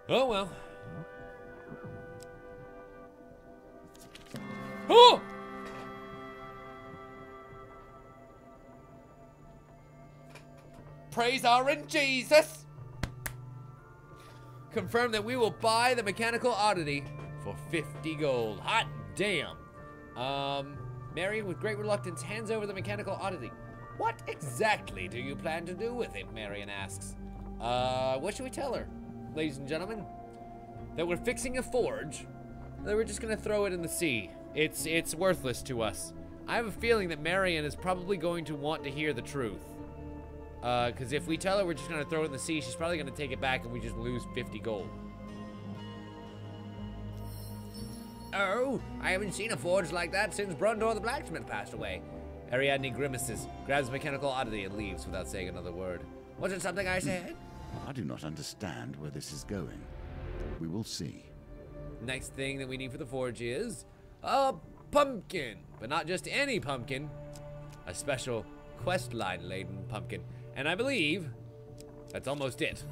Oh well. Oh! Praise our in Jesus! Confirm that we will buy the mechanical oddity for 50 gold. Hot damn. Marion, with great reluctance, hands over the mechanical oddity. What exactly do you plan to do with it? Marion asks. What should we tell her, ladies and gentlemen? That we're fixing a forge. That we're just gonna throw it in the sea. It's worthless to us. I have a feeling that Marion is probably going to want to hear the truth. Because if we tell her we're just going to throw it in the sea, she's probably going to take it back and we just lose 50 gold. Oh, I haven't seen a forge like that since Brundor the blacksmith passed away. Ariadne grimaces, grabs mechanical oddity and leaves without saying another word. Was it something I said? I do not understand where this is going. We will see. Next thing that we need for the forge is a pumpkin. But not just any pumpkin. A special quest line laden pumpkin. And I believe that's almost it.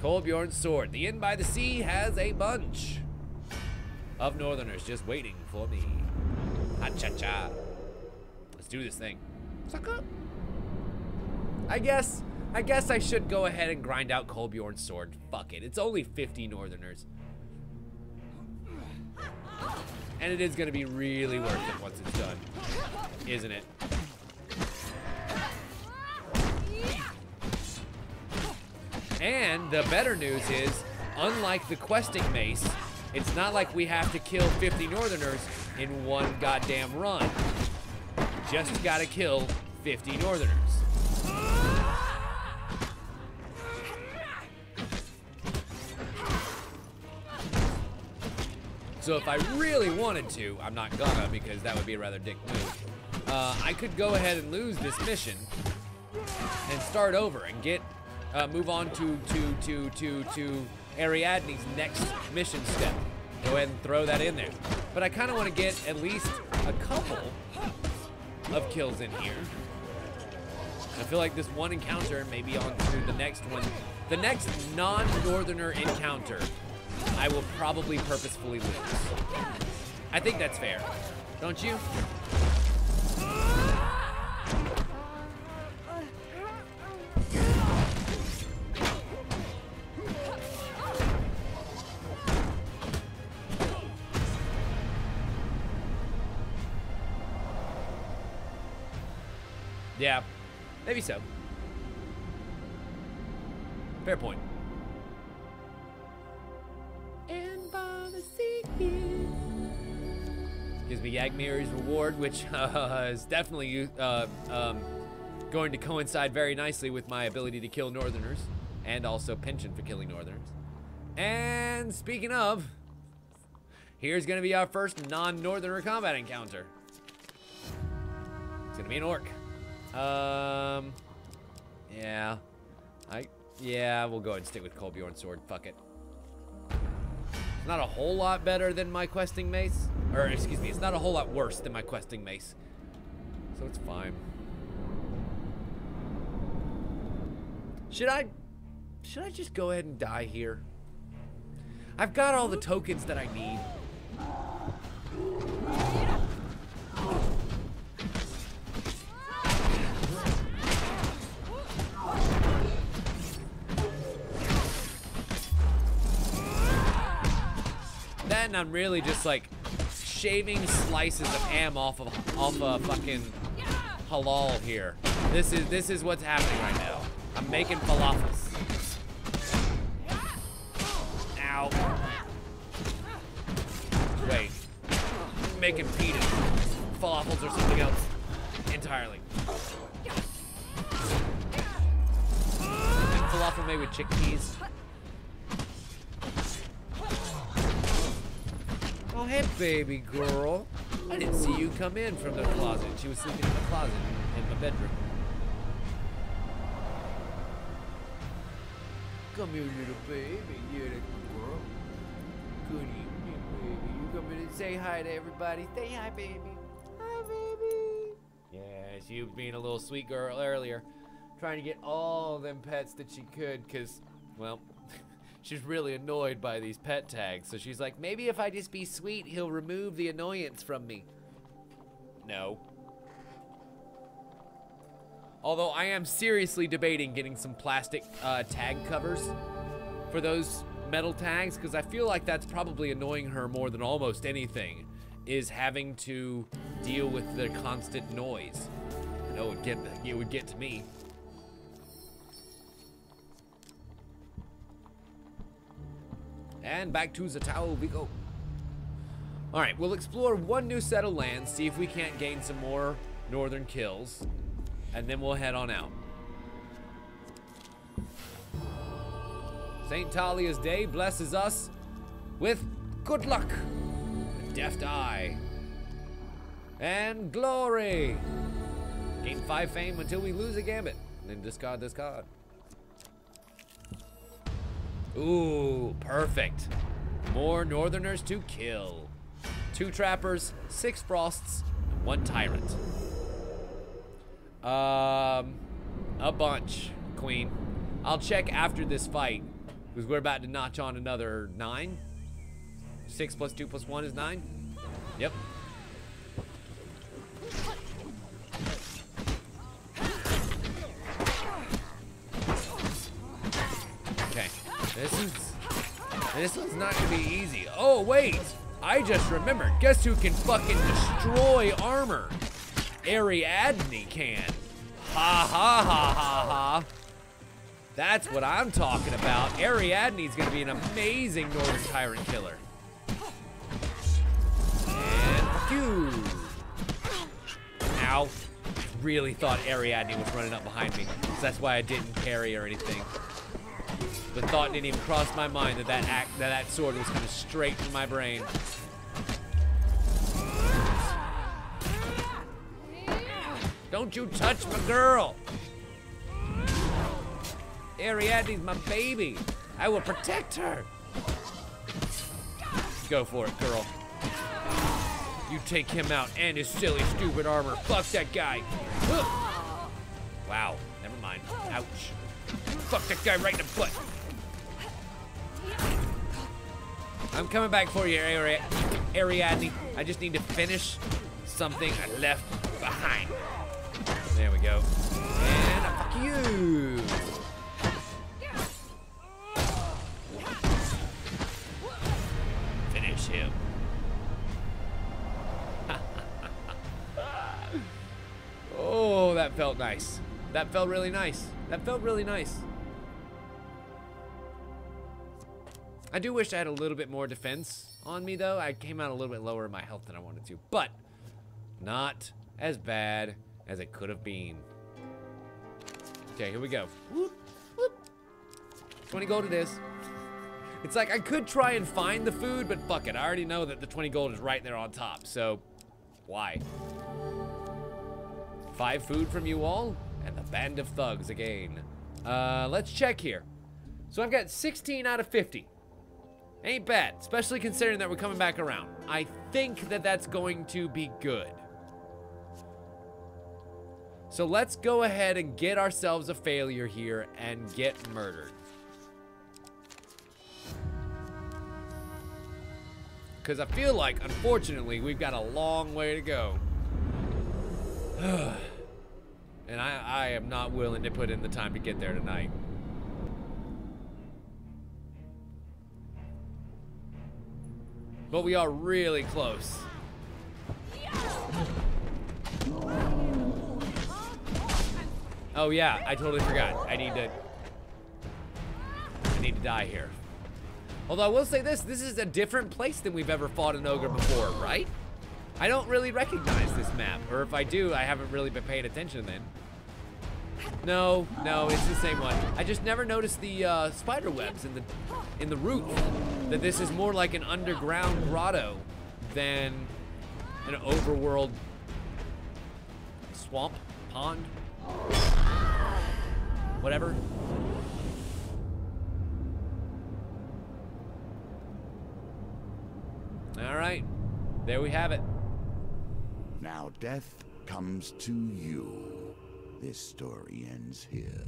Kolbjorn's sword. The inn by the sea has a bunch of northerners just waiting for me. Ha-cha-cha. Let's do this thing. Suck up. I guess I should go ahead and grind out Kolbjorn's sword. Fuck it. It's only 50 northerners. And it is going to be really worth it once it's done. Isn't it? And the better news is, unlike the questing mace, it's not like we have to kill 50 northerners in one goddamn run. Just gotta kill 50 northerners. So if I really wanted to, I'm not gonna because that would be a rather dick move. I could go ahead and lose this mission and start over and get move on to Ariadne's next mission step. Go ahead and throw that in there. But I kind of want to get at least a couple of kills in here. I feel like this one encounter, maybe on to the next one, the next non-northerner encounter, I will probably purposefully lose. I think that's fair, don't you? Yeah, maybe so. Fair point. And by the sea gives me Yagmir's reward, which is definitely going to coincide very nicely with my ability to kill northerners, and also pension for killing northerners. And speaking of, here's going to be our first non-northerner combat encounter. It's going to be an orc. Yeah, we'll go ahead and stick with Kolbjorn's sword. Fuck it. It's not a whole lot better than my questing mace. Or, excuse me, it's not a whole lot worse than my questing mace. So it's fine. Should I just go ahead and die here? I've got all the tokens that I need. And I'm really just like shaving slices of ham off a fucking halal here. This is what's happening right now. I'm making falafels. Ow. Wait. I'm making pita. Falafels or something else entirely. And falafel made with chickpeas. Oh, hey, baby girl. I didn't see you come in from the closet. She was sleeping in the closet in my bedroom. Come here, little baby. Yeah, that's my girl. Good evening, baby. You come in and say hi to everybody. Say hi, baby. Hi, baby. Yeah, she was being a little sweet girl earlier, trying to get all them pets that she could, because, well, she's really annoyed by these pet tags, so she's like, maybe if I just be sweet, he'll remove the annoyance from me. No. Although I am seriously debating getting some plastic tag covers for those metal tags, because I feel like that's probably annoying her more than almost anything, is having to deal with the constant noise. I know it would get to me. And back to the tower we go. Alright, we'll explore one new set of land, see if we can't gain some more northern kills, and then we'll head on out. St. Talia's Day blesses us with good luck, a deft eye, and glory. Gain 5 fame until we lose a gambit, then discard this card. Ooh, perfect. More northerners to kill. 2 trappers, 6 frosts, and 1 tyrant. A bunch, queen. I'll check after this fight, because we're about to notch on another 9. 6 plus 2 plus 1 is 9. Yep. This one's not gonna be easy. Oh, wait. I just remembered. Guess who can fucking destroy armor? Ariadne can. Ha ha ha ha ha. That's what I'm talking about. Ariadne's gonna be an amazing Northern Tyrant killer. And phew. Ow. Really thought Ariadne was running up behind me. So that's why I didn't parry or anything. The thought didn't even cross my mind that sword was coming straight from my brain. Don't you touch my girl! Ariadne's my baby. I will protect her. Go for it, girl. You take him out and his silly, stupid armor. Fuck that guy. Ugh. Wow, never mind. Ouch. Fuck that guy right in the butt. I'm coming back for you, Ariadne. I just need to finish something I left behind. There we go. And fuck you. Finish him. Oh, that felt nice. That felt really nice. That felt really nice. I do wish I had a little bit more defense on me, though. I came out a little bit lower in my health than I wanted to, but not as bad as it could have been. Okay, here we go. Whoop, whoop. 20 gold it is. It's like I could try and find the food, but fuck it. I already know that the 20 gold is right there on top, so why? 5 food from you all, and the band of thugs again. Let's check here. So I've got 16 out of 50. Ain't bad, especially considering that we're coming back around. I think that that's going to be good. So let's go ahead and get ourselves a failure here and get murdered. Because I feel like, unfortunately, we've got a long way to go. And I am not willing to put in the time to get there tonight. But we are really close. Oh yeah, I totally forgot. I need to die here. Although I will say this is a different place than we've ever fought an ogre before, right? I don't really recognize this map, or if I do, I haven't really been paying attention then. No, it's the same one. I just never noticed the spider webs in the roof. That this is more like an underground grotto than an overworld swamp, pond, whatever. All right, there we have it. Now death comes to you. This story ends here.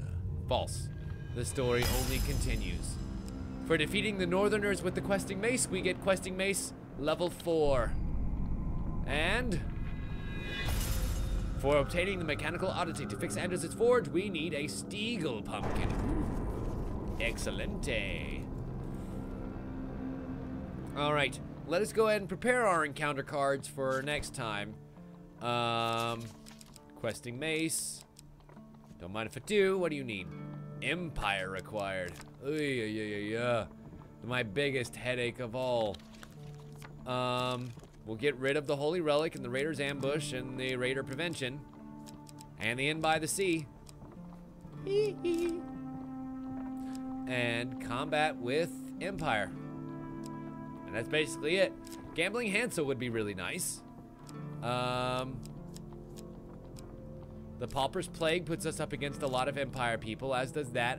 False. The story only continues. For defeating the Northerners with the questing mace, we get questing mace level 4. And for obtaining the mechanical oddity to fix Anders' forge, we need a Steagle pumpkin. Excelente. All right, let us go ahead and prepare our encounter cards for next time. Questing mace. Don't mind if I do. What do you need? Empire required. Yeah. My biggest headache of all. We'll get rid of the Holy Relic and the Raider's Ambush and the Raider Prevention. And the Inn by the Sea. And combat with Empire. And that's basically it. Gambling Hansel would be really nice. The Pauper's Plague puts us up against a lot of Empire people, as does the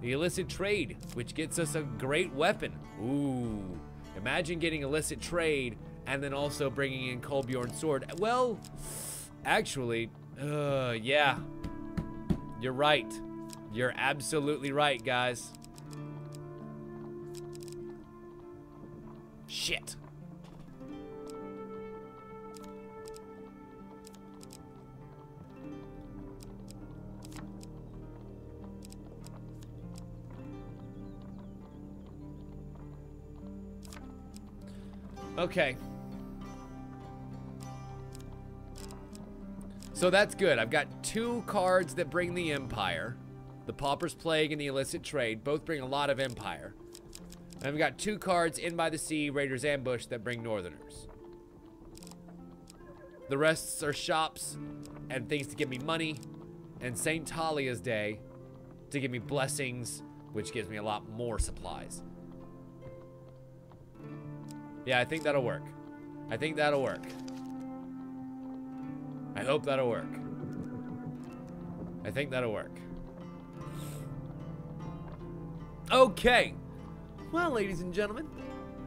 Illicit Trade, which gets us a great weapon. Ooh, imagine getting Illicit Trade and then also bringing in Kolbjorn's sword. Well, actually, yeah, you're right. You're absolutely right, guys. Shit. Okay. So that's good. I've got 2 cards that bring the Empire. The Pauper's Plague and the Illicit Trade. Both bring a lot of Empire. And I've got 2 cards, Inn by the Sea, Raider's Ambush, that bring Northerners. The rest are shops and things to give me money. And St. Talia's Day to give me blessings, which gives me a lot more supplies. Yeah, I think that'll work. I think that'll work. I hope that'll work. I think that'll work. Okay. Well, ladies and gentlemen,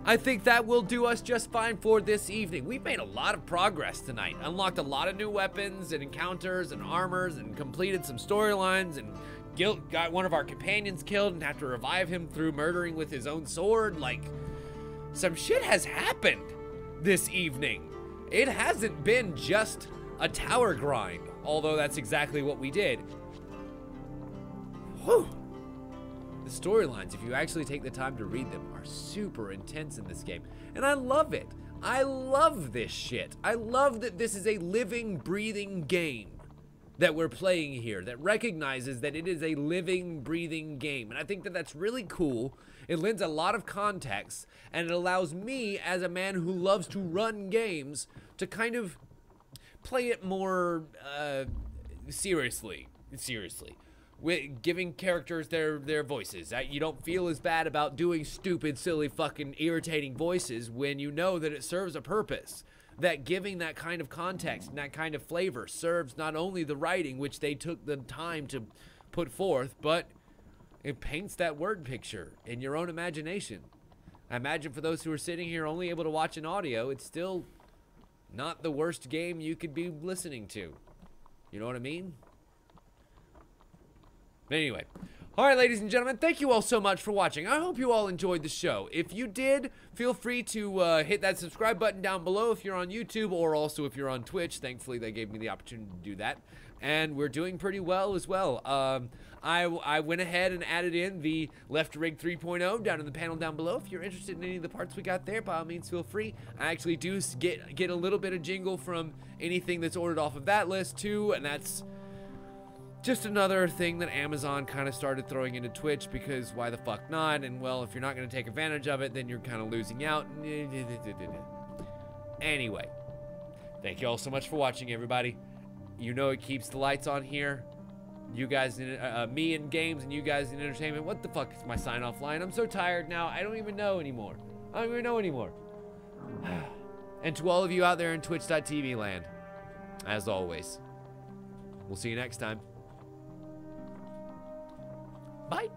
I think that will do us just fine for this evening. We've made a lot of progress tonight. Unlocked a lot of new weapons and encounters and armors and completed some storylines and got one of our companions killed and have to revive him through murdering with his own sword. Like, some shit has happened this evening. It hasn't been just a tower grind, although that's exactly what we did. Whew. The storylines, if you actually take the time to read them, are super intense in this game. And I love it. I love this shit. I love that this is a living, breathing game that we're playing here, that recognizes that it is a living, breathing game. And I think that that's really cool. It lends a lot of context, and it allows me, as a man who loves to run games, to kind of play it more seriously. With giving characters their voices. You don't feel as bad about doing stupid, silly, fucking irritating voices when you know that it serves a purpose. That giving that kind of context and that kind of flavor serves not only the writing, which they took the time to put forth, but it paints that word picture in your own imagination. I imagine for those who are sitting here only able to watch an audio, it's still not the worst game you could be listening to. You know what I mean? Anyway, all right, ladies and gentlemen, thank you all so much for watching. I hope you all enjoyed the show. If you did, feel free to hit that subscribe button down below if you're on YouTube, or also if you're on Twitch. Thankfully, they gave me the opportunity to do that, and we're doing pretty well as well. I went ahead and added in the Left Rig 3.0 down in the panel down below. If you're interested in any of the parts we got there, by all means, feel free. I actually do get a little bit of jingle from anything that's ordered off of that list too, and that's just another thing that Amazon kind of started throwing into Twitch, because why the fuck not? And well, if you're not going to take advantage of it, then you're kind of losing out. Anyway, thank you all so much for watching, everybody. You know it keeps the lights on here. You guys, me in games and you guys in entertainment. What the fuck is my sign-off line? I'm so tired now. I don't even know anymore. And to all of you out there in Twitch.tv land, as always, we'll see you next time. Bye.